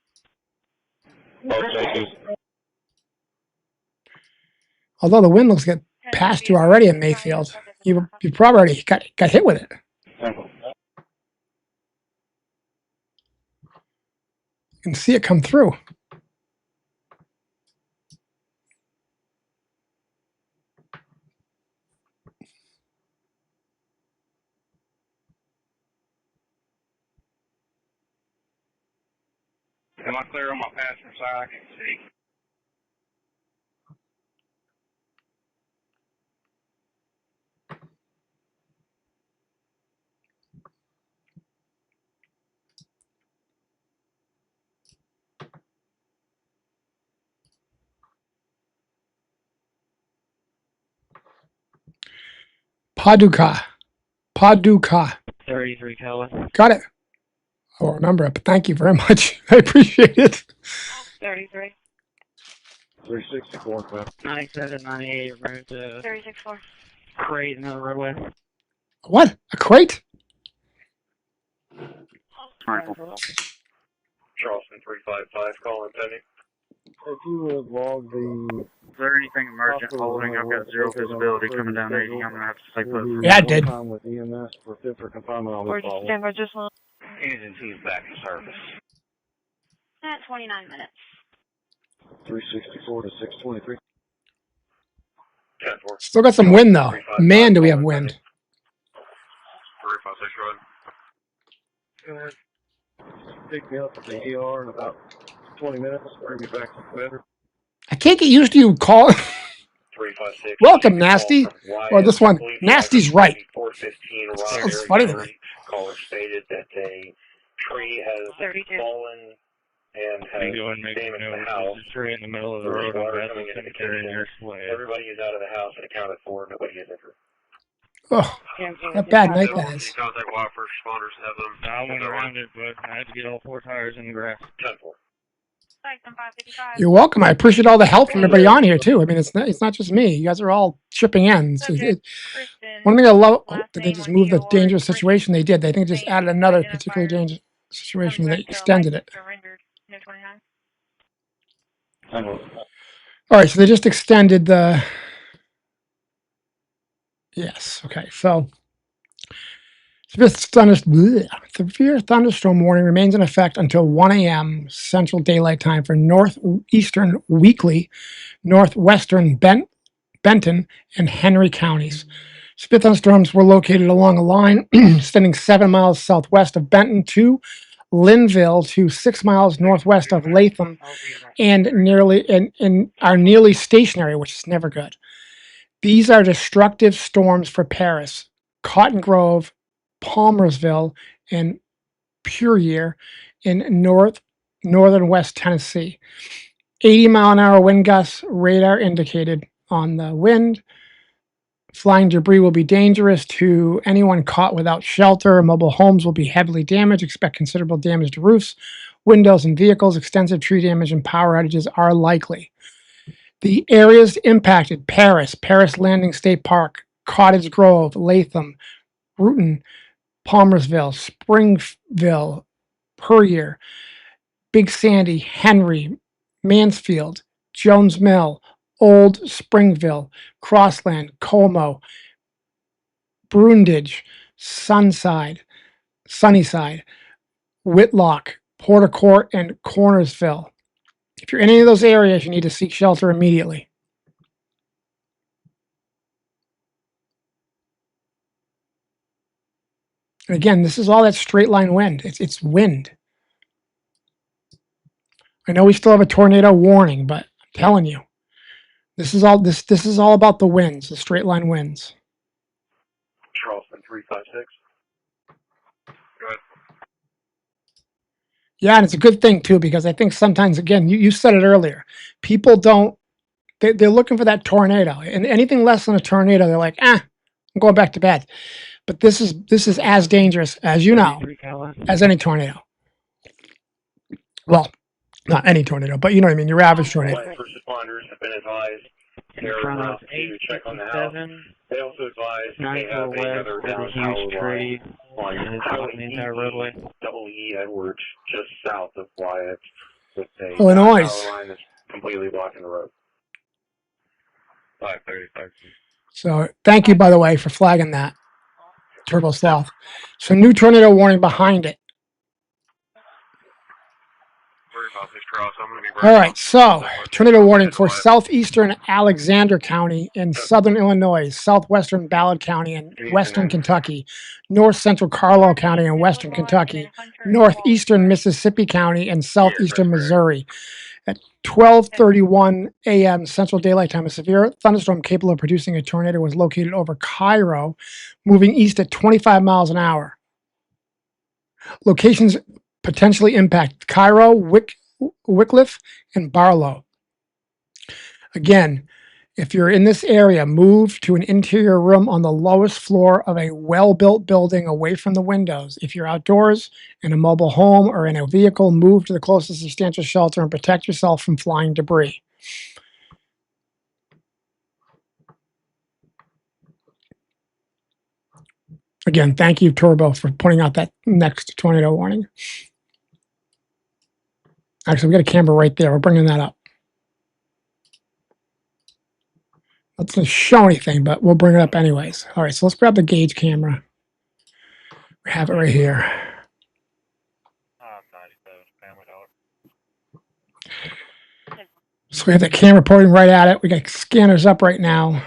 Although the wind looks to get past you already in Mayfield, you probably already got hit with it. You can see it come through. Am I clear on my passenger side? I can see. Paducah. 33 Kelvin. Got it. I won't remember it, but thank you very much. I appreciate it. 33. 364, 97, 98, road to 36-4. Crate, another roadway. What? A crate? Charleston 355, calling Penny. If you would log the... Is there anything emergent holding? I've got zero visibility coming down 80. I'm going to have to stay put. Yeah, I did. With EMS for fit for confinement on Where'd you stand by just one? Engine 2's back to service. At 29 minutes. 364 to 623. 10-4. Still got some wind, though. Man, do we have wind. 356 road. Pick me up at the ER in about 20 minutes. Bring me back to the bedroom. I can't get used to you calling. 356. Welcome, Nasty. Or this one, Nasty's right. 415 It's funny to me. Caller stated that a tree has 32. fallen and has damaged the house. There's a tree in the middle of the There's road. water I'm coming into the cemetery kitchen. near Slade. Everybody is out of the house and accounted for. Nobody is injured. Oh, what a bad night that is. Contact why first responders have them. I went around it, but I had to get all 4 tires in the grass. 10-4. Saxton 555. You're welcome. I appreciate all the help from everybody on here, too. I mean, it's not just me. You guys are all chipping in. So one thing I love, that they just moved the dangerous situation they did. They think they just added another particularly dangerous situation and they extended it. All right, so they just extended the... Yes, okay, so severe thunderstorm warning remains in effect until 1 a.m. Central Daylight Time for northeastern Weekly, northwestern Benton, and Henry counties. Severe thunderstorms were located along a line extending 7 miles southwest of Benton to Linville to 6 miles northwest of Latham and are nearly stationary, which is never good. These are destructive storms for Paris, Cotton Grove, Palmersville, and Puryear in northern West Tennessee. 80-mile-an-hour wind gusts, radar indicated on the wind. Flying debris will be dangerous to anyone caught without shelter. Mobile homes will be heavily damaged. Expect considerable damage to roofs, windows, and vehicles. Extensive tree damage and power outages are likely. The areas impacted: Paris Landing State Park, Cottage Grove, Latham, Rutan, Palmersville, Springville, Puryear, Big Sandy, Henry, Mansfield, Jones Mill, Old Springville, Crossland, Como, Brundage, Sunnyside, Whitlock, Porter Court, and Cornersville. If you're in any of those areas, you need to seek shelter immediately. And again, this is all that straight line wind. It's wind. I know we still have a tornado warning, but I'm telling you, this is all about the winds, the straight line winds. Charleston 356. Go ahead. Yeah, and it's a good thing too, because I think sometimes, again, you said it earlier, people don't, they're looking for that tornado, and anything less than a tornado, they're like, I'm going back to bed. But this is as dangerous, as you know, as any tornado. Well, not any tornado, but you know what I mean, your average tornado. First responders have been advised they're enough to check on the house. They also advise they have another down power line on Highway Double E Edwards, just south of Wyatt, with a Illinois power line that's completely blocking the road. 535. So thank you, by the way, for flagging that, Turbo Sloth. So new tornado warning behind it. All right, so tornado warning for southeastern Alexander County in southern Illinois, southwestern Ballard County and western Kentucky, north central Carlisle County and western Kentucky, northeastern Mississippi County and southeastern Missouri. At 12:31 a.m. Central Daylight Time, a severe thunderstorm capable of producing a tornado was located over Cairo, moving east at 25 miles an hour. Locations potentially impact Cairo, Wycliffe, and Barlow. Again, if you're in this area, move to an interior room on the lowest floor of a well-built building away from the windows. If you're outdoors, in a mobile home, or in a vehicle, move to the closest substantial shelter and protect yourself from flying debris. Again, thank you, Turbo, for pointing out that next tornado warning. Actually, we got a camera right there. We're bringing that up. Let's not show anything, but we'll bring it up anyways. All right, so let's grab the gauge camera. We have it right here. So we have the camera pointing right at it. We got scanners up right now.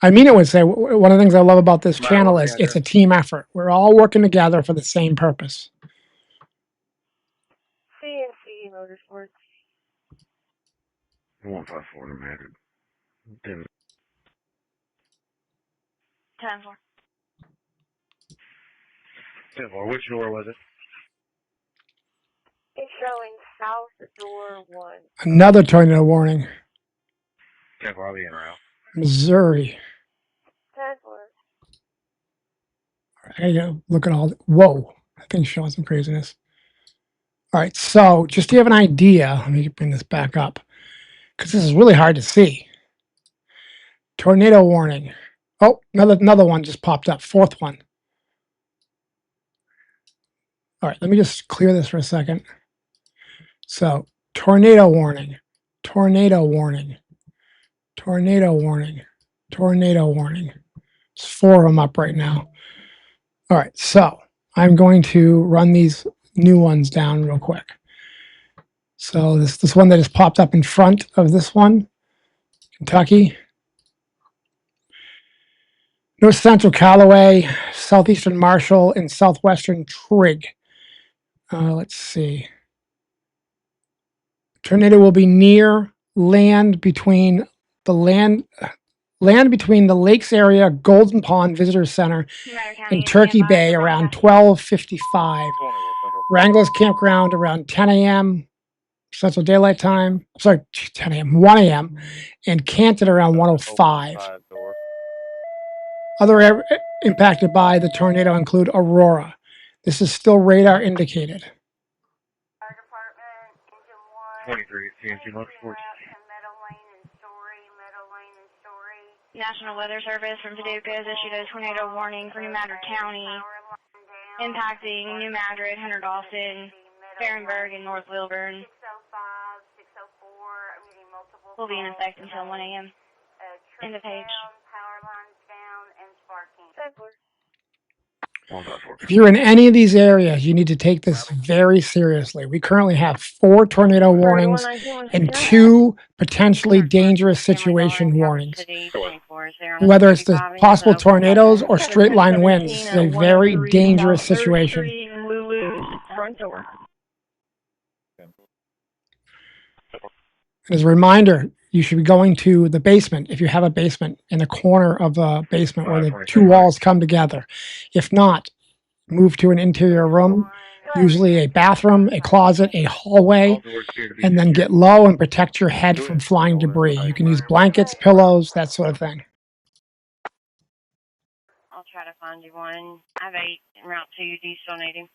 I mean, it would say one of the things I love about this channel is it's a team effort. We're all working together for the same purpose. CNC Motorsports. 154 United. 10. 10-4. 10-4. Which door was it? It's showing south door 1. Another tornado warning. 10-4. I'll be in route. Missouri. 10-4. I gotta look at all. Whoa, that thing's showing some craziness. All right, so just to have an idea, let me bring this back up because this is really hard to see. Tornado warning. Oh, another one just popped up. Fourth one. All right, let me just clear this for a second. So, tornado warning, tornado warning, tornado warning, tornado warning. There's 4 of them up right now. All right, so I'm going to run these new ones down real quick. So this one that has popped up in front of this one, Kentucky. North Central Callaway, Southeastern Marshall, and Southwestern Trigg. Let's see. Tornado will be near land between the Lakes area, Golden Pond Visitor Center, and Turkey Bay around 12:55. Wrangler's Campground around 10 a.m. Central Daylight Time. Sorry, 10 a.m. 1 a.m. and Canton around 1:05. Other impacted by the tornado include Aurora. This is still radar indicated. 23, CNC Motorsports. National Weather Service from Paducah has issued a tornado warning for New Madrid County, impacting New Madrid, Hunter Dawson, Farrenburg, and North Wilburn. Will be in effect until 1 a.m. End of page. If you're in any of these areas, you need to take this very seriously. We currently have 4 tornado warnings and 2 potentially dangerous situation warnings. Whether it's the possible tornadoes or straight line winds, this is a very dangerous situation. As a reminder, you should be going to the basement if you have a basement, in the corner of the basement where the 2 walls come together. If not, move to an interior room, usually a bathroom, a closet, a hallway, and then get low and protect your head from flying debris. You can use blankets, pillows, that sort of thing. I'll try to find you one. I have 8 en route to you. Do you still need him?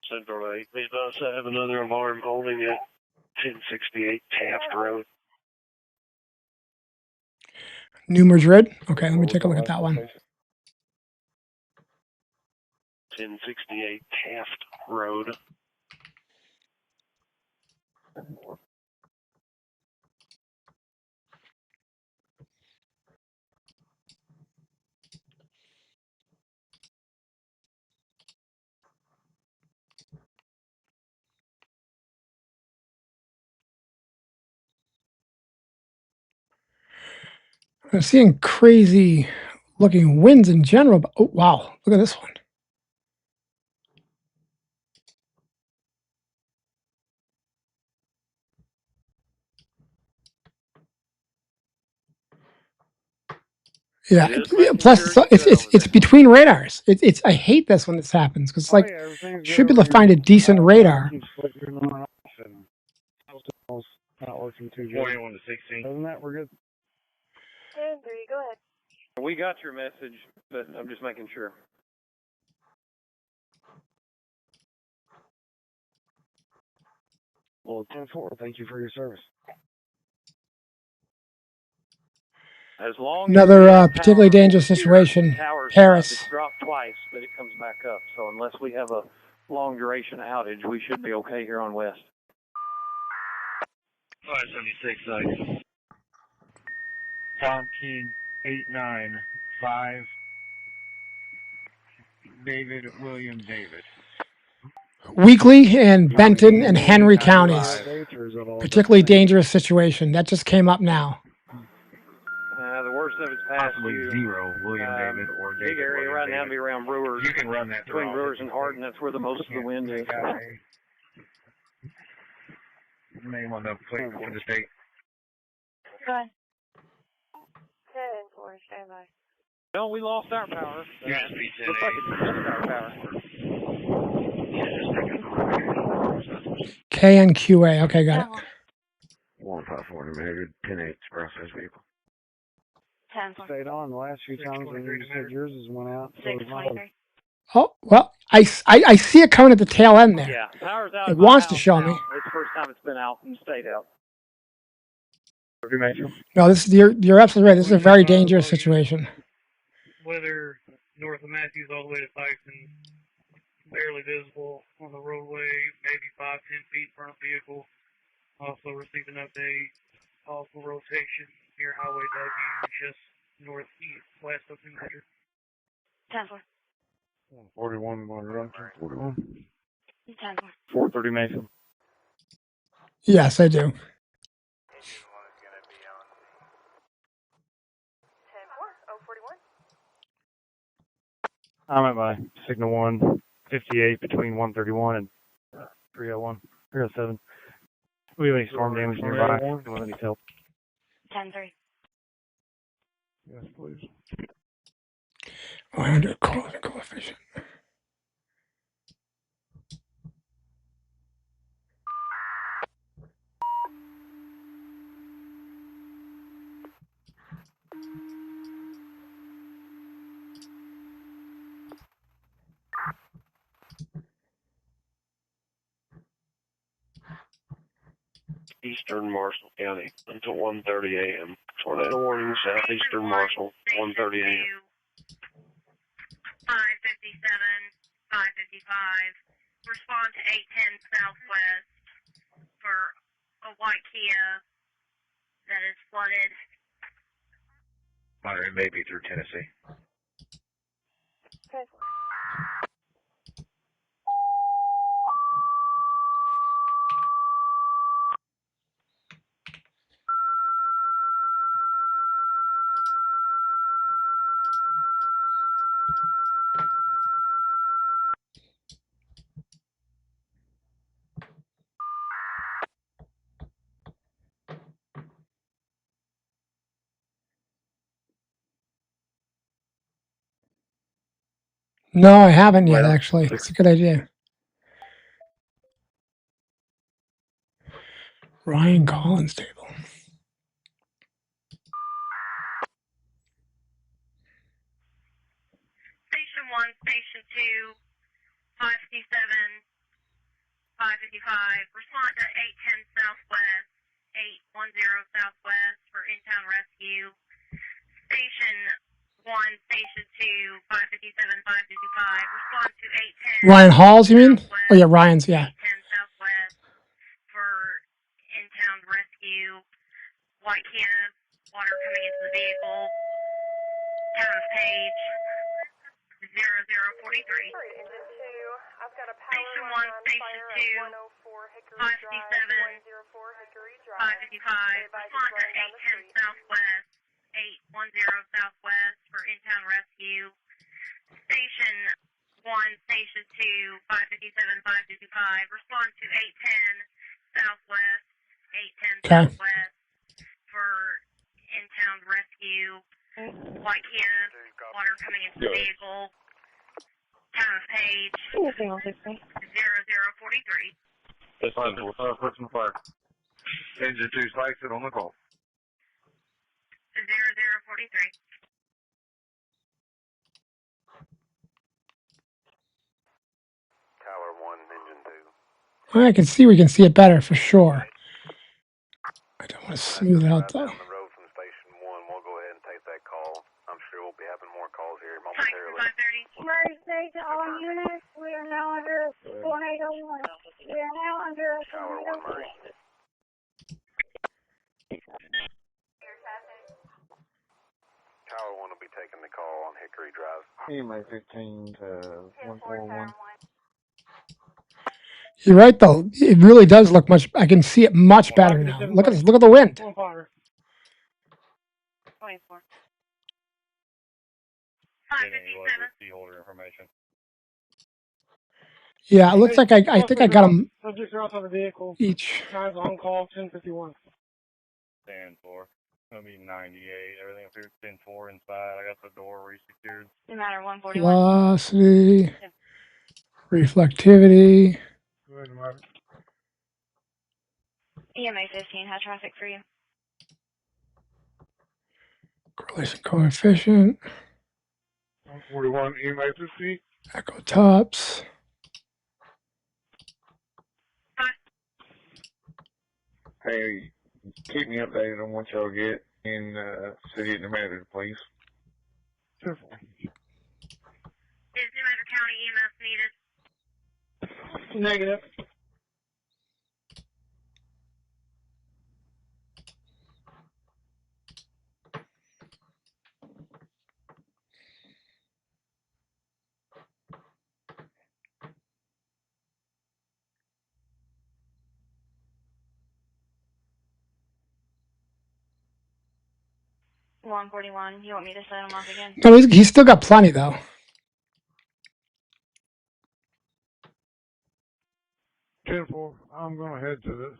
Central 8. We also have another alarm holding at 1068 Taft Road. New Madrid? Okay, let me take a look at that one. 1068 Taft Road. I'm seeing crazy looking winds in general, but oh wow, look at this one. Yeah, plus it's between radars. It's I hate this when this happens because it's like should be able to find a decent radar. Not working too good. 41 to 16. Other than that, we're good. 10-3, go ahead. We got your message, but I'm just making sure. Well, 10-4, thank you for your service. As long Another as particularly dangerous situation, Paris. It's dropped twice, but it comes back up. So unless we have a long duration outage, we should be okay here on West. 576, Tom King 895. David William David. Weekly and Benton and Henry counties. Particularly dangerous situation. That just came up now. The worst of it's past you. 0 William David or David big area William right David. now be around Brewers. You can run that between Brewers and Hardin. That's where the most of the wind is. You may want to play for the state. Go ahead. 10-4, stand by. No, we lost our power. Yeah, looks like it's lost our power. KNQA. Okay, got it. 154 United 10-8 Express vehicle. 10-4. Stayed on the last few times when you said yours has went out. So 623. Oh, well, I see it coming at the tail end there. Yeah, power's out. It wants to show me. It's the first time it's been out and stayed out. No, this is you're absolutely right. This is a very dangerous situation. Weather north of Matthews all the way to Tyson. barely visible on the roadway, maybe 5-10 feet in front of the vehicle. Also received an update, possible rotation near Highway W, just northeast west of New Hampshire. 10-4. 41, 41. 10-4. 430 Mason. Yes, I do. 10-4, 041. I'm at my signal 158 between 131 and 301, 307. Do we have any storm damage nearby? We'll need help. 10-3. Yes, please. 100 coefficient. Eastern Marshall County until 1:30 a.m. Tornado warning, southeastern Marshall, 1:30 a.m. 557, 555. Respond to 810 Southwest for a white Kia that is flooded. It may be through Tennessee. Okay. No, I haven't yet, actually. It's a good idea. Ryan Collins table. Station 1, Station 2, 557, 555. Respond to 810 Southwest, 810 Southwest for in-town rescue. Station 1, Station 2, 557, 555. Respond to 810 Ryan Halls, you mean? Oh, yeah, Ryan's, yeah. 810 Southwest for in-town rescue. White Kia, water coming into the vehicle. Town of Page, 0043. Station 1, Station 2, 557, 555. Respond to 810 Southwest, 810 Southwest for in-town rescue. Station 1, Station 2, 557, 555. Respond to 810 Southwest, 810 Southwest for in-town rescue. White Kia, water coming into the vehicle. Town of Page, 0043. That's fine. We'll put some fire. Engine 2 sighted on the call. 0043. Tower 1, engine 2. Well, I can see we can see it better for sure. I don't want to smooth it out, though. Down the road from Station 1, we'll go ahead and take that call. I'm sure we'll be having more calls here momentarily. Emergency to all units. We are now under tornado warning. We are now under a Tower 1, Murray. Tower 1 will be taking the call on Hickory Drive. EMA 15 to 141. You're right, though. It really does look much. I can see it much better now. Look at this. Look at the wind. 24. Holder information. Yeah, it looks like I think I got them Subjects are outside the vehicle. each. Times on call 1051. Stand for. It'll be 98. Everything up here 10-4 inside. I got the door resecured. No matter 141. Velocity, reflectivity. Good, Mark. EMA 15, high traffic for you. Correlation coefficient. 141, EMA 50. Echo tops. Hey, keep me updated on what y'all get in city of New Hampshire, please. Sure. Is New Hampshire County EMS needed? Negative. One 41. You want me to set him off again? No, he's still got plenty though. 10-4, I'm going to head to the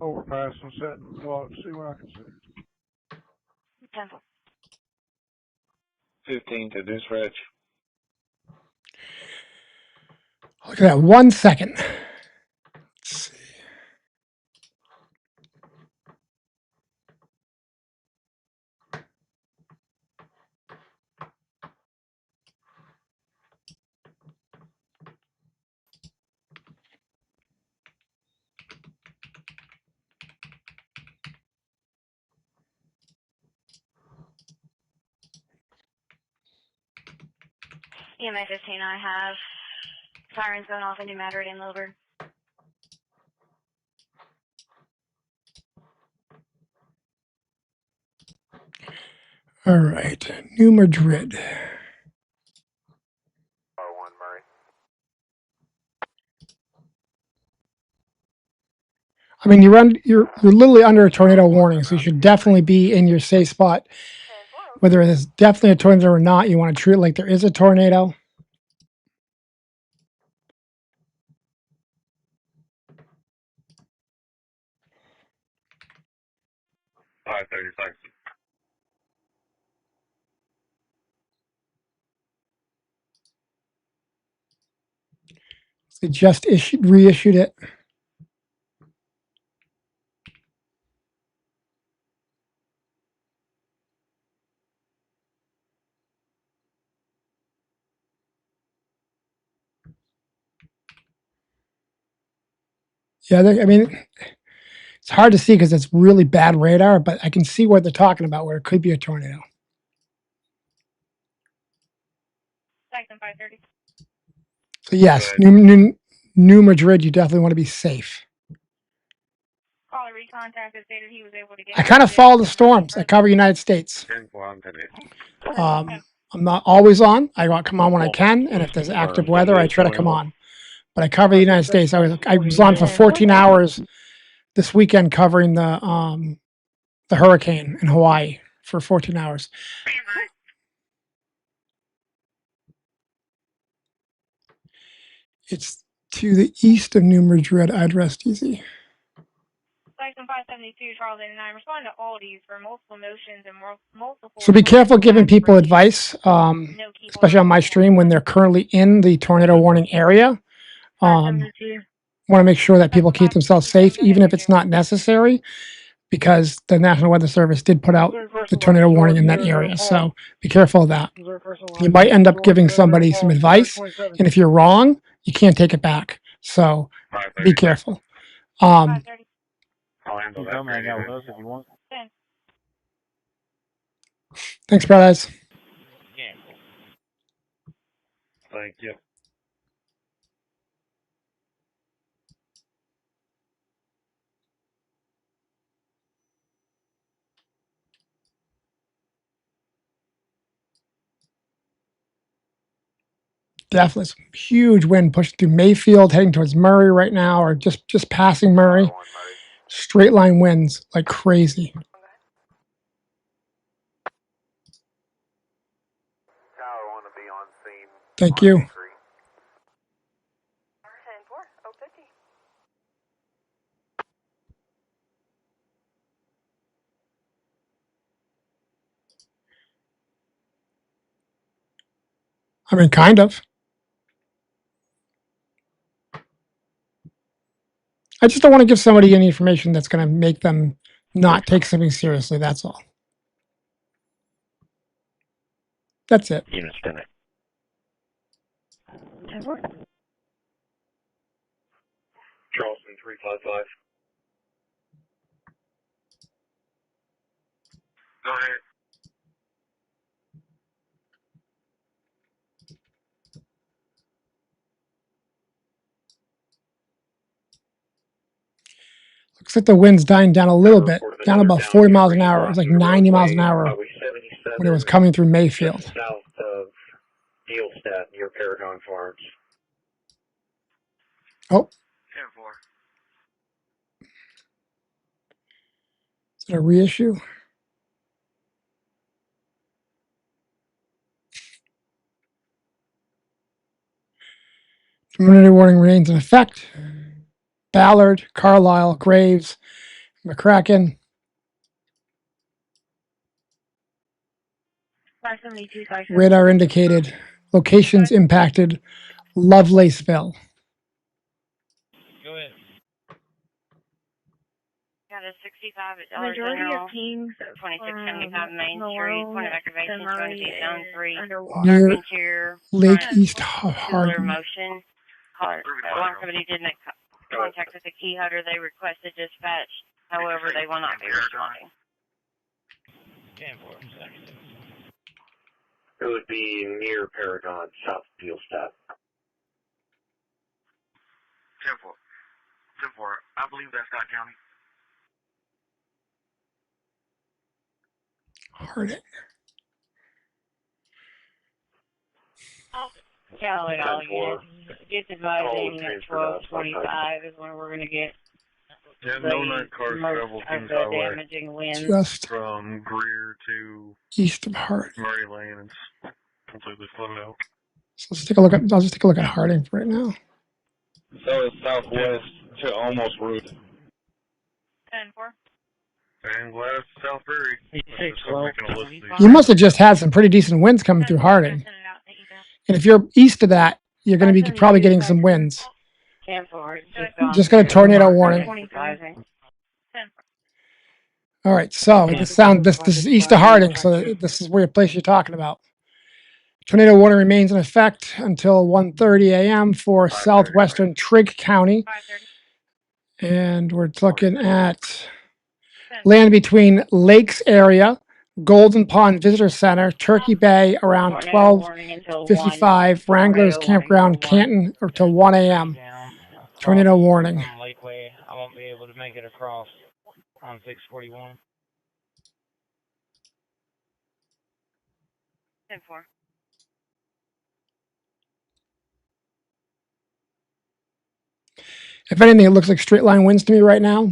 overpass and set and go out and see what I can see. 10-4. 15 to dispatch. Look at that. 1 second. Let's see. EMA 15, I have sirens going off in New Madrid and Lilburn. All right. New Madrid. I mean, you're literally under a tornado warning, so you should definitely be in your safe spot. Whether there's definitely a tornado or not, you want to treat it like there is a tornado. They just reissued it. Yeah, I mean, it's hard to see because it's really bad radar, but I can see what they're talking about, where it could be a tornado. Section 530. So yes, New Madrid, you definitely want to be safe. Caller recontacted, stated he was able to get. I kind of follow the storms. I cover United States. I'm not always on. I come on when I can, and if there's active weather, I try to come on. But I cover the United States. I was on for 14 hours this weekend covering the hurricane in Hawaii for 14 hours. It's to the east of New Madrid. I'd rest easy. Section 572, Charles 89. Respond to all these for multiple motions and multiple. So be careful giving people advice, especially on my stream when they're currently in the tornado warning area. Want to make sure that people keep themselves safe, even if it's not necessary, because the National Weather Service did put out the tornado warning in that area. So be careful of that. You might end up giving somebody some advice, and if you're wrong, you can't take it back. So be careful. You tell me I got with us if you want. Thanks, brothers. Yeah. Thank you. Definitely some huge wind pushing through Mayfield, heading towards Murray right now, or just passing Murray. Straight line winds like crazy. Thank you. I mean, kind of. I just don't want to give somebody any information that's going to make them not take something seriously. That's all. That's it. Units 10. Charleston 355. Go ahead. Looks like the wind's dying down a little bit, down about 40 miles an hour. It was like 90 miles an hour when it was coming through Mayfield. Just south of Fieldstadt near Paragon Farms. Oh, 10-4. is it a reissue? Community warning remains in effect. Ballard, Carlisle, Graves, McCracken. 572, Radar indicated. Locations impacted. Lovelaceville. Go ahead. Got a 65 at Dollar Majority General. of Kings, 2675 Main Street. Point of activation, Malone, 200 feet, zone 3. Near Dark interior. Lake front, East Tubular Hardin. motion. Alarm company did make contact with the key holder. They requested dispatch. However, they will not be responding. 10-4. It would be near Paragon, south of Fieldstadt. 10-4. 10-4. I believe that's Scott County. Harding. Cali all units. It's advising at 12:25 is when we're going to get Yeah, no night cars travel of Kings the Highway damaging winds. Just from Greer to east of Harding. Murray Lane. It's completely flooded out. So let's take a look at. I'll just take a look at Harding for right now. So it's southwest to almost route. 10-4. And last South Prairie. You must have just had some pretty decent winds coming through Harding. And if you're east of that, you're going to be probably getting some winds. 10-4. Just got a tornado warning. All right, so this is east of Harding, so this is where place you're talking about. Tornado warning remains in effect until 1:30 a.m. for southwestern Trigg County. And we're looking at land between Lakes area, Golden Pond Visitor Center, Turkey Bay around 12:55, Wranglers Campground, Canton, or till 1 a.m. Tornado warning. From Lakeway, I won't be able to make it across on 641. 10-4. If anything, it looks like straight line winds to me right now,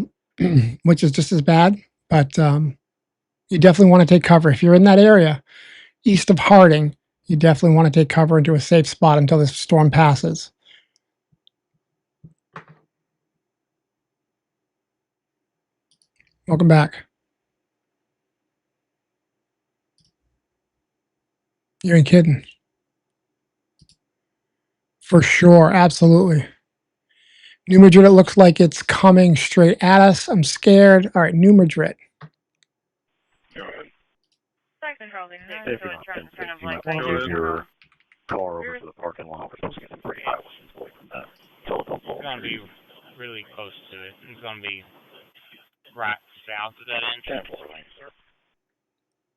which is just as bad. But you definitely want to take cover. If you're in that area, east of Harding, you definitely want to take cover into a safe spot until this storm passes. Welcome back. You ain't kidding. For sure, absolutely. New Madrid, it looks like it's coming straight at us. I'm scared. All right, New Madrid. If you're not in safety, you might move your car over to the parking lot. We're supposed to get some pretty high winds away from that telephone pole. It's going to be really close to it. It's going to be right south of that entrance.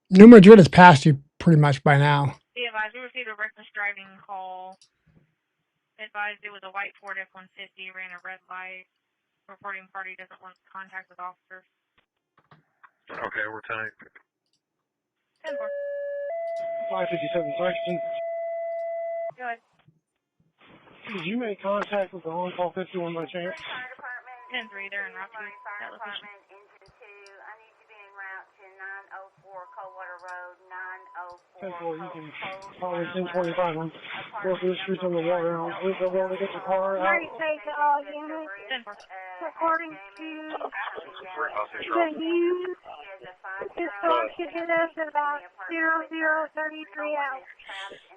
New Madrid has passed you pretty much by now. Be advised, we received a reckless driving call. Advised it was a white Ford F-150, ran a red light. Reporting party doesn't want contact with officers. Okay, we're tight. 10-4. 557 Sexton. Go ahead. Did you make contact with the on-call 51 by chance? 10-3, they're en route to that location. 10-4, you can follow 1025 on go through the streets on the water. I believe they'll be able to get your car out. Very safe to all units. According to the news, this storm should hit us at about 00:33 hours.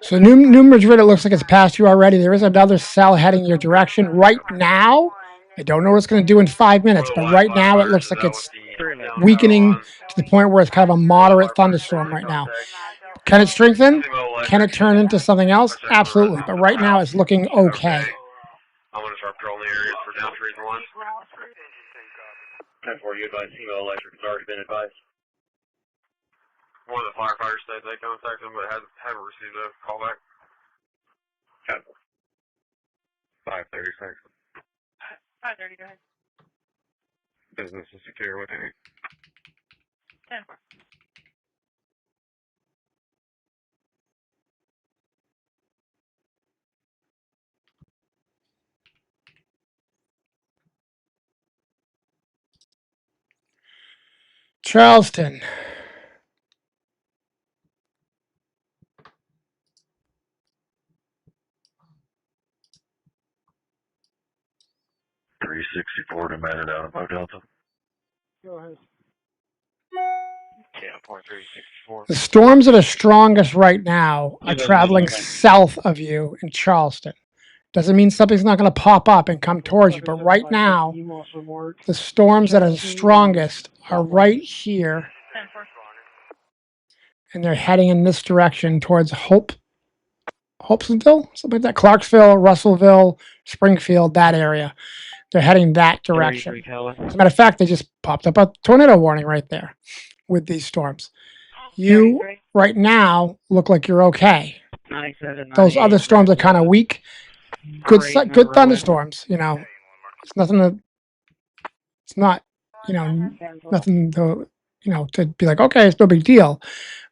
So New Madrid, it looks like it's passed you already. There is another cell heading your direction right now. I don't know what it's going to do in 5 minutes, but right now it looks like it's weakening to the point where it's kind of a moderate thunderstorm right now. Can it strengthen? Can it turn into something else? Absolutely. But right now it's looking okay. I'm going to start patrolling the areas for down 3 and 1. 10-4, you advise Hemo Electric has already been advised. One of the firefighters said they contacted them, but haven't received a call back. 5:30 seconds. 5:30, go ahead. Business is secure with it. 10-4. Charleston. .364 to man it out of Delta. Go ahead. 10.364. The storms that are strongest right now are traveling south of you in Charleston. Doesn't mean something's not going to pop up and come towards you, but right now, the storms that are the strongest are right here, 10-4. and they're heading in this direction towards Hopesville, something like that, Clarksville, Russellville, Springfield, that area. They're heading that direction. As a matter of fact, they just popped up a tornado warning right there with these storms. You right now look like you're okay. Those other storms are kind of weak. Good thunderstorms, you know. It's nothing to. It's not, you know, nothing to, you know, to be like, okay, it's no big deal.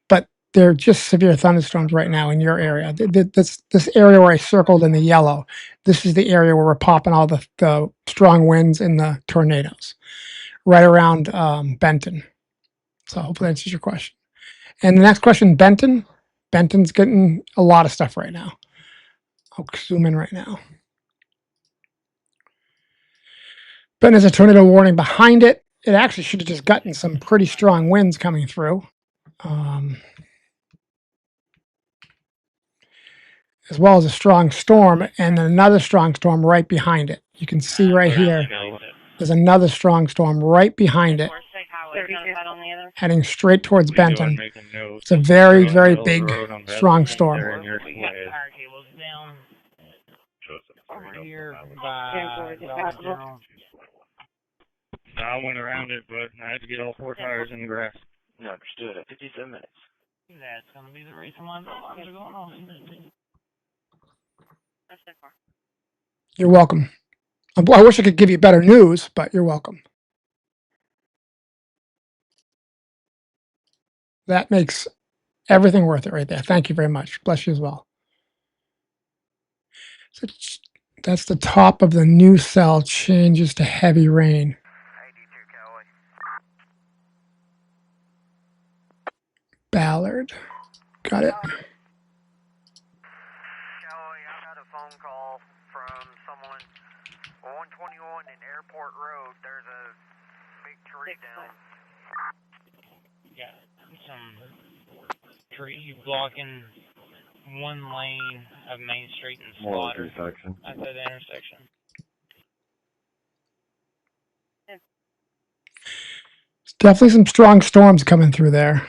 But they're just severe thunderstorms right now in your area. This area where I circled in the yellow, this is the area where we're popping all the strong winds and the tornadoes, right around Benton. So hopefully that answers your question. And the next question, Benton. Benton's getting a lot of stuff right now. I'll zoom in right now. Benton has a tornado warning behind it. It actually should have just gotten some pretty strong winds coming through. As well as a strong storm and another strong storm right behind it. You can see right here, there's another strong storm right behind it, heading straight towards Benton. It's a very, very big, strong storm. I went around it, but I had to get all 4 tires in the grass. Understood. At 57 minutes. That's going to be the reason why the alarms are going off. You're welcome. I wish I could give you better news, but you're welcome. That makes everything worth it right there. Thank you very much. Bless you as well. So that's the top of the new cell changes to heavy rain. Ballard. Got it. From someone 121 in Airport Road. There's a big tree down. Yeah, some tree blocking one lane of Main Street and Slaughter at that intersection. There's definitely some strong storms coming through there.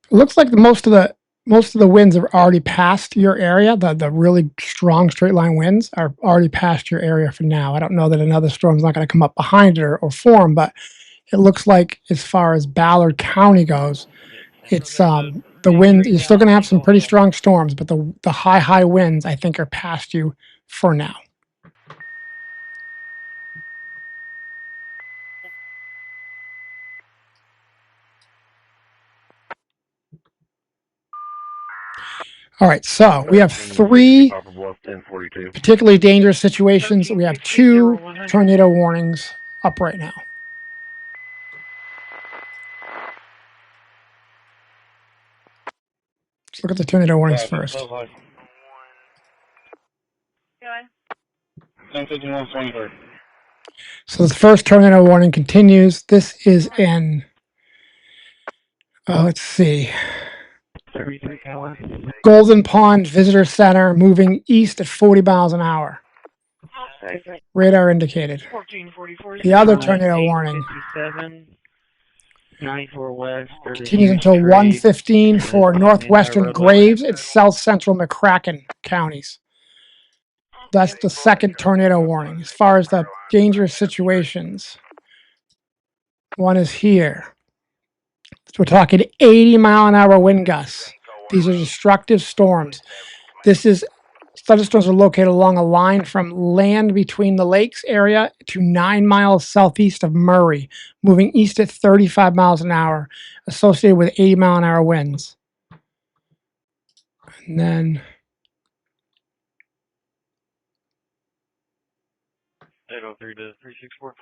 It looks like most of the winds are already past your area. The really strong straight line winds are already past your area for now. I don't know that another storm's not going to come up behind it or form, but it looks like as far as Ballard County goes, it's the wind. You're still going to have some pretty strong storms, but the high winds I think are past you for now. All right, so we have 3 particularly dangerous situations. We have 2 tornado warnings up right now. Let's look at the tornado warnings first. Go ahead. 1051 So the first tornado warning continues. This is in, let's see, Golden Pond Visitor Center, moving east at 40 miles an hour. Radar indicated. The other tornado warning 94 west. Continues until 1:15 for northwestern Graves and south central McCracken counties. That's the second tornado warning. As far as the dangerous situations, one is here. So we're talking 80-mile-an-hour wind gusts. These are destructive storms. Thunderstorms are located along a line from land between the lakes area to 9 miles southeast of Murray, moving east at 35 miles an hour, associated with 80-mile-an-hour winds. And then 803 to 364.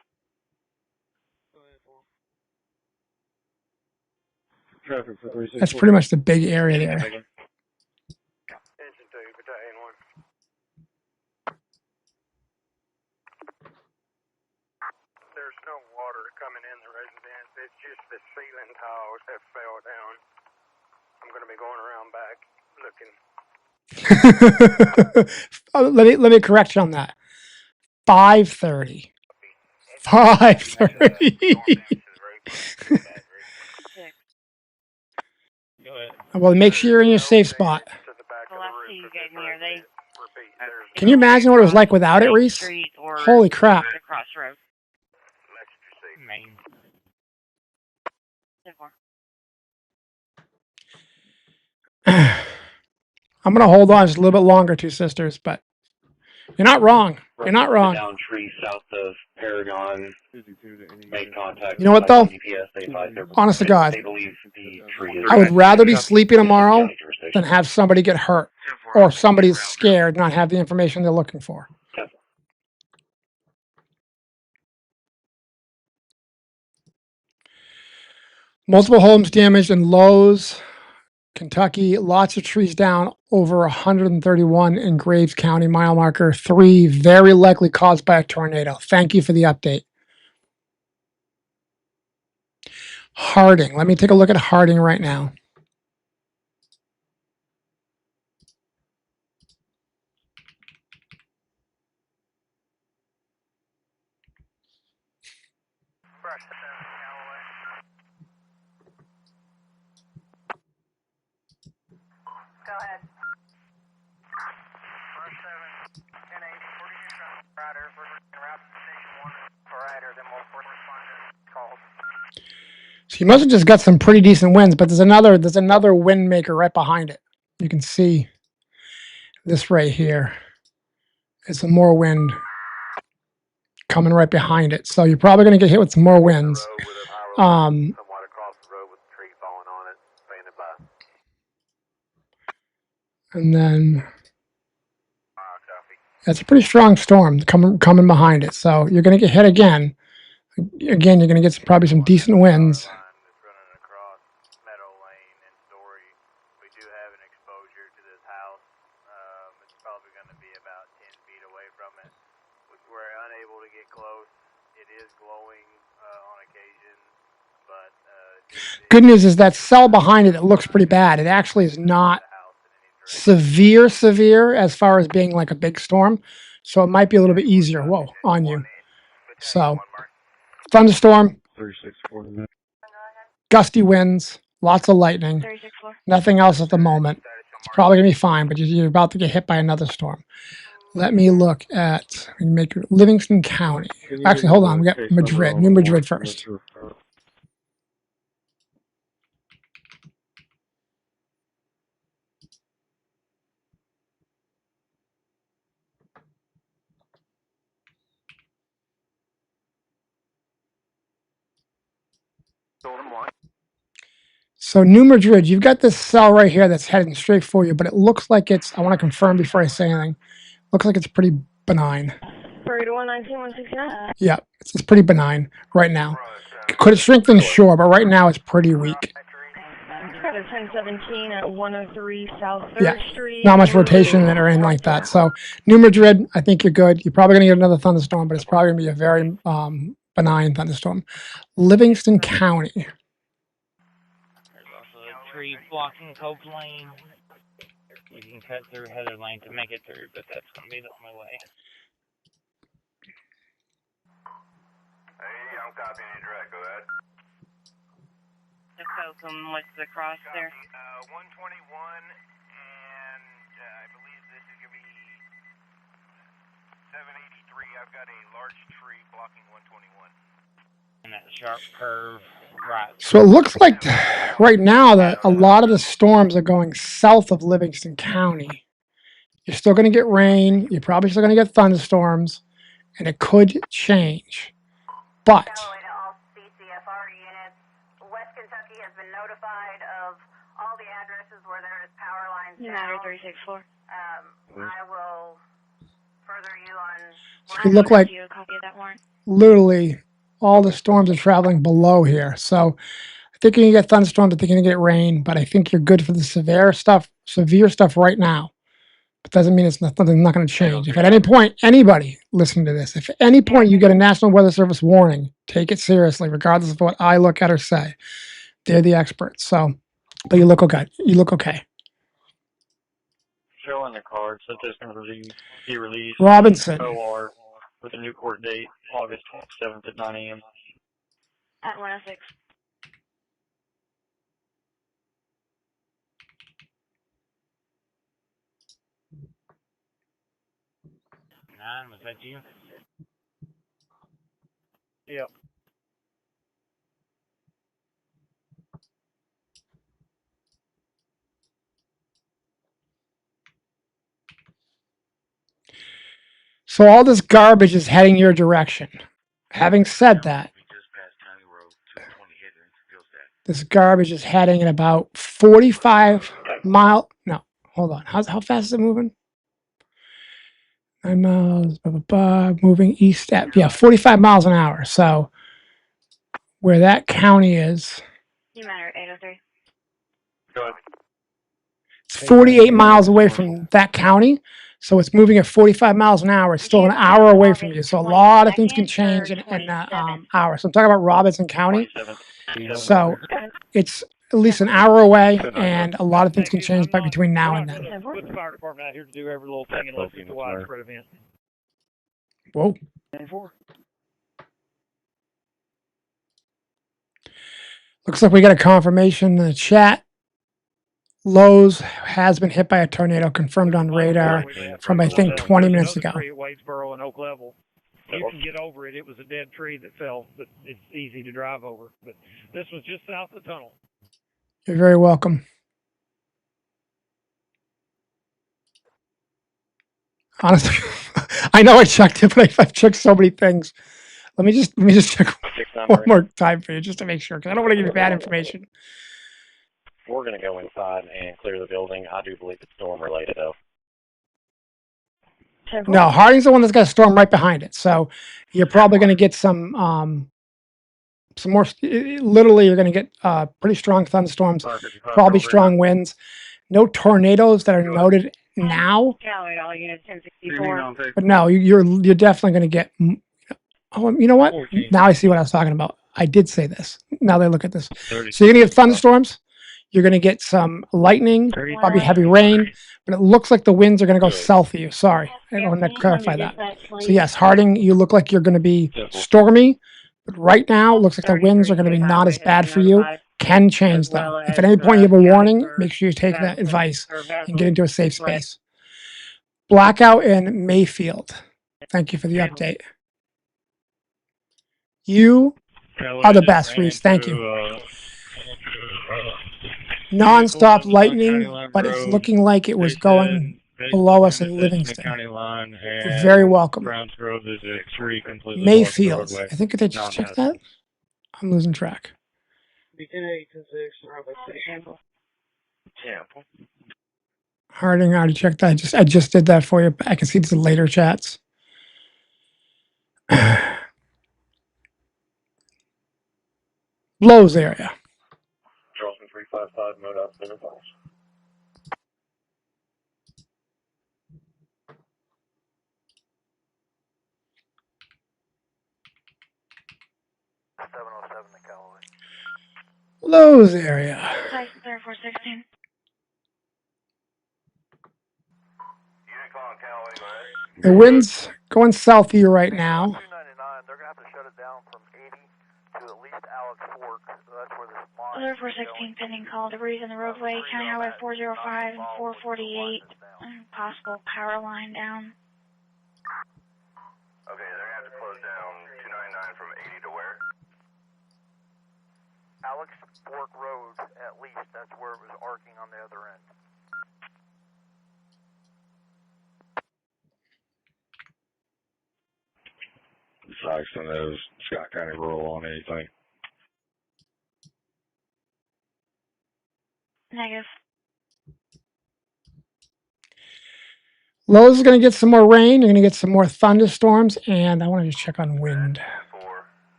Traffic for 364. that's pretty much the big area there. Attention to Battalion 1. There's no water coming in the residence. It's just the ceiling tiles have fell down. I'm going to be going around back looking. Let me correct you on that. 5:30. 5:30. Go ahead. Well, make sure you're in your safe spot. The last two you gave me, are they? Can you imagine what it was like without it, Reese? Holy crap. The crossroad. Main. I'm going to hold on just a little bit longer, two sisters, but you're not wrong. You're not wrong. Down tree south of Paragon. Make contact. You know what, though? Honest to God, I would rather be sleeping tomorrow than have somebody get hurt or somebody's scared, not have the information they're looking for. Multiple homes damaged in Lowe's, Kentucky. Lots of trees down, over 131 in Graves County, mile marker 3, very likely caused by a tornado. Thank you for the update. Harding. Let me take a look at Harding right now. Go ahead. Rush 7, 1080, 42 riders, we're route to station 1 for rider, then we'll respond to calls. So you must have just got some pretty decent winds, but there's another wind maker right behind it. You can see this right here. It's some more wind coming right behind it. So you're probably going to get hit with some more winds. And then that's a pretty strong storm coming behind it. So you're going to get hit again. Again, you're going to get probably some decent winds. Good news is that cell behind it looks pretty bad. It actually is not severe as far as being like a big storm. So it might be a little bit easier, on you. So thunderstorm, gusty winds, lots of lightning, nothing else at the moment. It's probably going to be fine, but you're about to get hit by another storm. Let me look at Livingston County. Actually, hold on. We got Madrid, New Madrid first. So New Madrid, you've got this cell right here that's heading straight for you, but it looks like it's, I want to confirm before I say anything, looks like it's pretty benign. 19169. Yeah, it's pretty benign right now. Could it strengthen? Sure, but right now it's pretty weak. Got a 1017 at 103 South 3rd Street. Not much rotation in it or anything like that. So New Madrid, I think you're good. You're probably going to get another thunderstorm, but it's probably going to be a very benign thunderstorm. Livingston County. There's also a tree blocking Cope Lane. You can cut through Heather Lane to make it through, but that's going to be the only way. Hey, I'm copying you direct. Go ahead. of Kokum. What's the cross there? 121, and I believe this is going to be 783. I've got a large tree blocking 121. And that sharp curve, right. So it looks like right now that a lot of the storms are going south of Livingston County. You're still going to get rain. You're probably still going to get thunderstorms, and it could change. But CFR units, West Kentucky has been notified of all the addresses where there is power lines Matter down. 364. I will further you on. So it look like You a copy of that warrant? literally all the storms are traveling below here. So I think you're going to get thunderstorms. I think you're going to get rain, but I think you're good for the severe stuff right now. But doesn't mean it's not going to change. If at any point, anybody listening to this, if at any point you get a National Weather Service warning, take it seriously, regardless of what I look at or say. They're the experts. So, but you look okay. You look okay. Showing the card, so there's going to be released. Robinson. OR with a new court date, August 27th at 9 a.m. At 106. Was that you? Yep. So all this garbage is heading your direction. Having said that, this garbage is heading at about 45 mile. No, hold on. How fast is it moving? 9 miles, moving east at 45 miles an hour. So where that county is, You matter 803. Go ahead. it's 48 miles away from that county. So it's moving at 45 miles an hour. It's still an hour away from you. So a lot of things can change in that hour. So I'm talking about Robinson County. So it's at least an hour away, and a lot of things can change by between now and then. Put the fire department out here to do every little thing unless it's a widespread event. Whoa. 94. Looks like we got a confirmation in the chat. Lowe's has been hit by a tornado, confirmed on radar from, I think, 20 minutes ago. Tree at Wadesboro and Oak Level. You can get over it. It was a dead tree that fell, but it's easy to drive over. But this was just south of the tunnel. You're very welcome. Honestly, I know I checked it, but I've checked so many things. Let me just check one more time for you, just to make sure, because I don't want to give you bad information. We're going to go inside and clear the building. I do believe it's storm related, though. No, Harding's the one that's got a storm right behind it. So you're probably going to get some more. Literally, you're going to get pretty strong thunderstorms, probably strong winds. No tornadoes that are noted now. Callaway, all units 1064. But no, you're definitely going to get. Oh, you know what? Now I see what I was talking about. I did say this. Now they look at this. So you're going to get thunderstorms. You're going to get some lightning, probably heavy rain, but it looks like the winds are going to go south of you. Sorry, I want to clarify that. So yes, Harding, you look like you're going to be stormy, but right now it looks like the winds are going to be not as bad for you. Can change though. If at any point you have a warning, make sure you take that advice and get into a safe space. Blackout in Mayfield. Thank you for the update. You are the best, Reese. Thank you. Non-stop lightning, but it's looking like it was going below us in Livingston. You're very welcome. Mayfield. I think they just checked that. I'm losing track. Harding, I already checked that. I just did that for you. I can see the later chats. Lowe's area. Charleston 355, MoDOT Center Falls. Lowe's area. Hi, 3416. The wind's going south of you right now. They're going to have to shut it down from 80 to Other 416 pending call, debris in the roadway, County Highway 405 and 448, possible power line down. Okay, they're gonna have to close down 299 from 80 to where? Alex Fork Road, at least. That's where it was arcing on the other end. Saxon is Scott County Rural on anything. Negative. Lowe's is going to get some more rain. You're going to get some more thunderstorms, and I want to just check on wind.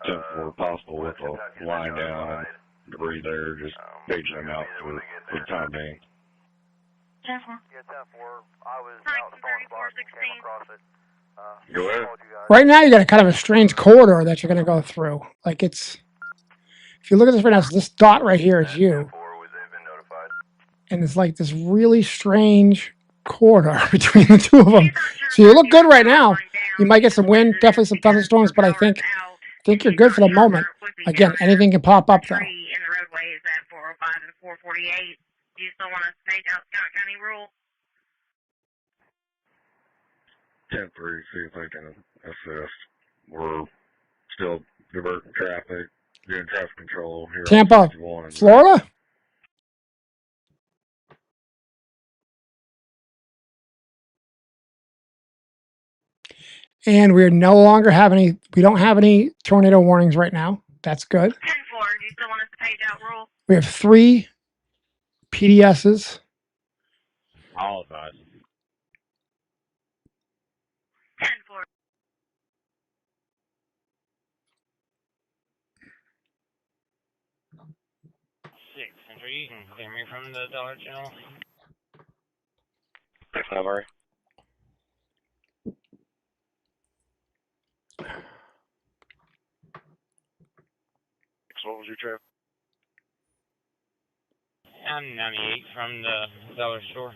10-4 possible with a line down and debris there, just paging them out for the time being. 10-4. Yeah, 10-4. I was out storm spot and came across it. Go ahead. Right now, you got a kind of a strange corridor that you're going to go through. Like it's, if you look at this right now, so this dot right here is you. And it's like this really strange corridor between the two of them. So you look good right now. You might get some wind, definitely some thunderstorms, but I think you're good for the moment. Again, anything can pop up though. In the roadways at 405 and 448. Do you still want us to take out Scott County Rural? 10-3, see if they can assist. We're still diverting traffic, doing traffic control here. Tampa, on 61. Florida. And we don't have any tornado warnings right now. That's good. 10-4, do you still want us to page out rural? We have 3 PDSs. All of us. 10-4. You can hear me from the Dollar General. How are you? What was your trip? I'm 98 from the dollar store.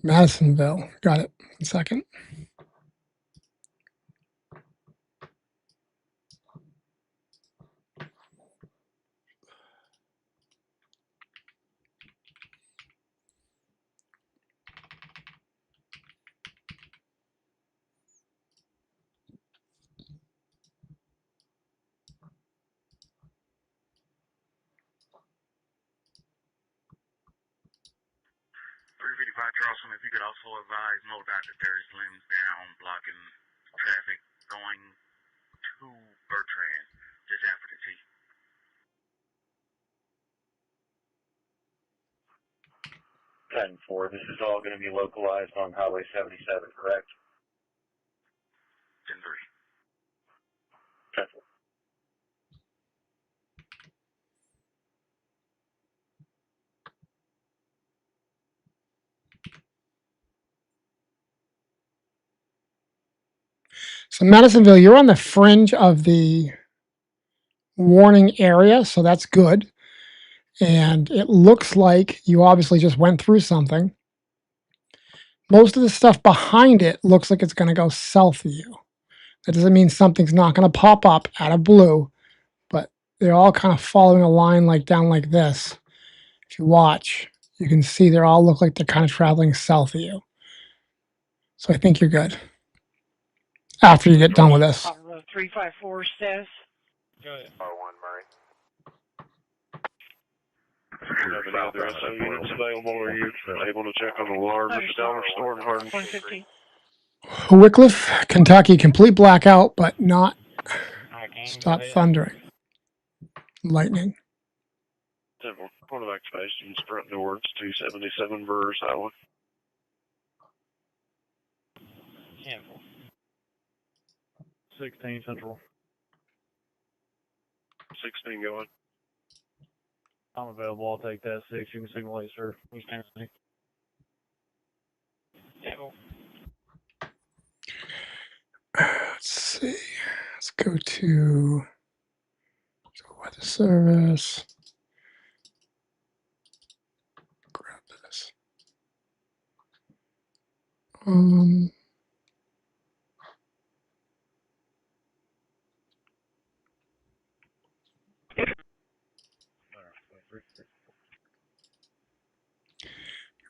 Madisonville. Got it. 1 second. Charleston, if you could also advise MoDOT that there's lanes down blocking traffic going to Bertrand, just after the T. 10-4, this is all going to be localized on Highway 77, correct? 10-3. 10-4. So Madisonville, you're on the fringe of the warning area, so that's good. And it looks like you obviously just went through something. Most of the stuff behind it looks like it's going to go south of you. That doesn't mean something's not going to pop up out of blue, but they're all kind of following a line like down like this. If you watch, you can see they all look like they're kind of traveling south of you. So I think you're good. After you get done with this. 354 says. Go ahead. R1 Murray. Have any other SO units available? Are you able to check on the larger dollar store in Hardin? 115. Wycliffe, Kentucky, complete blackout, but not stop thundering. Lightning. Simple. Quarterback station, sprint towards 277 Burrs Highway. 10-4. 16 Central. 16 going. I'm available. I'll take that 6. You can signal 8, sir. You stand with me. Let's see. Let's go to weather service. Grab this.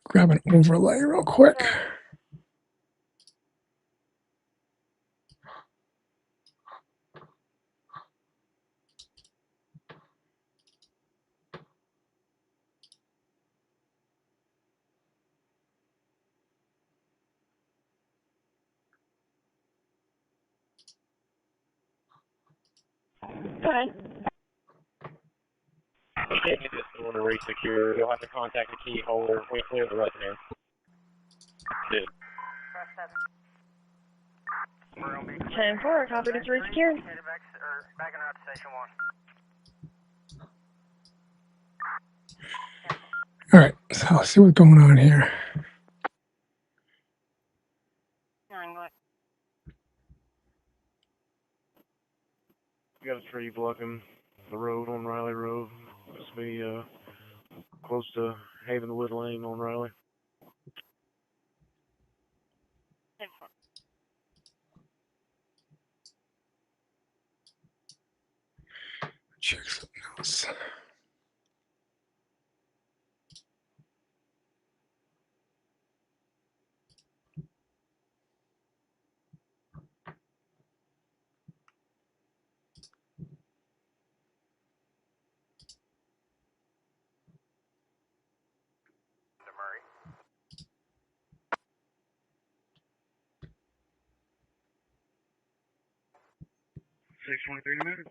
Grab an overlay real quick. Okay. You can't get this door to re-secure. You'll have to contact the key holder. We clear the resident. Good. 10-4, copy to 3 secured. Backing out to station 1. All right, so let's see what's going on here. We got a tree blocking the road on Riley Road. Must be close to Havenwood Lane on Riley. Check something else. Murray. 623 American.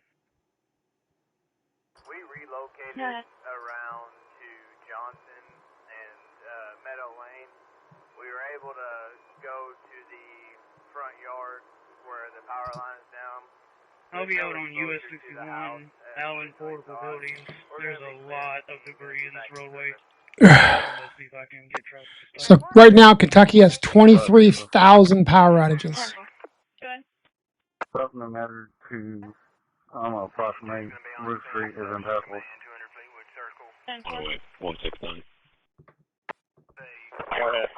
We relocated around to Johnson and Meadow Lane. We were able to go to the front yard where the power line is down. I'll be out on US 61, Allen Portable Buildings. There's a lot of debris in this roadway. Let's see if I can get traffic to So stop. right now, Kentucky has 23,000 power outages. Good. Something no matter to, I'm gonna approximate Root Street is impassable. 169. Go ahead.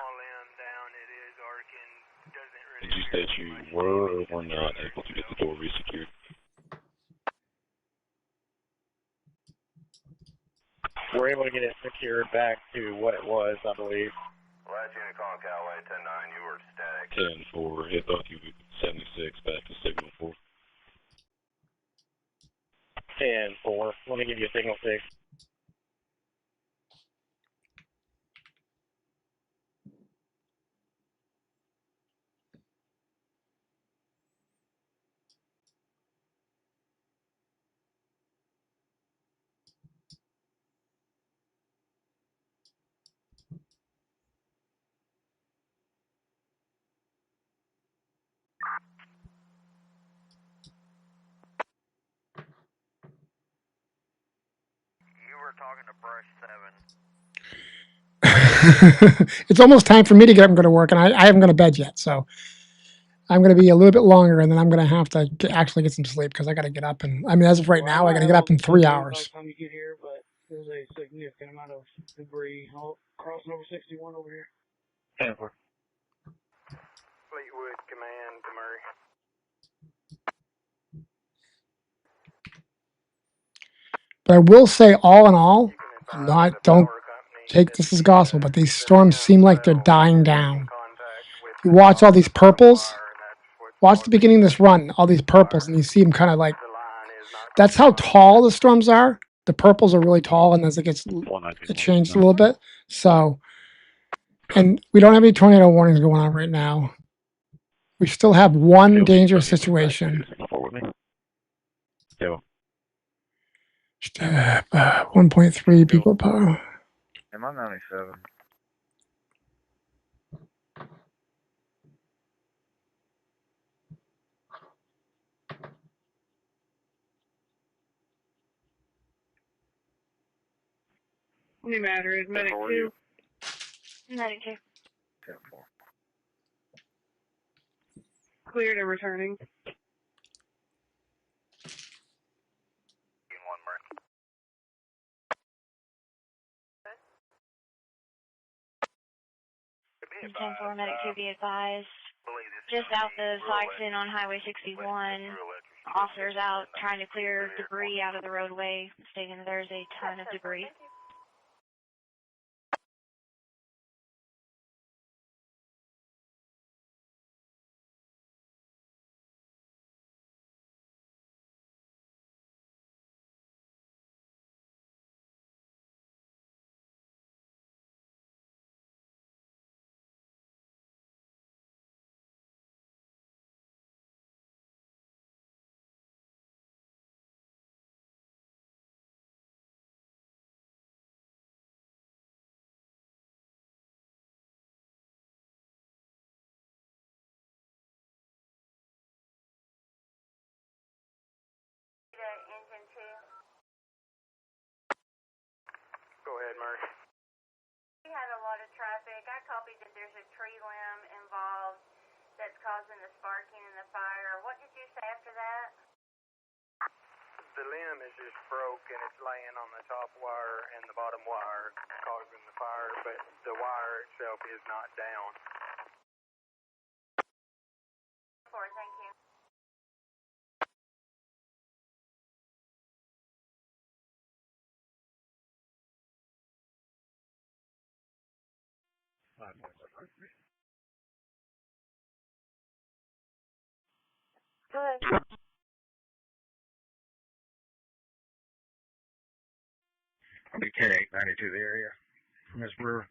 Did you state you were or were not able to get the door re-secured? We're able to get it secured back to what it was, I believe. Last unit calling Callaway, 10-9, you were static. 10-4, hit both you 76 back to signal 4. 10-4, let me give you a signal 6. You were talking to Brush 7. It's almost time for me to get up and go to work, and I haven't gone to bed yet, so I'm going to be a little bit longer, and then I'm going to have to actually get some sleep because I got to get up. And I mean, as of right now, I got to get up in 3 hours. By the time you get here, but there's a significant amount of debris crossing over 61 over here. 10-4. Fleetwood Command to Murray. But I will say, all in all, don't take this as gospel, but these storms seem like they're dying down. You watch all these purples. Watch the beginning of this run, all these purples, and you see them kind of like, that's how tall the storms are. The purples are really tall, and as it gets, it changed a little bit. So, and we don't have any tornado warnings going on right now. We still have one dangerous situation. 1.3 people power. Am I 97? New matter is medic 2. Medic 2. Cleared and returning. This is 10-4, medic 2, be advised. Just out the Sykeston on Highway 61. Officers out trying to clear debris out of the roadway, stating that there's a ton of debris. Engine 2. Go ahead, Murray. We had a lot of traffic. I copied that there's a tree limb involved that's causing the sparking and the fire. What did you say after that? The limb is just broke and it's laying on the top wire and the bottom wire causing the fire, but the wire itself is not down. Thank you. Good. I'll be 10-8-92 the area from this brewer.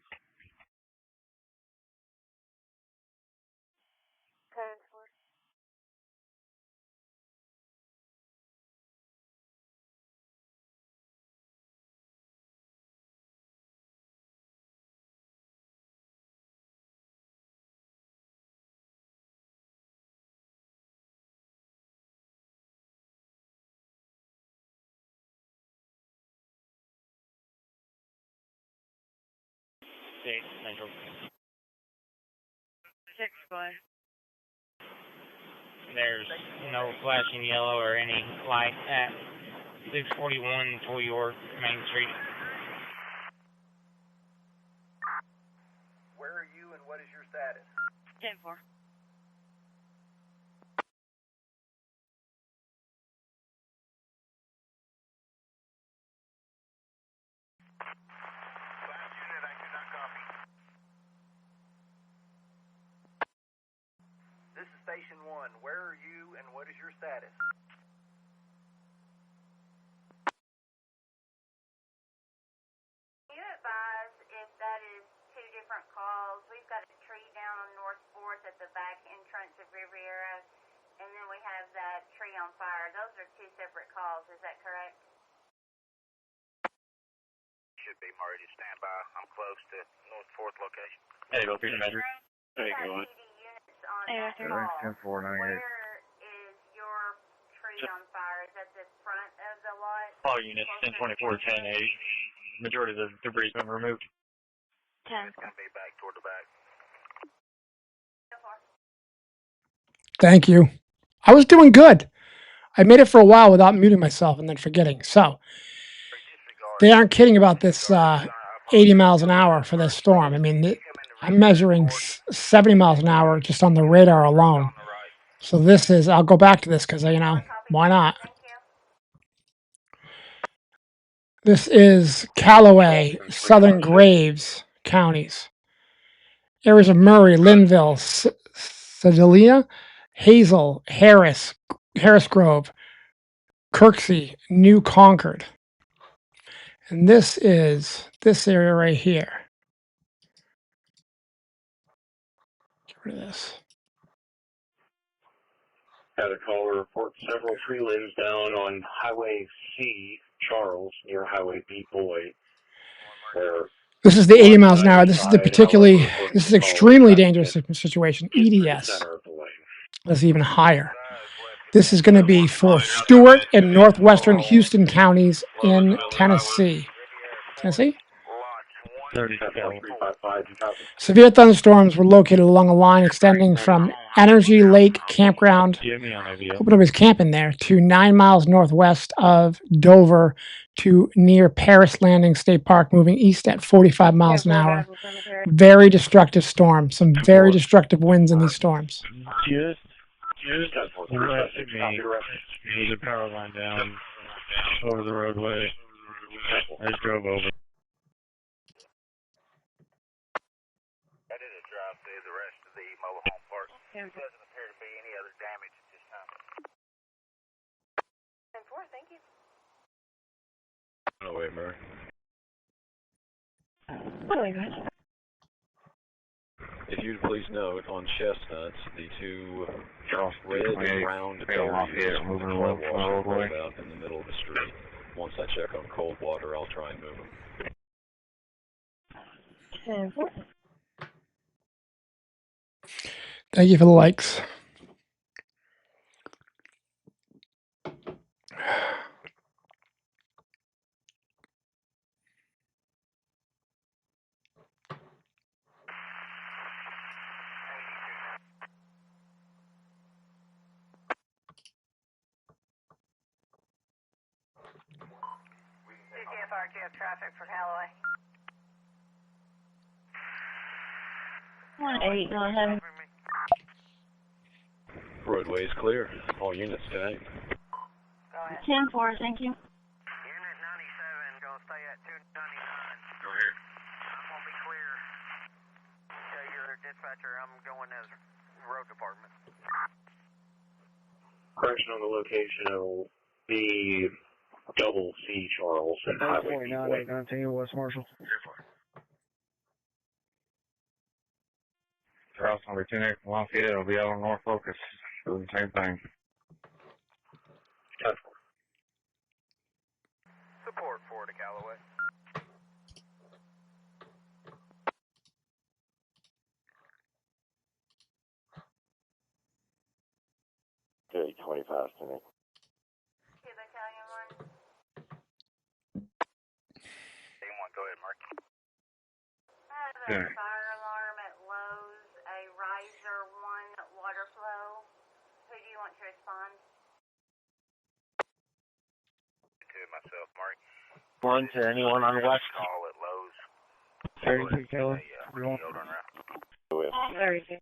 Central. 6 by. There's no flashing yellow or any light at 641 for York Main Street. Where are you and what is your status? 10-4. This is Station 1. Where are you and what is your status? Can you advise if that is two different calls? We've got a tree down on North 4th at the back entrance of Riviera, and then we have that tree on fire. Those are two separate calls. Is that correct? Should be, Murray. Just stand by. I'm close to North 4th location. Hey, go through the measure. Hey, go on. Yeah, 10-4-98. Where is your tree on fire? Is that the front of the lot? All units, 1024, 10-8. Majority of the debris has been removed. 10. It's going to be back toward the back. Thank you. I was doing good. I made it for a while without muting myself and then forgetting. So they aren't kidding about this 80 miles an hour for this storm. I mean, I'm measuring 70 miles an hour just on the radar alone. So this is, I'll go back to this because, why not? This is Callaway, Southern Graves counties. Areas of Murray, Linville, Sedalia, Hazel, Harris Grove, Kirksey, New Concord. And this is this area right here. Get rid of this. Had a caller report several tree limbs down on Highway C, Charles, near Highway B, Boyd. This is the 80 miles an hour. This is this is extremely dangerous situation. EDS. That's even higher. This is going to be for Stewart and northwestern Houston counties in Tennessee. Tennessee? Severe thunderstorms were located along a line extending from Energy Lake Campground, hope nobody's camping there, to 9 miles northwest of Dover to near Paris Landing State Park, moving east at 45 miles an hour. Very destructive storm. Some very destructive winds in these storms. Just west of me, there's a power line down over the roadway. I just drove over. I did a drive through the rest of the mobile home park. There doesn't appear to be any other damage at this time. 10-4, thank you. No way, Murray. If you'd please note, on Chestnuts, the two red and round barriers from the car wash are rolled out in the middle of the street. Once I check on cold water, I'll try and move them. Thank you for the likes. CTFR, do you have traffic for Callaway? 1-8, go ahead. Roadway is clear. All units tonight. Go ahead. 10-4, thank you. Unit 97, gonna stay at 299. Go ahead. I'm gonna be clear. Tell your dispatcher I'm going as road department. Correction on the location of the Double C Charles and Highway 49-819 West Marshall. Route number 10 from Lafayette will be out on North Focus. Doing the same thing. Support for to Callaway. Okay, 25 tonight. 2 Battalion 1. Team 1, go ahead, Mark. I have a fire alarm at Lowe's, a riser 1 water flow. Who do you want to respond? To myself, Mark. One to anyone on West. Call at Lowe's. 32 Keller. Very good.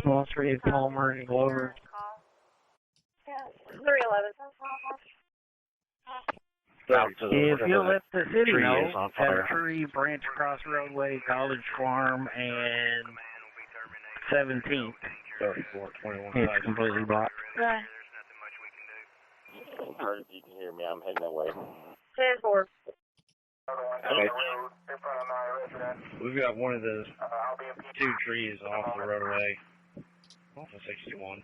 Small 3 Palmer and Glover. 311. If you'll let the city know, had a tree branch across roadway, College Farm, and 17th. 34-21. It's completely blocked. Right. If you can hear me, I'm heading that way. 10-4. Okay. We've got one of those two trees off the roadway. Off of 61.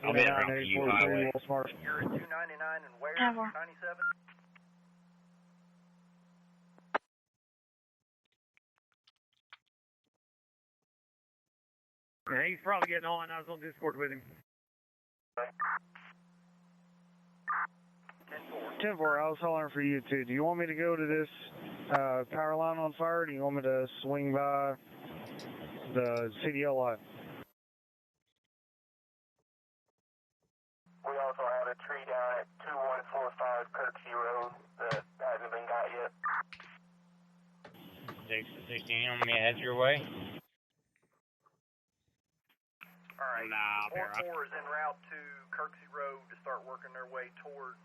I'll be around to you highway. You're at 299 and where? 10-4. 97? Yeah, he's probably getting on. I was on Discord with him. 10-4, I was hollering for you too. Do you want me to go to this power line on fire, or do you want me to swing by the CDL line? We also have a tree down at 2145 Kirksey Road that hasn't been got yet. 6-16, you want me to head your way? Alright, 4-4 is en route to Kirksey Road to start working their way towards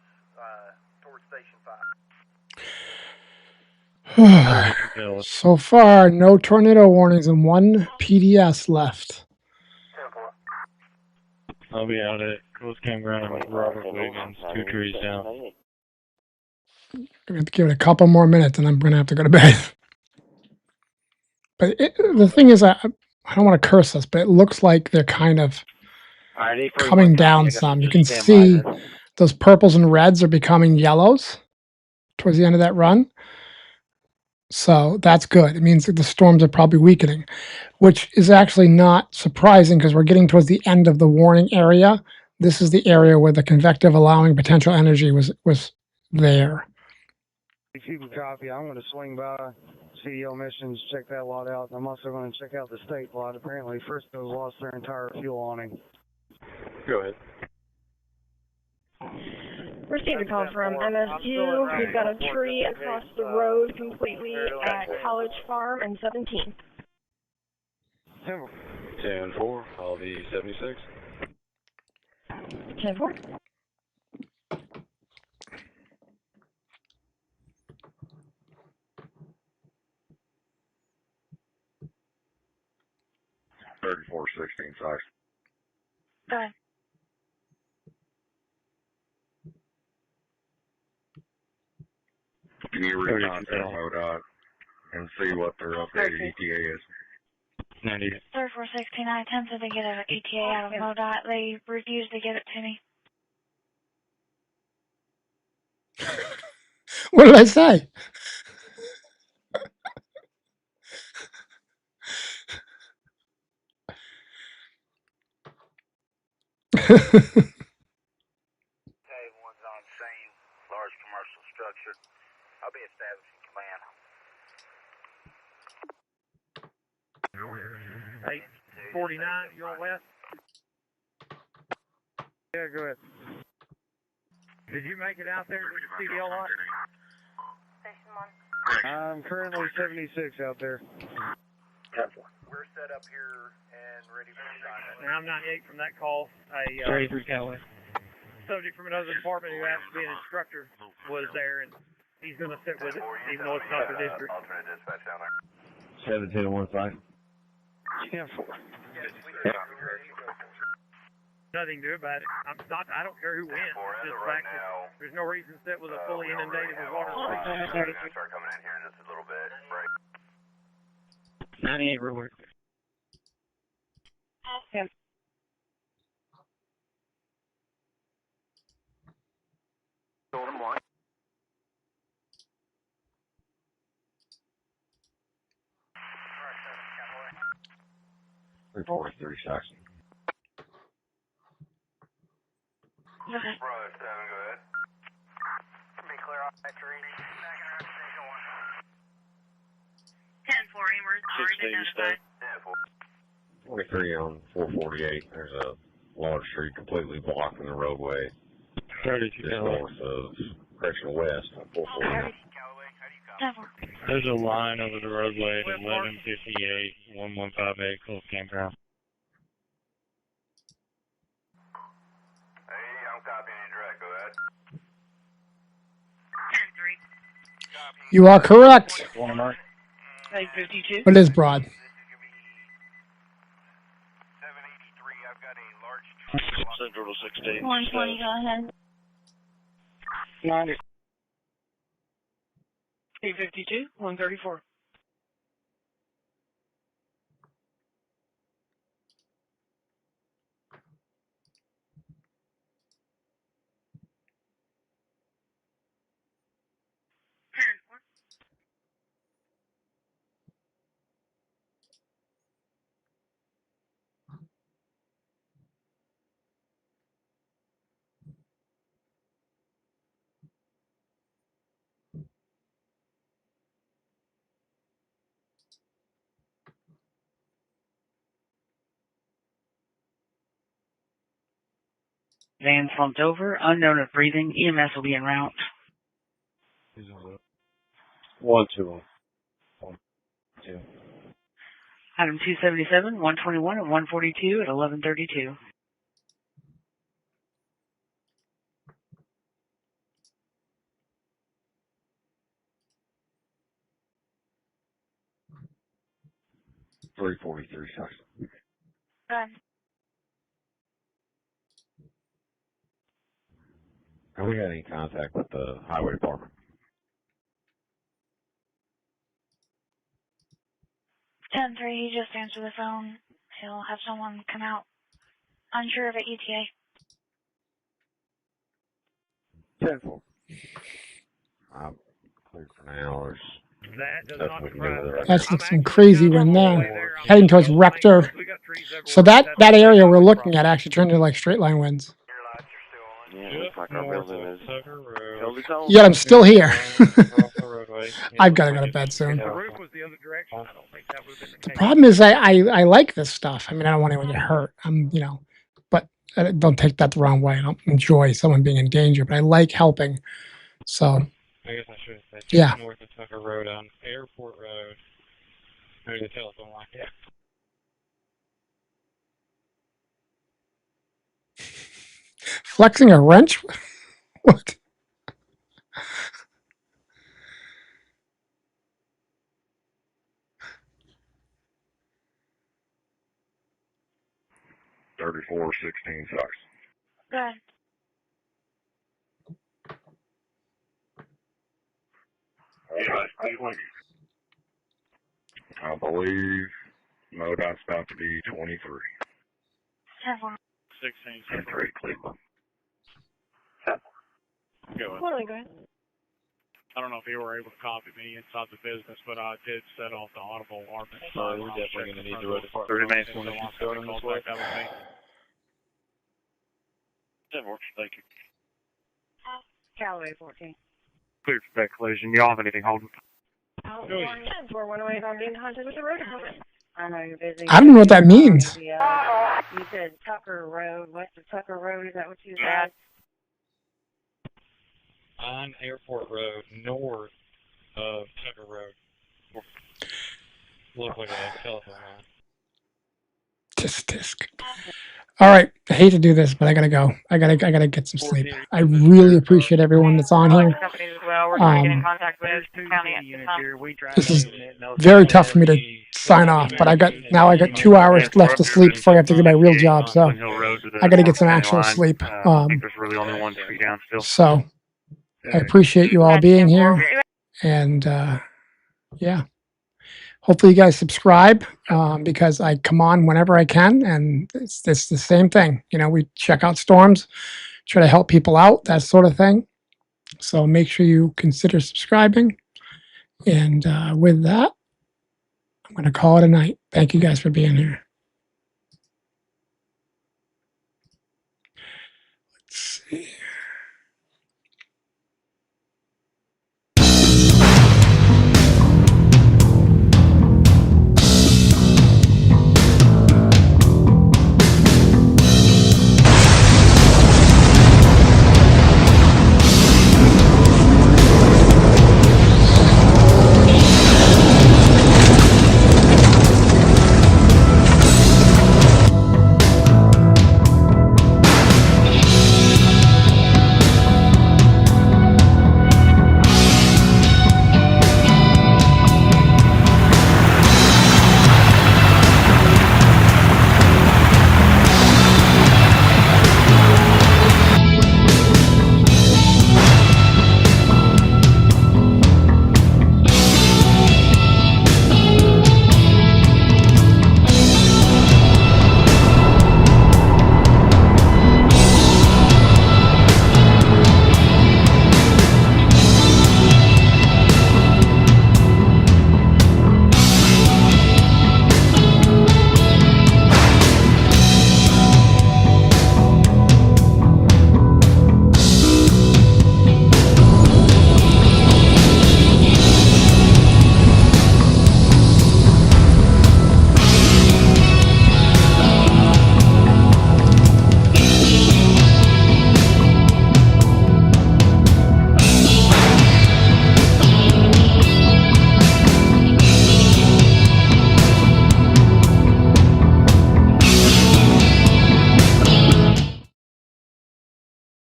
Station 5. So far, no tornado warnings and 1 PDS left. I'll be out at Coast Campground with Robert Wiggins, 2 trees down. I'm going to have to give it a couple more minutes and I'm going to have to go to bed. But the thing is, I don't want to curse us, but it looks like they're kind of coming down some. You can see those purples and reds are becoming yellows towards the end of that run. So that's good. It means that the storms are probably weakening, which is actually not surprising because we're getting towards the end of the warning area. This is the area where the convective allowing potential energy was there. If you can copy, I'm going to swing by CDL missions, check that lot out. I'm also going to check out the state lot. Apparently, Frisco's lost their entire fuel awning. Go ahead. Received a call from MSU. We've got a tree across the road completely at College Farm and 17th. 10-4, I'll be 76. 10-4. $34.16, size. Go ahead. Can you recontact MoDOT and see what their updated ETA is? 3416, I attempted to get an ETA out of MoDOT. They refused to give it to me. What did I say? One's on scene, large commercial structure. I'll be establishing command. 849, you're on west? Yeah, go ahead. Did you make it out there to the CDL lot? I'm currently 76 out there. We're set up here and ready for assignment. Now, I'm 98 from that call. A 33 Callaway. subject from another department who happens to be an instructor was there, and he's going to sit with it, even though it's not the district. Alternate dispatch down there. 1715. 10-4. Nothing to do about it. I don't care who wins. It's just fact that there's no reason to sit with a fully inundated with water. Start coming in here in just a little bit. Break. 98 real quick. Okay. Told him one. Report 3 Saxon. Brother 7, go ahead. Be clear off that tree. Backing around station 1. 10-4, Amber's already been notified. 23 on 448. There's a large tree completely blocking the roadway. 32 just north of Correctional West on 448. There's a line over the roadway at 1158, 1158, close campground. Hey, I'm copying you direct. Go ahead. 10-3. You are correct. 852. It is broad. 783, I've got a large Central to 16. 120, go ahead. 90. 852, 134. Van slumped over, unknown of breathing. EMS will be en route. 1 2 1 2. Item 277, 121, and 142 at 1132. $343. Good. Have we had any contact with the highway department? 10-3, he just answered the phone. He'll have someone come out. Unsure of an ETA. 10-4. I'm clear for now. That does not surprise. That's some crazy wind there. Heading towards Rector. So that area we're looking at actually turned into like straight line winds. Yeah, it looks like our building is Yet I'm still here. I've got to go to bed soon. If the roof was the other direction, I don't think that would have been the The case. problem is I like this stuff. I mean, I don't want anyone to get hurt. But don't take that the wrong way. I don't enjoy someone being in danger, but I like helping. So, I guess I should have said yeah. north of Tucker Road on Airport Road. Maybe the telephone line. Yeah. Flexing a wrench? What? $34.16. Good. I believe MoDOT's about to be 23. 16. 3 Cleveland. Go Well, go ahead. I don't know if you were able to copy me inside the business, but I did set off the audible alarm. So we're definitely going to need the road department. 30 minutes when when it's going this way. That was me. That works. Thank you. Callaway 14. Clear for that collision. You all have anything holding? We're 108 on being in contact with the road department. I know you're busy. I don't know what that means. You said Tucker Road, west of Tucker Road, is that what you said? On Airport Road, north of Tucker Road. Look like a telephone line. Tisk. All right. I hate to do this, but I gotta go. I gotta get some sleep. I really appreciate everyone that's on here. This is very tough for me to sign off, but I got 2 hours left to sleep before I have to do my real job, so I gotta get some actual sleep. So I appreciate you all being here, and yeah. Hopefully you guys subscribe because I come on whenever I can, and it's the same thing. We check out storms, try to help people out, that sort of thing. So make sure you consider subscribing. And with that, I'm going to call it a night. Thank you guys for being here.